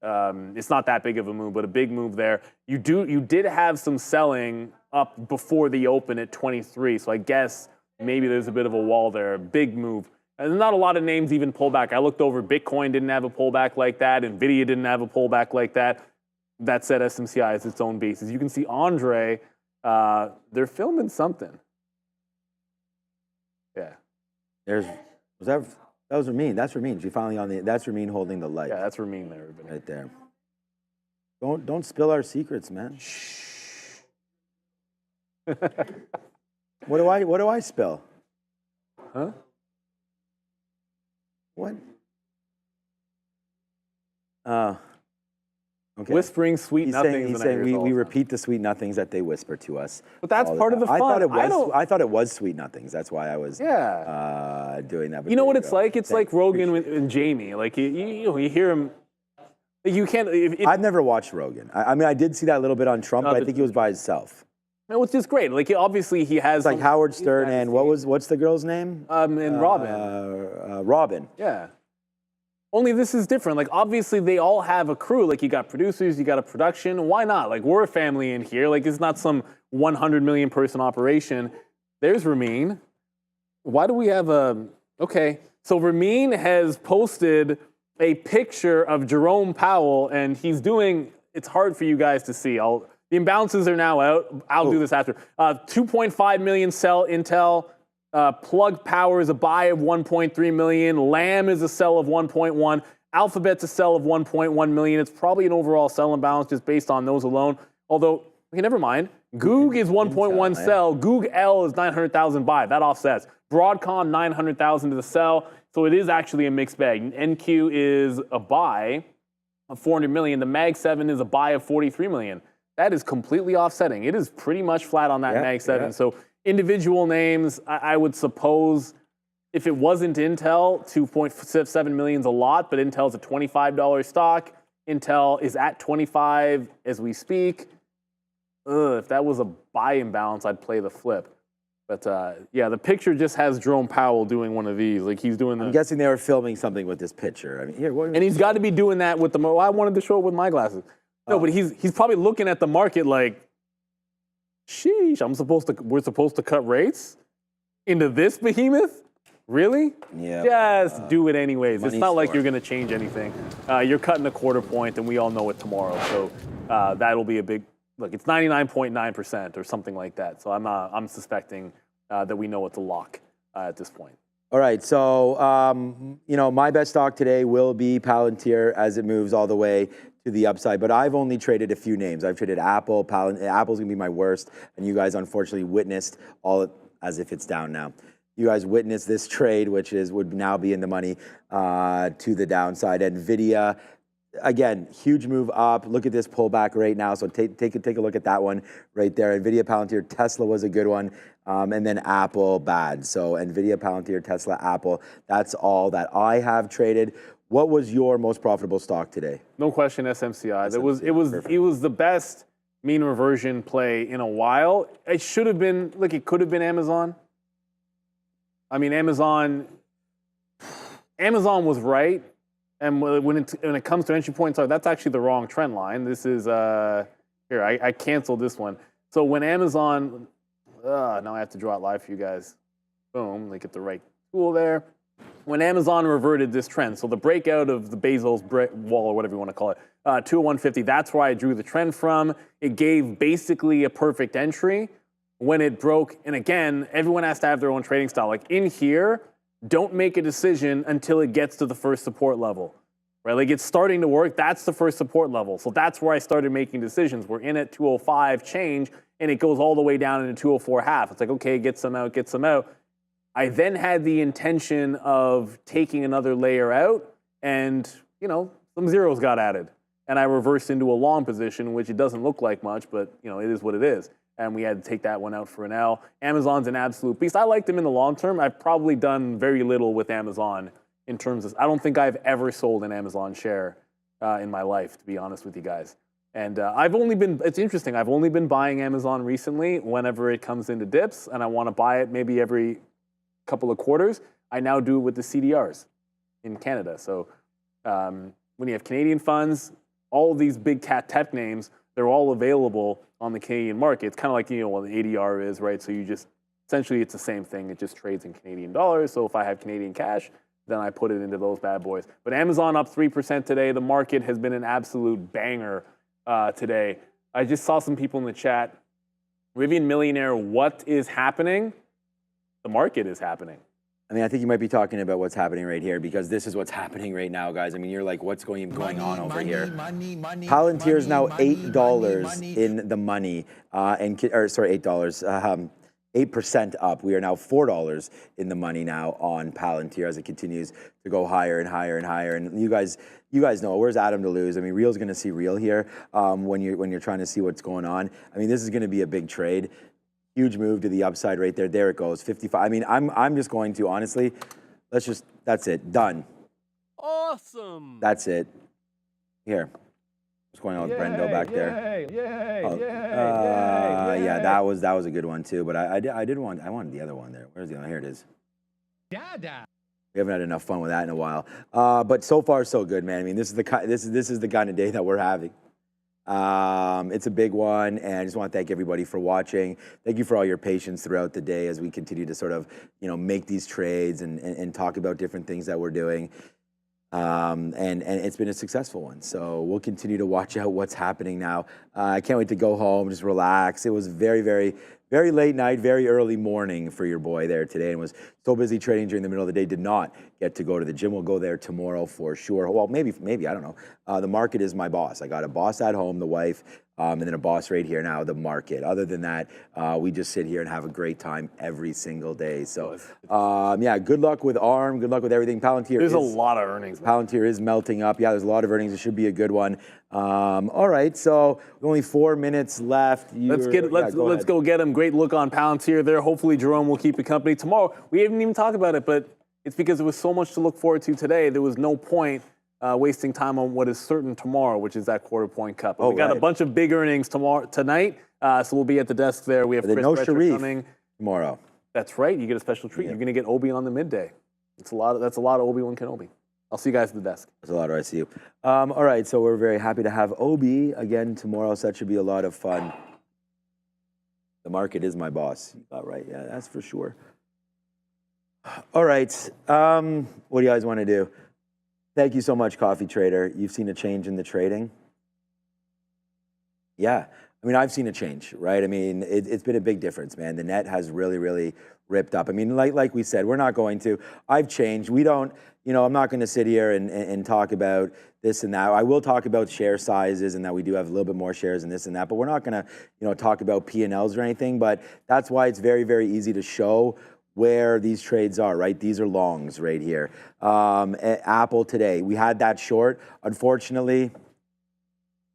It's not that big of a move, but a big move there. You did have some selling up before the open at 23, so I guess maybe there's a bit of a wall there. Big move. And not a lot of names even pull back. I looked over, Bitcoin didn't have a pullback like that. Nvidia didn't have a pullback like that. That said, SMCI has its own basis. You can see Andre, they're filming something. Yeah. That was Ramin. That's Ramin. She finally that's Ramin holding the light. Yeah, that's Ramin there, everybody. Right there. Don't spill our secrets, man. Shh. What do I spill? Huh? What? Okay. Whispering sweet nothings. He's saying we repeat the sweet nothings that they whisper to us. But that's part of the fun. I thought it was sweet nothings. That's why I was doing that. You know what it's like? It's like Rogan and Jamie. Like you hear him. You can't. I've never watched Rogan. I did see that a little bit on Trump, but I think he was by himself. No, it's just great. Like obviously he has. It's like Howard Stern and what's the girl's name? And Robin. Robin. Yeah. Only this is different. Like obviously they all have a crew. Like you got producers, you got a production. Why not? Like we're a family in here. Like it's not some 100 million person operation. There's Ramin. Why do we have a? Okay, so Ramin has posted a picture of Jerome Powell, and he's doing. It's hard for you guys to see. The imbalances are now out. I'll do this after. 2.5 million sell Intel. Plug Power is a buy of 1.3 million. Lam is a sell of 1.1. Alphabet's a sell of 1.1 million. It's probably an overall sell imbalance just based on those alone. Although, okay, never mind. Goog is 1.1 sell. Goog L is 900,000 buy. That offsets. Broadcom 900,000 to the sell. So it is actually a mixed bag. NQ is a buy of 400 million. The Mag 7 is a buy of 43 million. That is completely offsetting. It is pretty much flat on that Mag 7. Yeah. So individual names, I would suppose, if it wasn't Intel, 2.7 million is a lot, but Intel's a $25 stock. Intel is at 25 as we speak. If that was a buy imbalance, I'd play the flip. But yeah, the picture just has Jerome Powell doing one of these. Like he's doing the. I'm guessing they were filming something with this picture. I mean, here. And he's got to be doing that with the. Well, I wanted to show it with my glasses. No, but he's probably looking at the market like, sheesh, we're supposed to cut rates into this behemoth? Really? Yeah. Just do it anyways. It's not like you're going to change anything. You're cutting a quarter point, and we all know it tomorrow. So that'll be a big look. It's 99.9% or something like that. So I'm suspecting that we know it's a lock at this point. All right. So my best stock today will be Palantir as it moves all the way to the upside, but I've only traded a few names. I've traded Apple. Apple's gonna be my worst, and you guys unfortunately witnessed as if it's down now. You guys witnessed this trade, which would now be in the money to the downside. Nvidia, again, huge move up. Look at this pullback right now. So take a look at that one right there. Nvidia, Palantir, Tesla was a good one, and then Apple bad. So Nvidia, Palantir, Tesla, Apple. That's all that I have traded. What was your most profitable stock today? No question, SMCI. It was the best mean reversion play in a while. It should have been, it could have been Amazon. I mean, Amazon was right. And when it comes to entry points, that's actually the wrong trend line. This is, here, I canceled this one. So when Amazon, now I have to draw it live for you guys. Boom, they get the right tool there. When Amazon reverted this trend, so the breakout of the Bezos wall, or whatever you want to call it, 201.50, that's where I drew the trend from. It gave basically a perfect entry when it broke. And again, everyone has to have their own trading style. Like in here, don't make a decision until it gets to the first support level, right? Like it's starting to work. That's the first support level. So that's where I started making decisions. We're in at 205 change, and it goes all the way down into 204.5. It's like, okay, get some out. I then had the intention of taking another layer out and some zeros got added, and I reversed into a long position, which it doesn't look like much, but it is what it is. And we had to take that one out for an L. Amazon's an absolute beast. I like them in the long term. I've probably done very little with Amazon in terms of, I don't think I've ever sold an Amazon share in my life, to be honest with you guys. And it's interesting, I've only been buying Amazon recently whenever it comes into dips, and I want to buy it maybe every couple of quarters. I now do it with the CDRs in Canada. So when you have Canadian funds, all of these big cat tech names, they're all available on the Canadian market. It's kind of like, what the ADR is, right? So essentially it's the same thing. It just trades in Canadian dollars. So if I have Canadian cash, then I put it into those bad boys. But Amazon up 3% today. The market has been an absolute banger today. I just saw some people in the chat. Rivian Millionaire, what is happening? The market is happening. I mean, I think you might be talking about what's happening right here, because this is what's happening right now, guys. I mean, you're like, what's going on over here? Palantir is now $8 in the money, $8. 8% up. We are now $4 in the money now on Palantir as it continues to go higher and higher and higher. And you guys know, where's Adam to lose? I mean, Real's going to see Real here when you're trying to see what's going on. I mean, this is going to be a big trade. Huge move to the upside right there. There it goes, 55. I mean, I'm just going to, honestly, that's it, done. Awesome. That's it. Here. What's going on with Brendo back there? Yeah, that was a good one too, but I wanted the other one there. Where's the other? Here it is. We haven't had enough fun with that in a while. But so far so good, man. I mean, this is the kind of day that we're having. It's a big one, and I just want to thank everybody for watching. Thank you for all your patience throughout the day as we continue to sort of, make these trades and talk about different things that we're doing. And it's been a successful one. So we'll continue to watch out what's happening now. I can't wait to go home, just relax. It was very, very, very late night, very early morning for your boy there today, and was so busy trading during the middle of the day, did not get to go to the gym. We'll go there tomorrow for sure. Well, maybe, I don't know. The market is my boss. I got a boss at home, the wife, and then a boss right here now, the market. Other than that, we just sit here and have a great time every single day. So, yeah, good luck with ARM. Good luck with everything. Palantir. There's a lot of earnings. Palantir is melting up. Yeah, there's a lot of earnings. It should be a good one. All right, so only 4 minutes left. Let's go get them. Great look on Palantir there. Hopefully Jerome will keep you company tomorrow. We haven't even talked about it, but it's because there was so much to look forward to today. There was no point wasting time on what is certain tomorrow, which is that quarter point cup. We got a bunch of big earnings tonight, so we'll be at the desk there. We have Chris Bretcher coming tomorrow. That's right. You get a special treat. Yeah. You're going to get Obi on the midday. That's a lot of Obi-Wan Kenobi. I'll see you guys at the desk. There's a lot of ICU. All right, so we're very happy to have Obi again tomorrow, so that should be a lot of fun. The market is my boss. You got right, yeah, that's for sure. All right, what do you guys want to do? Thank you so much, Coffee Trader. You've seen a change in the trading? Yeah, I mean, I've seen a change, right? I mean, it's been a big difference, man. The net has really, really ripped up. I mean, like we said, we're not going to. I've changed. We don't, I'm not going to sit here and talk about this and that. I will talk about share sizes and that we do have a little bit more shares and this and that, but we're not going to, talk about P&Ls or anything. But that's why it's very, very easy to show where these trades are, right? These are longs right here. Apple today, we had that short. Unfortunately,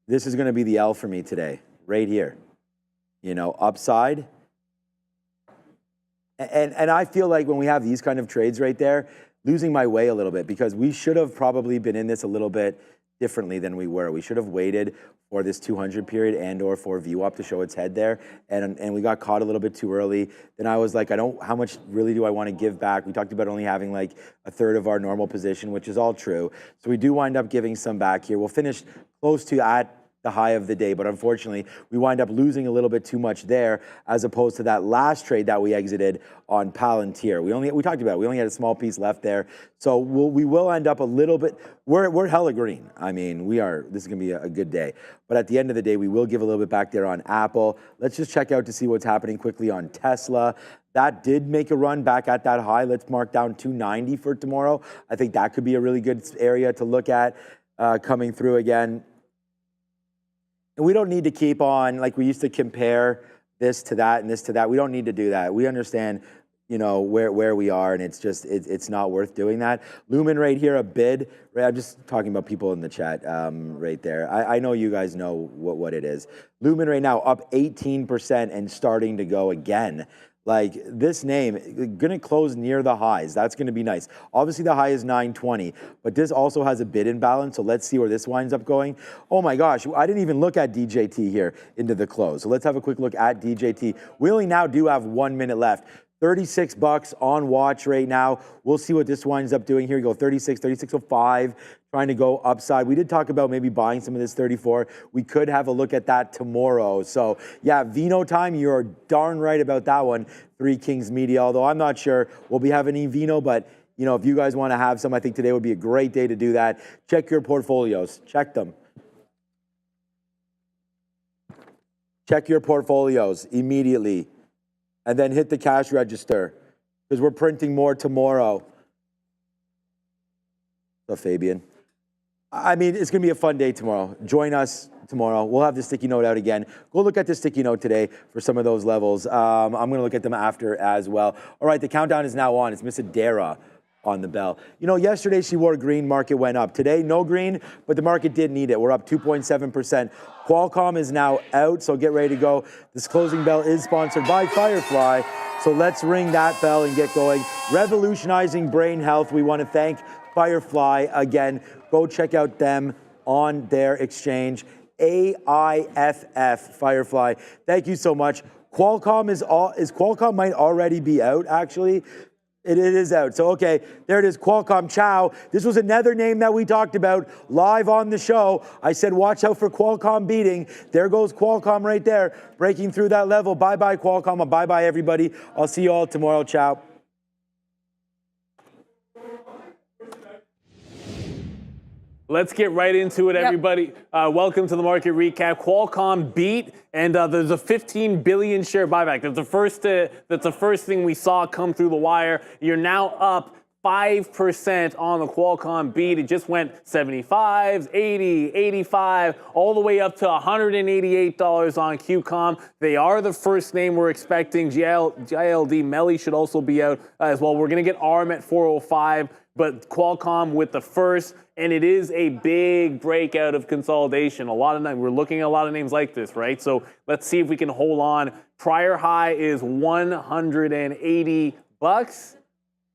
this is going to be the L for me today, right here. Upside. And I feel like when we have these kind of trades right there, losing my way a little bit, because we should have probably been in this a little bit differently than we were. We should have waited for this 200 period and or for view up to show its head there. And we got caught a little bit too early. Then I was like, how much really do I want to give back? We talked about only having like a third of our normal position, which is all true. So we do wind up giving some back here. We'll finish close to at the high of the day, but unfortunately we wind up losing a little bit too much there, as opposed to that last trade that we exited on Palantir. We talked about it. We only had a small piece left there, so we will end up a little bit. We're hella green. I mean, this is gonna be a good day, but at the end of the day, we will give a little bit back there on Apple. Let's just check out to see what's happening quickly on Tesla. That did make a run back at that high. Let's mark down 290 for tomorrow. I think that could be a really good area to look at coming through again. And we don't need to keep on, like we used to compare this to that and this to that. We don't need to do that. We understand, you know, where we are, and it's not worth doing that. Lumen right here, a bid. Right, I'm just talking about people in the chat right there. I know you guys know what it is. Lumen right now up 18% and starting to go again. Like, this name, gonna close near the highs. That's gonna be nice. Obviously, the high is 920, but this also has a bid imbalance, so let's see where this winds up going. Oh my gosh, I didn't even look at DJT here into the close. So let's have a quick look at DJT. We only now do have 1 minute left. 36 bucks on watch right now. We'll see what this winds up doing. Here we go, 36, 36.05, trying to go upside. We did talk about maybe buying some of this 34. We could have a look at that tomorrow. So yeah, Vino time, you're darn right about that one. Three Kings Media, although I'm not sure we'll be having any Vino, but you know, if you guys want to have some, I think today would be a great day to do that. Check your portfolios, check them. Check your portfolios immediately. And then hit the cash register because we're printing more tomorrow. So Fabian, I mean, it's going to be a fun day tomorrow. Join us tomorrow. We'll have the sticky note out again. Go look at the sticky note today for some of those levels. I'm going to look at them after as well. All right, the countdown is now on. It's Miss Adara on the bell. You know, yesterday she wore green, market went up. Today, no green, but the market did need it. We're up 2.7%. Qualcomm is now out, so get ready to go. This closing bell is sponsored by Firefly, so let's ring that bell and get going. Revolutionizing brain health. We want to thank Firefly again. Go check out them on their exchange. AIFF, Firefly. Thank you so much. Qualcomm is Qualcomm might already be out, actually. It is out. So, okay, there it is, Qualcomm. Ciao. This was another name that we talked about live on the show. I said, watch out for Qualcomm beating. There goes Qualcomm right there, breaking through that level. Bye-bye, Qualcomm. Bye-bye, everybody. I'll see you all tomorrow. Ciao. Let's get right into it, everybody. Welcome to the market recap. Qualcomm beat, and there's a 15 billion share buyback. That's the first thing we saw come through the wire. You're now up 5% on the Qualcomm beat. It just went 75, 80, 85, all the way up to $188 on QCOM. They are the first name we're expecting. GILD Melly should also be out as well. We're going to get ARM at 405, but Qualcomm with the first. And it is a big breakout of consolidation. We're looking at a lot of names like this, right? So let's see if we can hold on. Prior high is 180 bucks.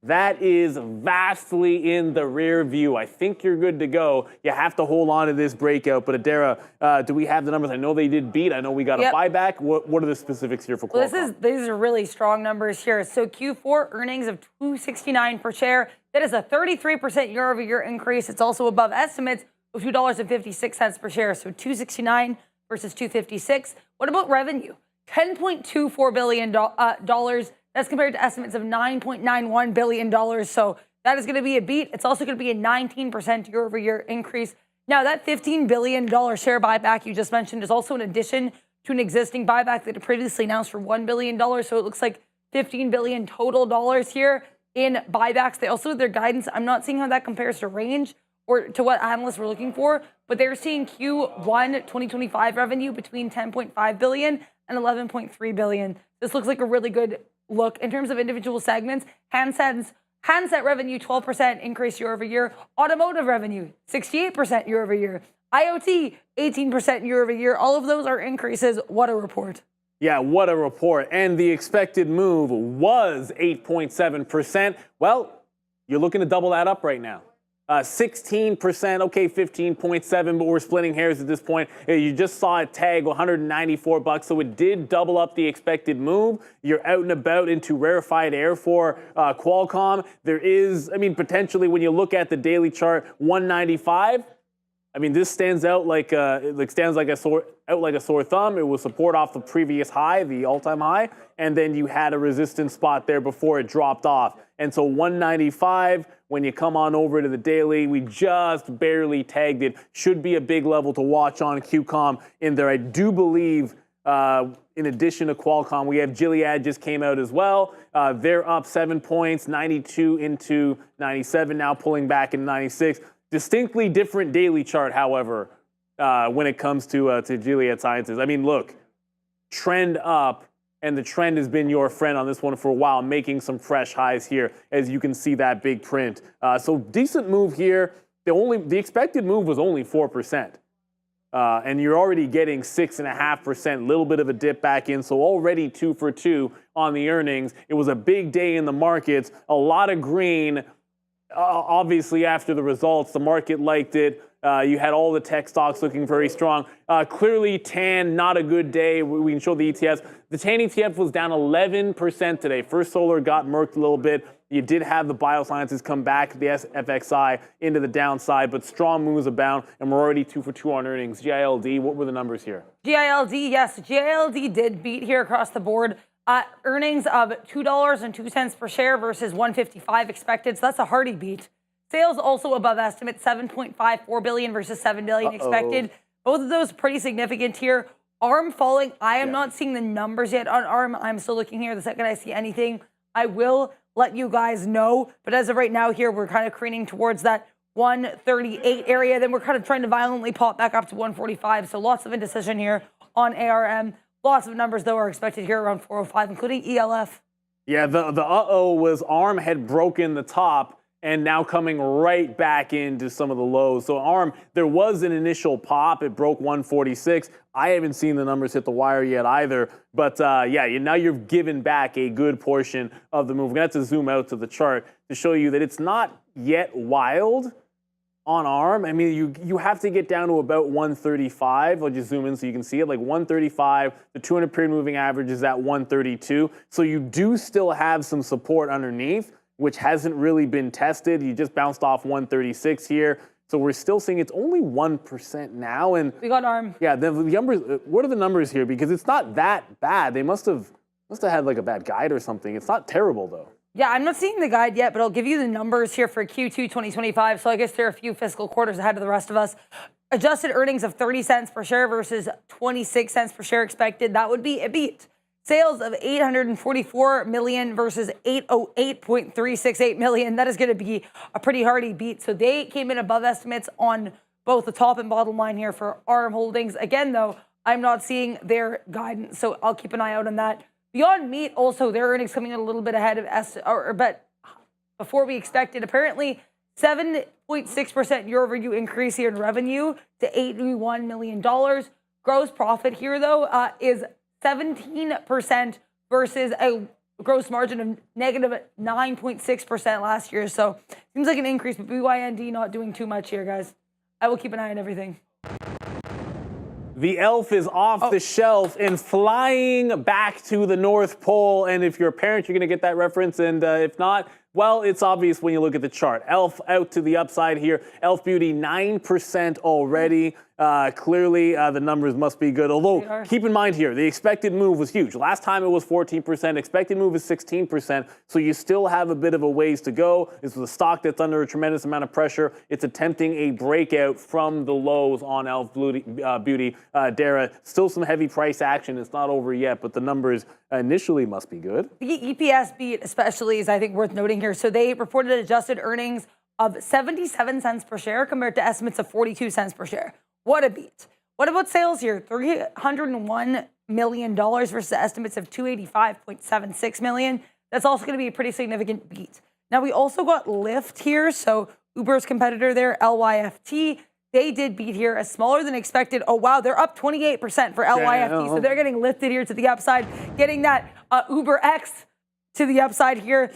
That is vastly in the rear view. I think you're good to go. You have to hold on to this breakout. But Adara, do we have the numbers? I know they did beat. I know we got a buyback. What are the specifics here for Qualcomm? Well, these are really strong numbers here. So Q4 earnings of $2.69 per share. That is a 33% year-over-year increase. It's also above estimates of $2.56 per share. So $2.69 versus $2.56. What about revenue? $10.24 billion. That's compared to estimates of $9.91 billion. So that is going to be a beat. It's also going to be a 19% year-over-year increase. Now, that $15 billion share buyback you just mentioned is also in addition to an existing buyback that had previously announced for $1 billion. So it looks like $15 billion total dollars here in buybacks. They also, their guidance, I'm not seeing how that compares to range or to what analysts were looking for, but they're seeing Q1 2025 revenue between $10.5 billion and $11.3 billion. This looks like a really good look in terms of individual segments. Handset revenue, 12% increase year over year. Automotive revenue, 68% year over year. IoT, 18% year over year. All of those are increases. What a report. Yeah, what a report. And the expected move was 8.7%. Well, you're looking to double that up right now. 16%, okay, 15.7, but we're splitting hairs at this point. You just saw it tag 194 bucks, so it did double up the expected move. You're out and about into rarefied air for Qualcomm. There is, potentially when you look at the daily chart, 195. This stands out like a sore thumb. It will support off the previous high, the all-time high, and then you had a resistance spot there before it dropped off. And so 195, when you come on over to the daily, we just barely tagged it. Should be a big level to watch on QCOM in there. I do believe, in addition to Qualcomm, we have Gilead just came out as well. They're up 7 points, 92 into 97, now pulling back in 96. Distinctly different daily chart, however, when it comes to Gilead Sciences. Look, trend up, and the trend has been your friend on this one for a while, making some fresh highs here, as you can see that big print. So decent move here. The expected move was only 4%. And you're already getting 6.5%, little bit of a dip back in, so already 2 for 2 on the earnings. It was a big day in the markets, a lot of green. Obviously, after the results, the market liked it. You had all the tech stocks looking very strong. Clearly, TAN, not a good day. We can show the ETFs. The TAN ETF was down 11% today. First Solar got murked a little bit. You did have the biosciences come back, the FXI, into the downside, but strong moves abound, and we're already 2 for 2 on earnings. GILD, what were the numbers here? GILD, yes, GILD did beat here across the board. Earnings of $2.02 per share versus $1.55 expected, so that's a hearty beat. Sales also above estimate, $7.54 billion versus $7 billion expected. Both of those pretty significant here. ARM falling. I am not seeing the numbers yet on ARM. I'm still looking here. The second I see anything, I will let you guys know. But as of right now here, we're kind of careening towards that 138 area. Then we're kind of trying to violently pop back up to 145. So lots of indecision here on ARM. Lots of numbers, though, are expected here around 405, including ELF. Yeah, the was ARM had broken the top and now coming right back into some of the lows. So ARM, there was an initial pop. It broke 146. I haven't seen the numbers hit the wire yet either. But yeah, now you've given back a good portion of the move. We're going to have to zoom out to the chart to show you that it's not yet wild on ARM. I mean, you have to get down to about 135. I'll just zoom in so you can see it. Like 135, the 200 period moving average is at 132. So you do still have some support underneath, which hasn't really been tested. You just bounced off 136 here. So we're still seeing it's only 1% now. And we got ARM. Yeah, the numbers, what are the numbers here? Because it's not that bad. They must have had like a bad guide or something. It's not terrible though. Yeah, I'm not seeing the guide yet, but I'll give you the numbers here for Q2 2025. So I guess they're a few fiscal quarters ahead of the rest of us. Adjusted earnings of 30 cents per share versus 26 cents per share expected. That would be a beat. Sales of $844 million versus $808.368 million. That is going to be a pretty hearty beat. So they came in above estimates on both the top and bottom line here for ARM Holdings. Again, though, I'm not seeing their guidance, so I'll keep an eye out on that. Beyond Meat, also their earnings coming in a little bit ahead of but before we expected. Apparently, 7.6% year-over-year increase here in revenue to $81 million. Gross profit here, though, is 17% versus a gross margin of negative 9.6% last year. So seems like an increase, but BYND not doing too much here, guys. I will keep an eye on everything. The elf is off the shelf and flying back to the North Pole. And if you're a parent, you're going to get that reference. And if not, well, it's obvious when you look at the chart. Elf out to the upside here. Elf Beauty, 9% already. Clearly, the numbers must be good. Although, keep in mind here, the expected move was huge. Last time it was 14%. Expected move is 16%. So you still have a bit of a ways to go. This was a stock that's under a tremendous amount of pressure. It's attempting a breakout from the lows on Elf Beauty. Dara, still some heavy price action. It's not over yet, but the numbers initially must be good. The EPS beat especially is, I think, worth noting here. So they reported adjusted earnings of 77 cents per share compared to estimates of 42 cents per share. What a beat. What about sales here? $301 million versus estimates of $285.76 million. That's also going to be a pretty significant beat. Now, we also got Lyft here. So Uber's competitor there, LYFT, they did beat here, a smaller than expected. Oh, wow, they're up 28% for LYFT. So they're getting lifted here to the upside, getting that Uber X to the upside here.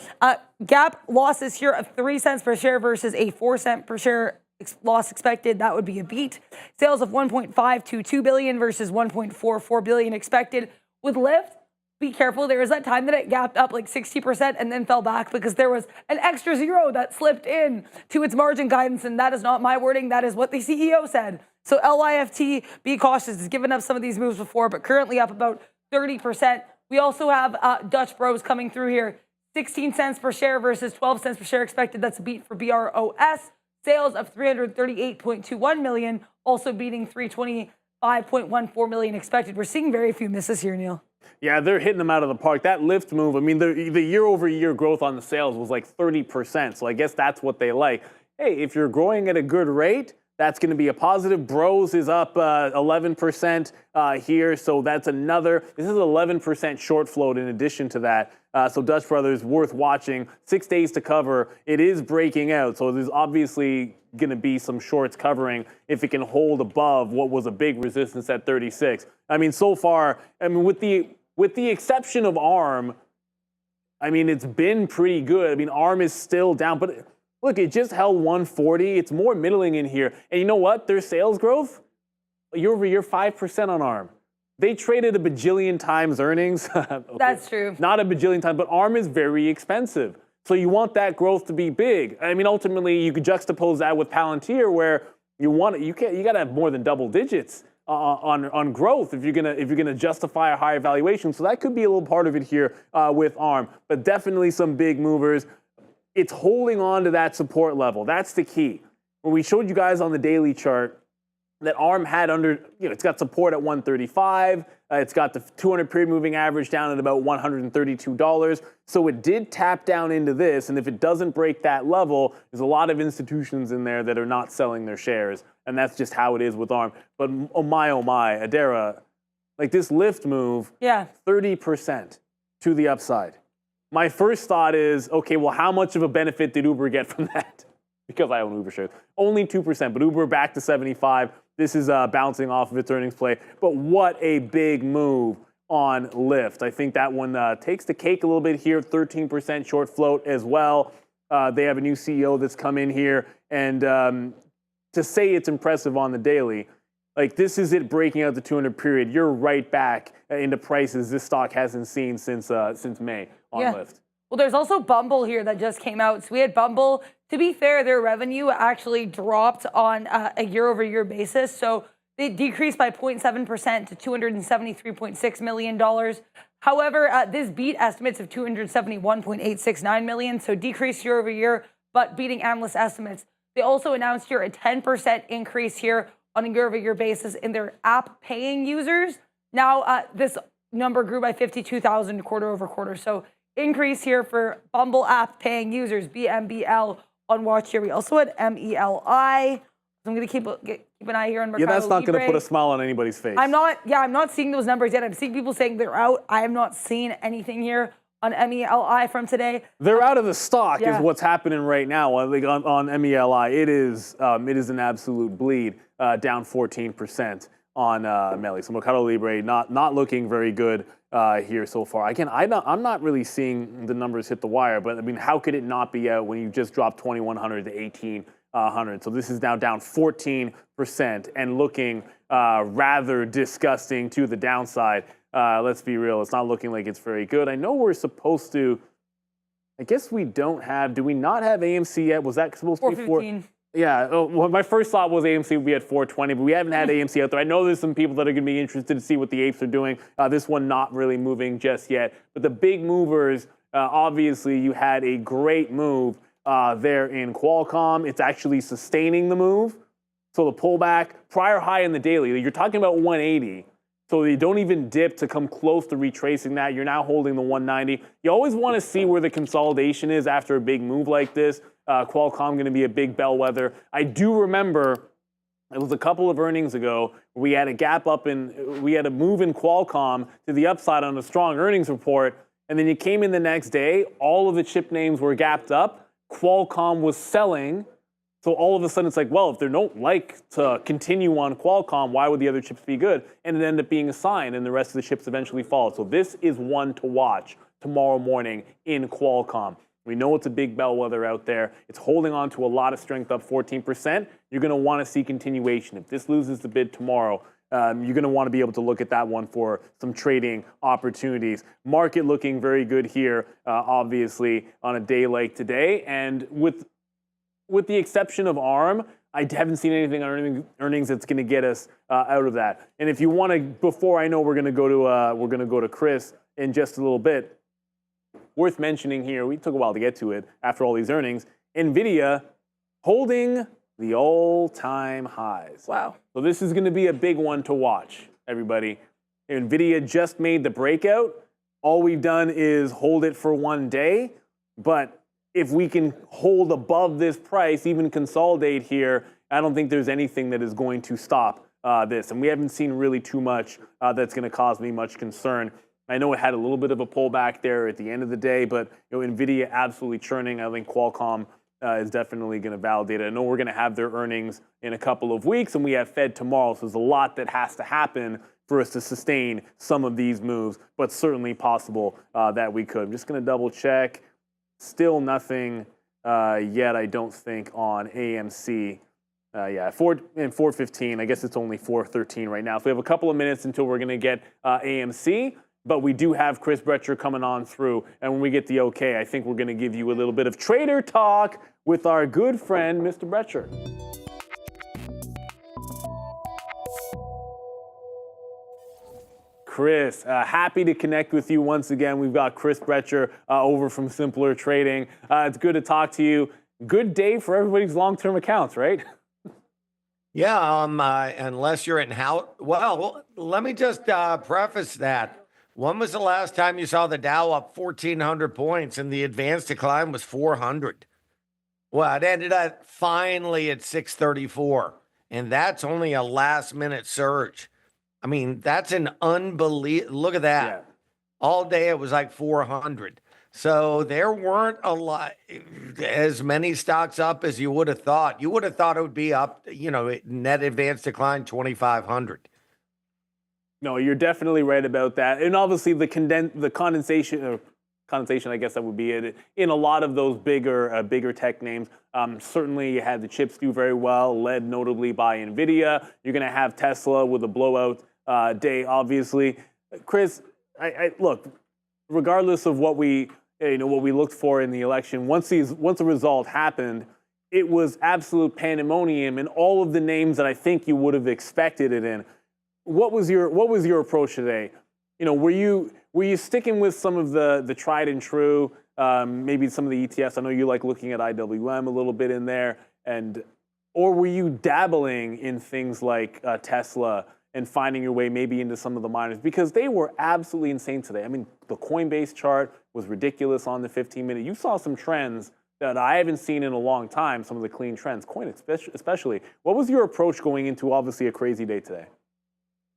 Gap losses here of 3 cents per share versus a 4 cent per share loss expected. That would be a beat. Sales of $1.522 billion versus $1.44 billion expected. With Lyft, be careful. There was that time that it gapped up like 60% and then fell back because there was an extra zero that slipped in to its margin guidance, and that is not my wording. That is what the CEO said. So LYFT, be cautious. Has given up some of these moves before, but currently up about 30%. We also have Dutch Bros coming through here. 16 cents per share versus 12 cents per share expected. That's a beat for BROS. Sales of $338.21 million, also beating $325.14 million expected. We're seeing very few misses here, Neil. Yeah, they're hitting them out of the park. That Lyft move, I mean, the year-over-year growth on the sales was like 30%, so I guess that's what they like. Hey, if you're growing at a good rate, That's going to be a positive. Bros is up 11% here, so that's another. This is 11% short float in addition to that. So Dutch Brothers, worth watching. 6 days to cover. It is breaking out, so there's obviously going to be some shorts covering if it can hold above what was a big resistance at 36. I mean, so far, I mean, with the exception of ARM, I mean, it's been pretty good. I mean, ARM is still down, but look, it just held 140. It's more middling in here. And you know what? Their sales growth, year over year, 5% on ARM. They traded a bajillion times earnings. Okay, that's true. Not a bajillion times, but ARM is very expensive. So you want that growth to be big. I mean, ultimately, you could juxtapose that with Palantir, where you got to have more than double digits on growth if you're gonna justify a higher valuation. So that could be a little part of it here with ARM, but definitely some big movers. It's holding on to that support level. That's the key. When we showed you guys on the daily chart that ARM had it's got support at 135. It's got the 200 period moving average down at about $132. So it did tap down into this. And if it doesn't break that level, there's a lot of institutions in there that are not selling their shares. And that's just how it is with ARM. But oh my, Adara, like this lift move, 30% to the upside. My first thought is, okay, well, how much of a benefit did Uber get from that? Because I own Uber shares. Only 2%, but Uber back to 75. This is bouncing off of its earnings play. But what a big move on Lyft. I think that one takes the cake a little bit here, 13% short float as well. They have a new CEO that's come in here. And to say it's impressive on the daily, like this is it breaking out the 200 period. You're right back into prices this stock hasn't seen since May on Lyft. Well, there's also Bumble here that just came out. So we had Bumble. To be fair, their revenue actually dropped on a year-over-year basis. So they decreased by 0.7% to $273.6 million. However, this beat estimates of $271.869 million, so decreased year-over-year, but beating analyst estimates. They also announced here a 10% increase here on a year-over-year basis in their app paying users. Now, this number grew by 52,000 quarter over quarter. So increase here for Bumble app paying users, BMBL, on watch here. We also had MELI. So I'm going to keep an eye here on Mercado that's not Libre. going to put a smile on anybody's face. I'm not seeing those numbers yet. I'm seeing people saying they're out. I have not seen anything here on MELI from today. They're out of the stock is what's happening right now. Like on MELI, it is an absolute bleed, down 14% on MELI. So Mercado Libre not looking very good here so far. Again, I'm not really seeing the numbers hit the wire, but I mean, how could it not be out when you just dropped 2,100 to 1,800? So this is now down 14% and looking rather disgusting to the downside. Let's be real, it's not looking like it's very good. I know we're supposed to, I guess we don't have, do we not have AMC yet? Was that supposed to be 415? Yeah, well, my first thought was AMC would be at 420, but we haven't had AMC out there. I know there's some people that are going to be interested to see what the apes are doing. This one not really moving just yet. But the big movers, obviously, you had a great move there in Qualcomm. It's actually sustaining the move. So the pullback, prior high in the daily, you're talking about 180. So you don't even dip to come close to retracing that. You're now holding the 190. You always want to see where the consolidation is after a big move like this. Qualcomm going to be a big bellwether. I do remember it was a couple of earnings ago. We had a gap up we had a move in Qualcomm to the upside on a strong earnings report. And then you came in the next day, all of the chip names were gapped up. Qualcomm was selling. So all of a sudden it's like, well, if they don't like to continue on Qualcomm, why would the other chips be good? And it ended up being a sign, and the rest of the chips eventually followed. So this is one to watch tomorrow morning in Qualcomm. We know it's a big bellwether out there. It's holding on to a lot of strength, up 14%. You're going to want to see continuation. If this loses the bid tomorrow, you're going to want to be able to look at that one for some trading opportunities. Market looking very good here, obviously, on a day like today. And with the exception of ARM, I haven't seen anything on earnings that's going to get us out of that. And if you want to, before I know we're going to go to Chris in just a little bit. Worth mentioning here, we took a while to get to it after all these earnings. Nvidia holding the all-time highs. Wow. So this is going to be a big one to watch, everybody. Nvidia just made the breakout. All we've done is hold it for one day, but if we can hold above this price, even consolidate here, I don't think there's anything that is going to stop this. And we haven't seen really too much that's going to cause me much concern. I know it had a little bit of a pullback there at the end of the day, but Nvidia absolutely churning. I think Qualcomm is definitely going to validate it. I know we're going to have their earnings in a couple of weeks, and we have Fed tomorrow, so there's a lot that has to happen for us to sustain some of these moves, but certainly possible that we could. I'm just going to double check. Still nothing yet, I don't think, on AMC. Yeah, 4:15. I guess it's only 4:13 right now. So we have a couple of minutes until we're going to get AMC. But we do have Chris Brecher coming on through. And when we get the okay, I think we're going to give you a little bit of trader talk with our good friend, Mr. Brecher. Chris, happy to connect with you once again. We've got Chris Brecher over from Simpler Trading. It's good to talk to you. Good day for everybody's long-term accounts, right? Yeah, unless you're in house. Well, let me just preface that. When was the last time you saw the Dow up 1,400 points and the advanced decline was 400? Well, it ended up finally at 634, and that's only a last-minute surge. I mean, that's an unbelievable. Look at that. Yeah. All day it was like 400. So there weren't as many stocks up as you would have thought. You would have thought it would be up, net advanced decline 2,500. No, you're definitely right about that. And obviously the condensation, I guess that would be it, in a lot of those bigger tech names. Certainly you had the chips do very well, led notably by Nvidia. You're going to have Tesla with a blowout day, obviously. Chris, I look, regardless of what we looked for in the election, once the result happened, it was absolute pandemonium in all of the names that I think you would have expected it in. What was your approach today? Were you sticking with some of the tried and true, maybe some of the ETFs? I know you like looking at IWM a little bit in there, or were you dabbling in things like Tesla and finding your way maybe into some of the miners? Because they were absolutely insane today. I mean, the Coinbase chart was ridiculous on the 15-minute. You saw some trends that I haven't seen in a long time, some of the clean trends, Coin especially. What was your approach going into obviously a crazy day today?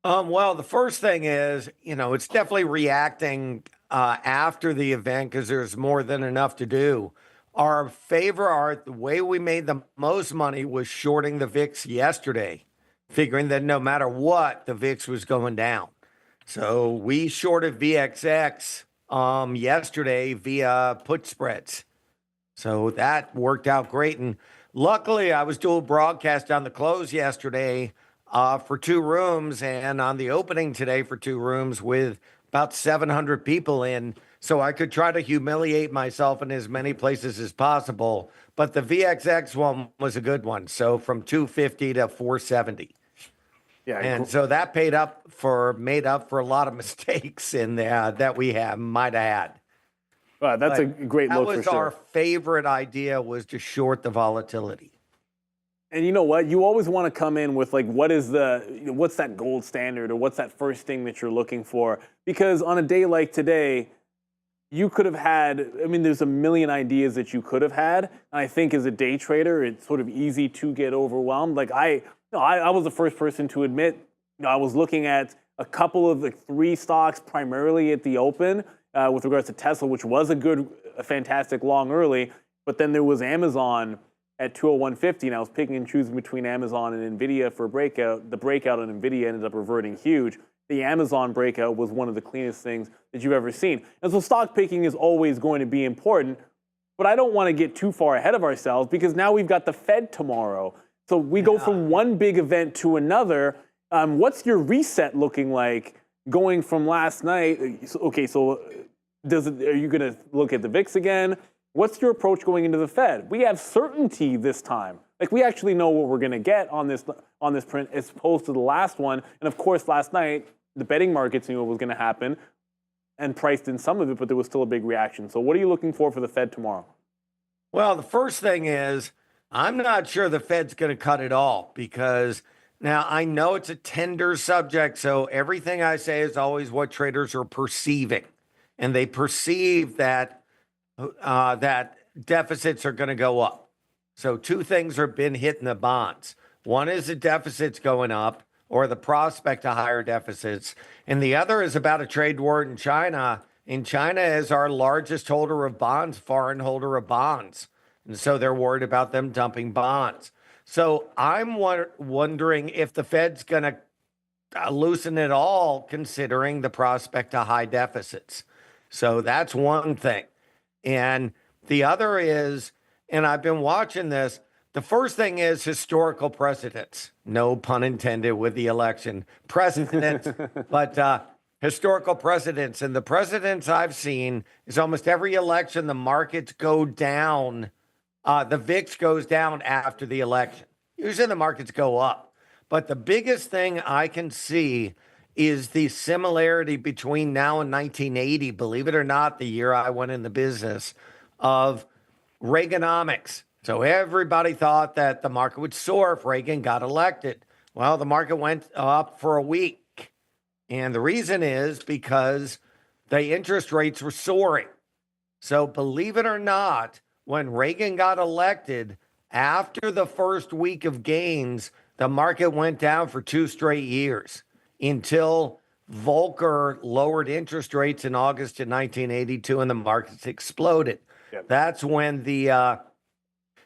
Well, the first thing is, it's definitely reacting after the event because there's more than enough to do. The way we made the most money was shorting the VIX yesterday, figuring that no matter what, the VIX was going down. So we shorted VXX yesterday via put spreads. So that worked out great. And luckily, I was doing a broadcast on the close yesterday for 2 rooms, and on the opening today for 2 rooms with about 700 people in, so I could try to humiliate myself in as many places as possible. But the VXX one was a good one, so from 250 to 470. Yeah, and so that made up for a lot of mistakes in there that we might have had. Well, that's a great look for sure. That was our favorite idea, was to short the volatility. And you know what? You always want to come in with what's that gold standard, or what's that first thing that you're looking for? Because on a day like today, you could have had, there's a million ideas that you could have had. And I think as a day trader, it's sort of easy to get overwhelmed. I was the first person to admit, I was looking at a couple of the 3 stocks primarily at the open with regards to Tesla, which was a fantastic long early. But then there was Amazon at 201.50, and I was picking and choosing between Amazon and Nvidia for a breakout. The breakout on Nvidia ended up reverting huge. The Amazon breakout was one of the cleanest things that you've ever seen. And so stock picking is always going to be important, but I don't want to get too far ahead of ourselves because now we've got the Fed tomorrow. So we go from one big event to another. What's your reset looking like going from last night? Okay, so are you going to look at the VIX again? What's your approach going into the Fed? We have certainty this time. We actually know what we're going to get on this print as opposed to the last one. And of course, last night, the betting markets knew what was going to happen and priced in some of it, but there was still a big reaction. So what are you looking for the Fed tomorrow? Well, the first thing is, I'm not sure the Fed's going to cut it all, because now I know it's a tender subject, so everything I say is always what traders are perceiving. And they perceive that deficits are going to go up. So two things have been hitting the bonds. One is the deficits going up, or the prospect of higher deficits. And the other is about a trade war in China. And China is our largest holder of bonds, foreign holder of bonds. And so they're worried about them dumping bonds. So I'm wondering if the Fed's going to loosen it all, considering the prospect of high deficits. So that's one thing. And the other is, and I've been watching this, the first thing is historical precedents. No pun intended with the election. Precedents, but historical precedents. And the precedents I've seen is almost every election, the markets go down. The VIX goes down after the election. Usually the markets go up. But the biggest thing I can see is the similarity between now and 1980, believe it or not, the year I went in the business, of Reaganomics. So everybody thought that the market would soar if Reagan got elected. Well, the market went up for a week. And the reason is because the interest rates were soaring. So believe it or not, when Reagan got elected, after the first week of gains, the market went down for 2 straight years until Volcker lowered interest rates in August of 1982 and the markets exploded. Yep. That's when the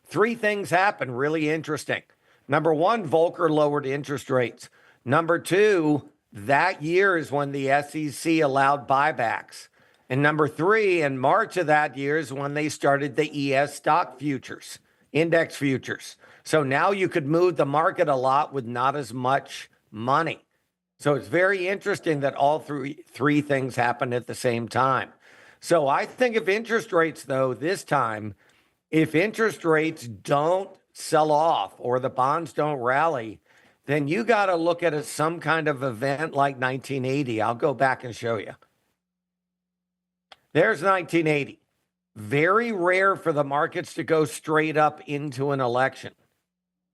3 things happened, really interesting. Number 1, Volcker lowered interest rates. Number 2, that year is when the SEC allowed buybacks. And number 3, in March of that year is when they started the ES stock futures, index futures. So now you could move the market a lot with not as much money. So it's very interesting that all three things happened at the same time. So I think if interest rates, though, this time, if interest rates don't sell off or the bonds don't rally, then you got to look at some kind of event like 1980. I'll go back and show you. There's 1980. Very rare for the markets to go straight up into an election.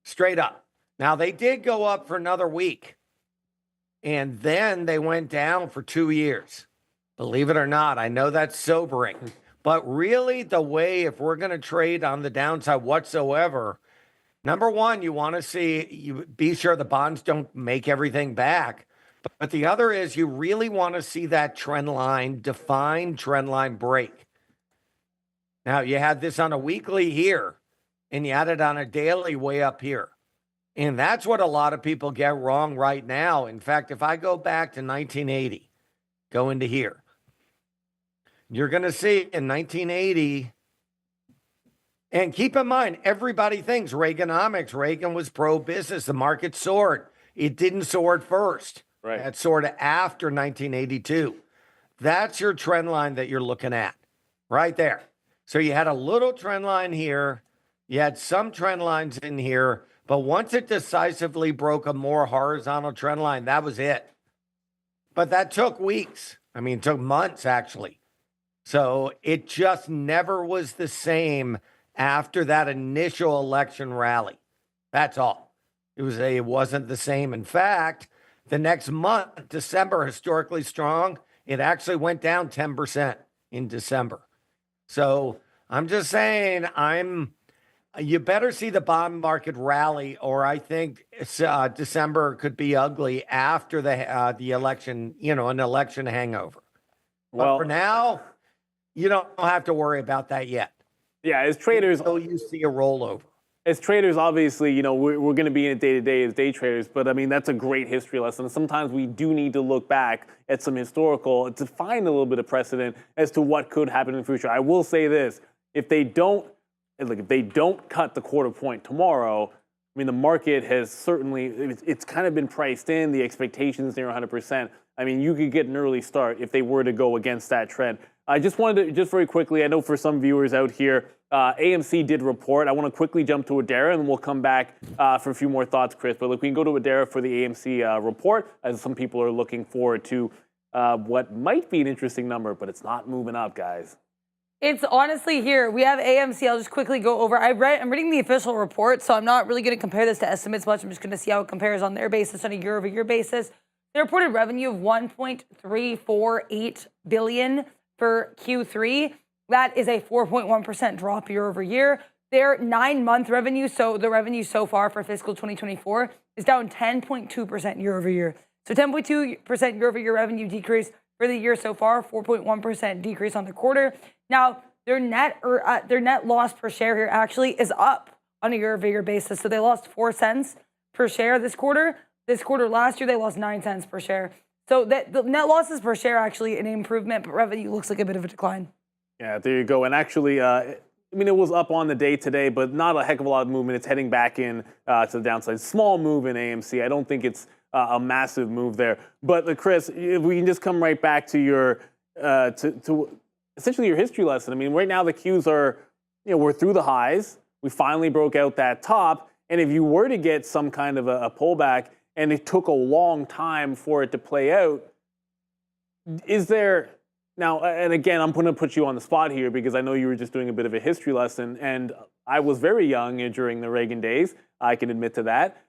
Straight up. Now, they did go up for another week, and then they went down for 2 years. Believe it or not, I know that's sobering. But really, the way, if we're going to trade on the downside whatsoever, number 1, you want to see, you be sure the bonds don't make everything back. But the other is you really want to see that trend line, defined trend line break. Now, you had this on a weekly here, and you had it on a daily way up here. And that's what a lot of people get wrong right now. In fact, if I go back to 1980, go into here, you're going to see in 1980, and keep in mind, everybody thinks Reaganomics, Reagan was pro-business, the market soared. It didn't soar at first. Right. It soared after 1982. That's your trend line that you're looking at right there. So you had a little trend line here. You had some trend lines in here. But once it decisively broke a more horizontal trend line, that was it. But that took weeks. I mean, it took months, actually. So it just never was the same after that initial election rally. That's all. It wasn't the same. In fact, the next month, December, historically strong, it actually went down 10% in December. So I'm just saying, you better see the bond market rally, or I think December could be ugly after the election, an election hangover. Well, but for now, you don't have to worry about that yet. Yeah, as traders, until you see a rollover. As traders, obviously, we're going to be in it day to day as day traders, but I mean, that's a great history lesson. Sometimes we do need to look back at some historical to find a little bit of precedent as to what could happen in the future. I will say this, if they don't cut the quarter point tomorrow, I mean, the market has certainly, it's kind of been priced in, the expectations near 100%. I mean, you could get an early start if they were to go against that trend. I just wanted to, just very quickly, I know for some viewers out here, AMC did report. I want to quickly jump to Adara, and then we'll come back for a few more thoughts, Chris. But look, we can go to Adara for the AMC report, as some people are looking forward to what might be an interesting number, but it's not moving up, guys. It's honestly here. We have AMC. I'll just quickly go over. I'm reading the official report, so I'm not really going to compare this to estimates much. I'm just going to see how it compares on their basis on a year-over-year basis. They reported revenue of $1.348 billion for Q3, That is a 4.1% drop year over year. Their 9-month revenue, so the revenue so far for fiscal 2024, is down 10.2% year over year. So 10.2% year over year revenue decrease for the year so far, 4.1% decrease on the quarter. Now, their net loss per share here actually is up on a year over year basis. So they lost 4 cents per share this quarter. This quarter last year, they lost 9 cents per share. So the net losses per share actually an improvement, but revenue looks like a bit of a decline. Yeah, there you go. And actually, I mean, it was up on the day today, but not a heck of a lot of movement. It's heading back in to the downside. Small move in AMC. I don't think it's a massive move there. But Chris, if we can just come right back to your to essentially your history lesson. I mean, right now the Qs are, we're through the highs. We finally broke out that top. And if you were to get some kind of a pullback, and it took a long time for it to play out, is there... Now, and again, I'm going to put you on the spot here because I know you were just doing a bit of a history lesson, and I was very young during the Reagan days. I can admit to that.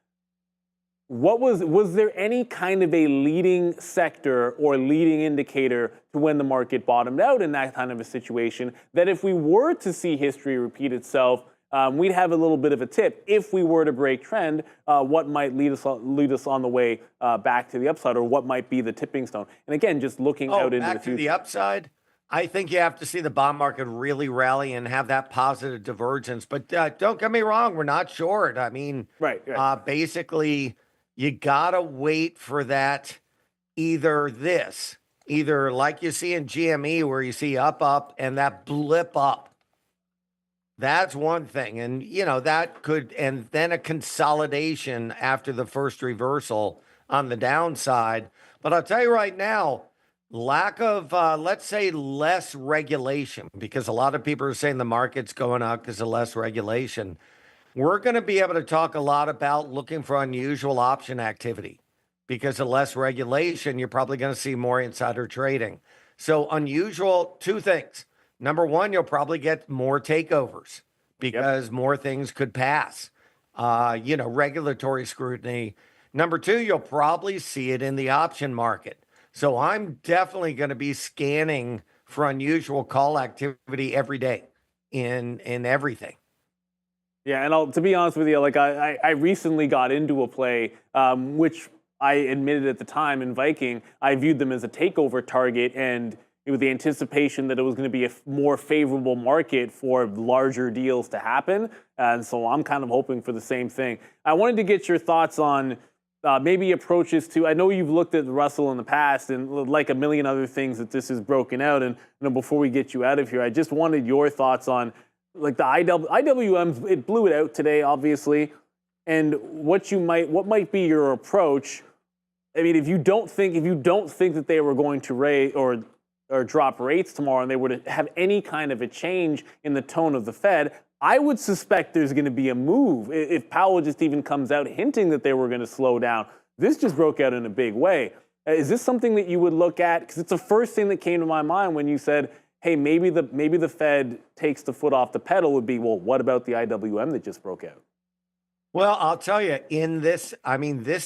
Was there any kind of a leading sector or leading indicator to when the market bottomed out in that kind of a situation that if we were to see history repeat itself, we'd have a little bit of a tip if we were to break trend, what might lead us on the way back to the upside, or what might be the tipping stone. And again, just looking out into the future. Back to the upside, I think you have to see the bond market really rally and have that positive divergence. But don't get me wrong, we're not short. I mean, right. Basically, you got to wait for that either like you see in GME where you see up, and that blip up. That's one thing. And, that could, and then a consolidation after the first reversal on the downside. But I'll tell you right now, lack of, let's say, less regulation, because a lot of people are saying the market's going up because of less regulation. We're going to be able to talk a lot about looking for unusual option activity. Because of less regulation, you're probably going to see more insider trading. So unusual, 2 things. Number one, you'll probably get more takeovers because more things could pass, regulatory scrutiny. Number 2, you'll probably see it in the option market. So I'm definitely going to be scanning for unusual call activity every day in everything. Yeah, and to be honest with you, like I recently got into a play, which I admitted at the time in Viking, I viewed them as a takeover target, and with the anticipation that it was going to be a more favorable market for larger deals to happen. And so I'm kind of hoping for the same thing. I wanted to get your thoughts on maybe approaches to, I know you've looked at Russell in the past and like a million other things that this is broken out. And before we get you out of here, I just wanted your thoughts on like the IWM, it blew it out today, obviously. And what might be your approach? I mean, if you don't think that they were going to raise or drop rates tomorrow and they were to have any kind of a change in the tone of the Fed, I would suspect there's going to be a move if Powell just even comes out hinting that they were going to slow down. This just broke out in a big way. Is this something that you would look at? Because it's the first thing that came to my mind when you said, hey, maybe the Fed takes the foot off the pedal would be, well, what about the IWM that just broke out? Well, I'll tell you, this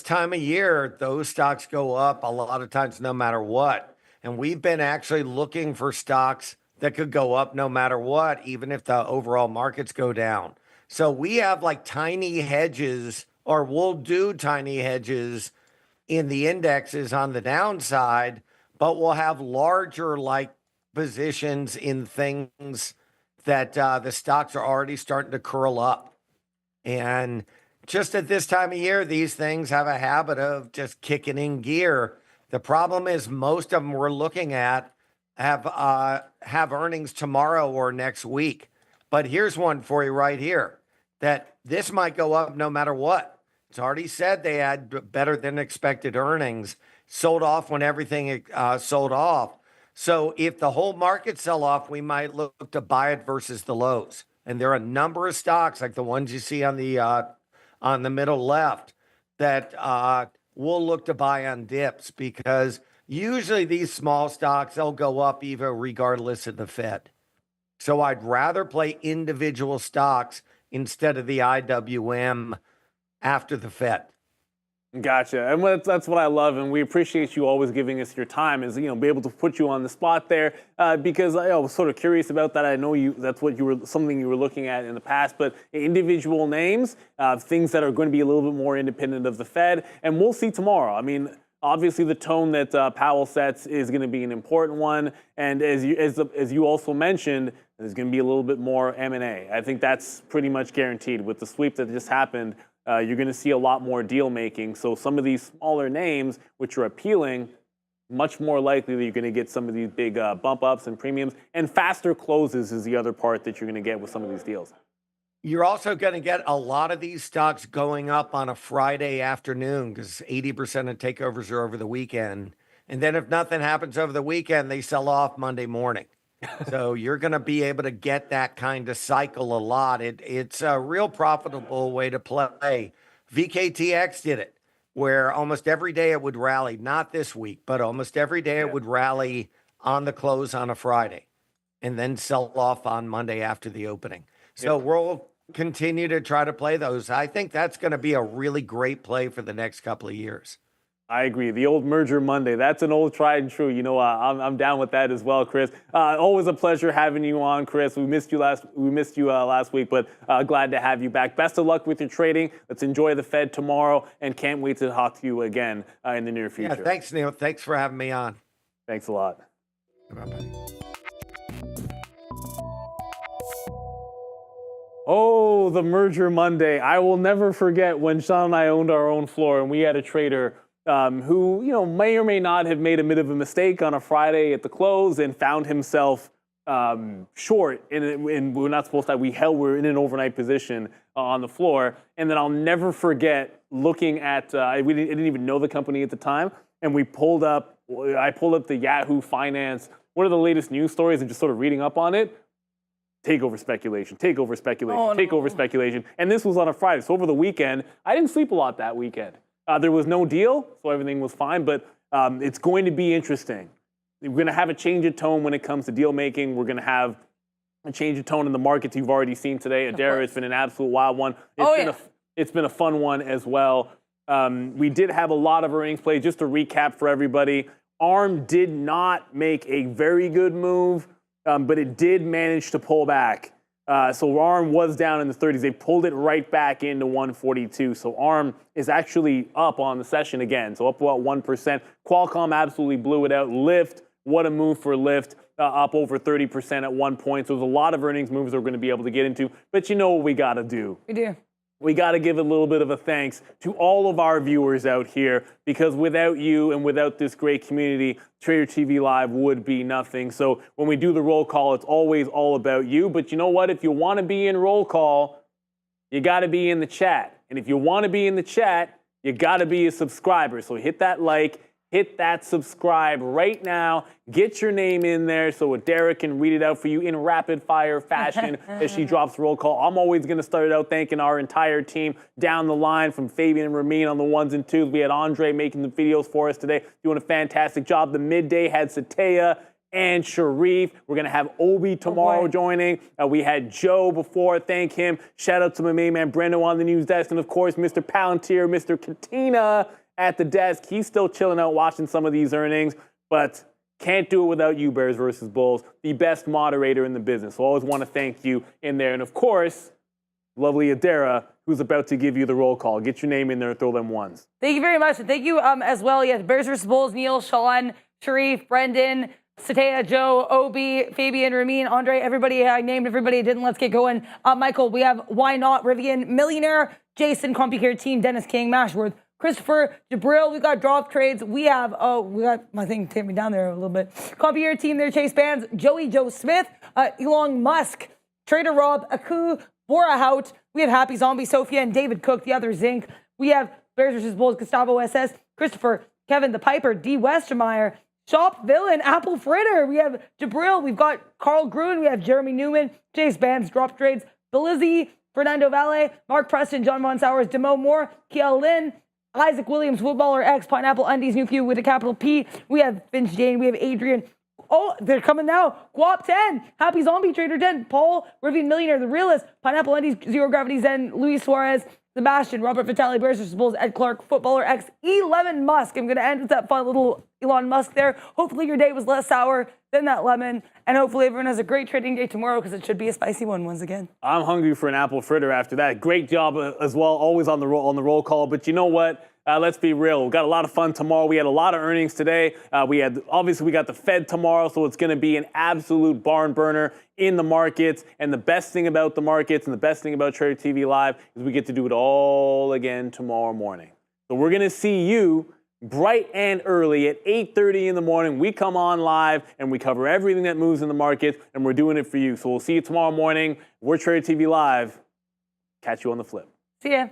time of year, those stocks go up a lot of times no matter what. And we've been actually looking for stocks that could go up no matter what, even if the overall markets go down. So we have like tiny hedges, or we'll do tiny hedges in the indexes on the downside, but we'll have larger like positions in things that the stocks are already starting to curl up. And just at this time of year, these things have a habit of just kicking in gear. The problem is most of them we're looking at have earnings tomorrow or next week. But here's one for you right here, that this might go up no matter what. It's already said they had better than expected earnings, sold off when everything sold off. So if the whole market sell off, we might look to buy it versus the lows. And there are a number of stocks like the ones you see on the middle left that we'll look to buy on dips, because usually these small stocks, they'll go up even regardless of the Fed. So I'd rather play individual stocks instead of the IWM after the Fed. Gotcha. And that's what I love, and we appreciate you always giving us your time, is, you know, be able to put you on the spot there, because I was sort of curious about that. I know that's what something you were looking at in the past, but individual names, things that are going to be a little bit more independent of the Fed, and we'll see tomorrow. I mean, obviously the tone that Powell sets is going to be an important one, and as you also mentioned, there's going to be a little bit more M&A. I think that's pretty much guaranteed with the sweep that just happened. You're going to see a lot more deal making. So some of these smaller names, which are appealing, much more likely that you're going to get some of these big bump ups and premiums, and faster closes is the other part that you're going to get with some of these deals. You're also going to get a lot of these stocks going up on a Friday afternoon because 80% of takeovers are over the weekend. And then if nothing happens over the weekend, they sell off Monday morning. So you're going to be able to get that kind of cycle a lot. It's a real profitable way to play. VKTX did it, where almost every day it would rally, not this week, but almost every day it would rally on the close on a Friday and then sell off on Monday after the opening. So we'll continue to try to play those. I think that's going to be a really great play for the next couple of years. I agree. The old Merger Monday, that's an old tried and true. You know, I'm down with that as well, Chris. Always a pleasure having you on, Chris. We missed you last week, but glad to have you back. Best of luck with your trading. Let's enjoy the Fed tomorrow, and can't wait to talk to you again in the near future. Yeah, thanks, Neil. Thanks for having me on. Thanks a lot. Oh, the Merger Monday. I will never forget when Sean and I owned our own floor, and we had a trader who, you know, may or may not have made a bit of a mistake on a Friday at the close and found himself short. And we're not supposed to. We're in an overnight position on the floor. And then I'll never forget looking at. I didn't even know the company at the time, and I pulled up the Yahoo Finance, one of the latest news stories, and just sort of reading up on it. Takeover speculation, takeover speculation. And this was on a Friday. So over the weekend, I didn't sleep a lot that weekend. There was no deal, so everything was fine, but it's going to be interesting. We're going to have a change of tone when it comes to deal making. We're going to have a change of tone in the markets you've already seen today. Adara, it's been an absolute wild one. It's been a fun one as well. We did have a lot of earnings play. Just to recap for everybody, ARM did not make a very good move, but it did manage to pull back. So ARM was down in the 30s. They pulled it right back into 142. So ARM is actually up on the session again. So up about 1%. Qualcomm absolutely blew it out. Lyft, what a move for Lyft, up over 30% at one point. So there's a lot of earnings moves that we're going to be able to get into. But you know what we got to do? We do. We got to give a little bit of a thanks to all of our viewers out here, because without you and without this great community, Trader TV Live would be nothing. So when we do the roll call, it's always all about you. But you know what? If you want to be in roll call, you got to be in the chat. And if you want to be in the chat, you got to be a subscriber. So hit that like, hit that subscribe right now. Get your name in there so Adara can read it out for you in rapid fire fashion as she drops roll call. I'm always going to start it out thanking our entire team down the line, from Fabian and Ramin on the ones and twos. We had Andre making the videos for us today, doing a fantastic job. The midday had Sataya and Sharif. We're going to have Obi tomorrow joining. We had Joe before. Thank him. Shout out to my main man Brendo on the news desk. And of course, Mr. Palantir, Mr. Katina at the desk. He's still chilling out watching some of these earnings, but can't do it without you, Bears versus Bulls, the best moderator in the business. So I always want to thank you in there. And of course, lovely Adara, who's about to give you the roll call. Get your name in there and throw them ones. Thank you very much. And thank you as well. Yes, Bears versus Bulls, Neil, Sean, Sharif, Brendan, Sataya, Joe, Obi, Fabian, Ramin, Andre, everybody. I named everybody. Didn't. Let's get going. Michael, we have Why Not, Rivian, Millionaire, Jason, CompuCare Team, Dennis King, Mashworth, Christopher, Jabril, we got drop trades. We got my thing take me down there a little bit. CompuCare Team there, Chase Bands, Joe Smith, Elon Musk, Trader Rob, Aku, Bora Hout. We have Happy Zombie, Sophia, and David Cook, the other Zinc. We have Bears vs. Bulls, Gustavo SS, Christopher, Kevin the Piper, D. Westermeyer, Shop Villain, Apple Fritter. We have Jabril. We've got Carl Gruen. We have Jeremy Newman, Chase Bands, drop trades, Belizzi, Fernando Valle, Mark Preston, John Von Sowers, Demo Moore, Kiel Lynn, Isaac Williams, Footballer X, Pineapple Undies, New Few with a capital P. We have Finch Jane. We have Adrian. Oh, they're coming now. Guap 10, Happy Zombie Trader 10, Paul, Rivian Millionaire, The Realist, Pineapple Undies, Zero Gravity Zen, Luis Suarez, Sebastian, Robert Vitale, Bears vs. Bulls, Ed Clark, Footballer X, Elon Musk. I'm going to end with that fun little Elon Musk there. Hopefully your day was less sour than that lemon, and hopefully everyone has a great trading day tomorrow because it should be a spicy one once again. I'm hungry for an apple fritter after that. Great job as well, always on the roll call. But you know what? Let's be real. We've got a lot of fun tomorrow. We had a lot of earnings today. We got the Fed tomorrow, so it's going to be an absolute barn burner in the markets. And the best thing about the markets and the best thing about Trader TV Live is we get to do it all again tomorrow morning. So we're going to see you bright and early at 8:30 in the morning. We come on live and we cover everything that moves in the market, and we're doing it for you. So we'll see you tomorrow morning. We're Trader TV Live. Catch you on the flip. See ya.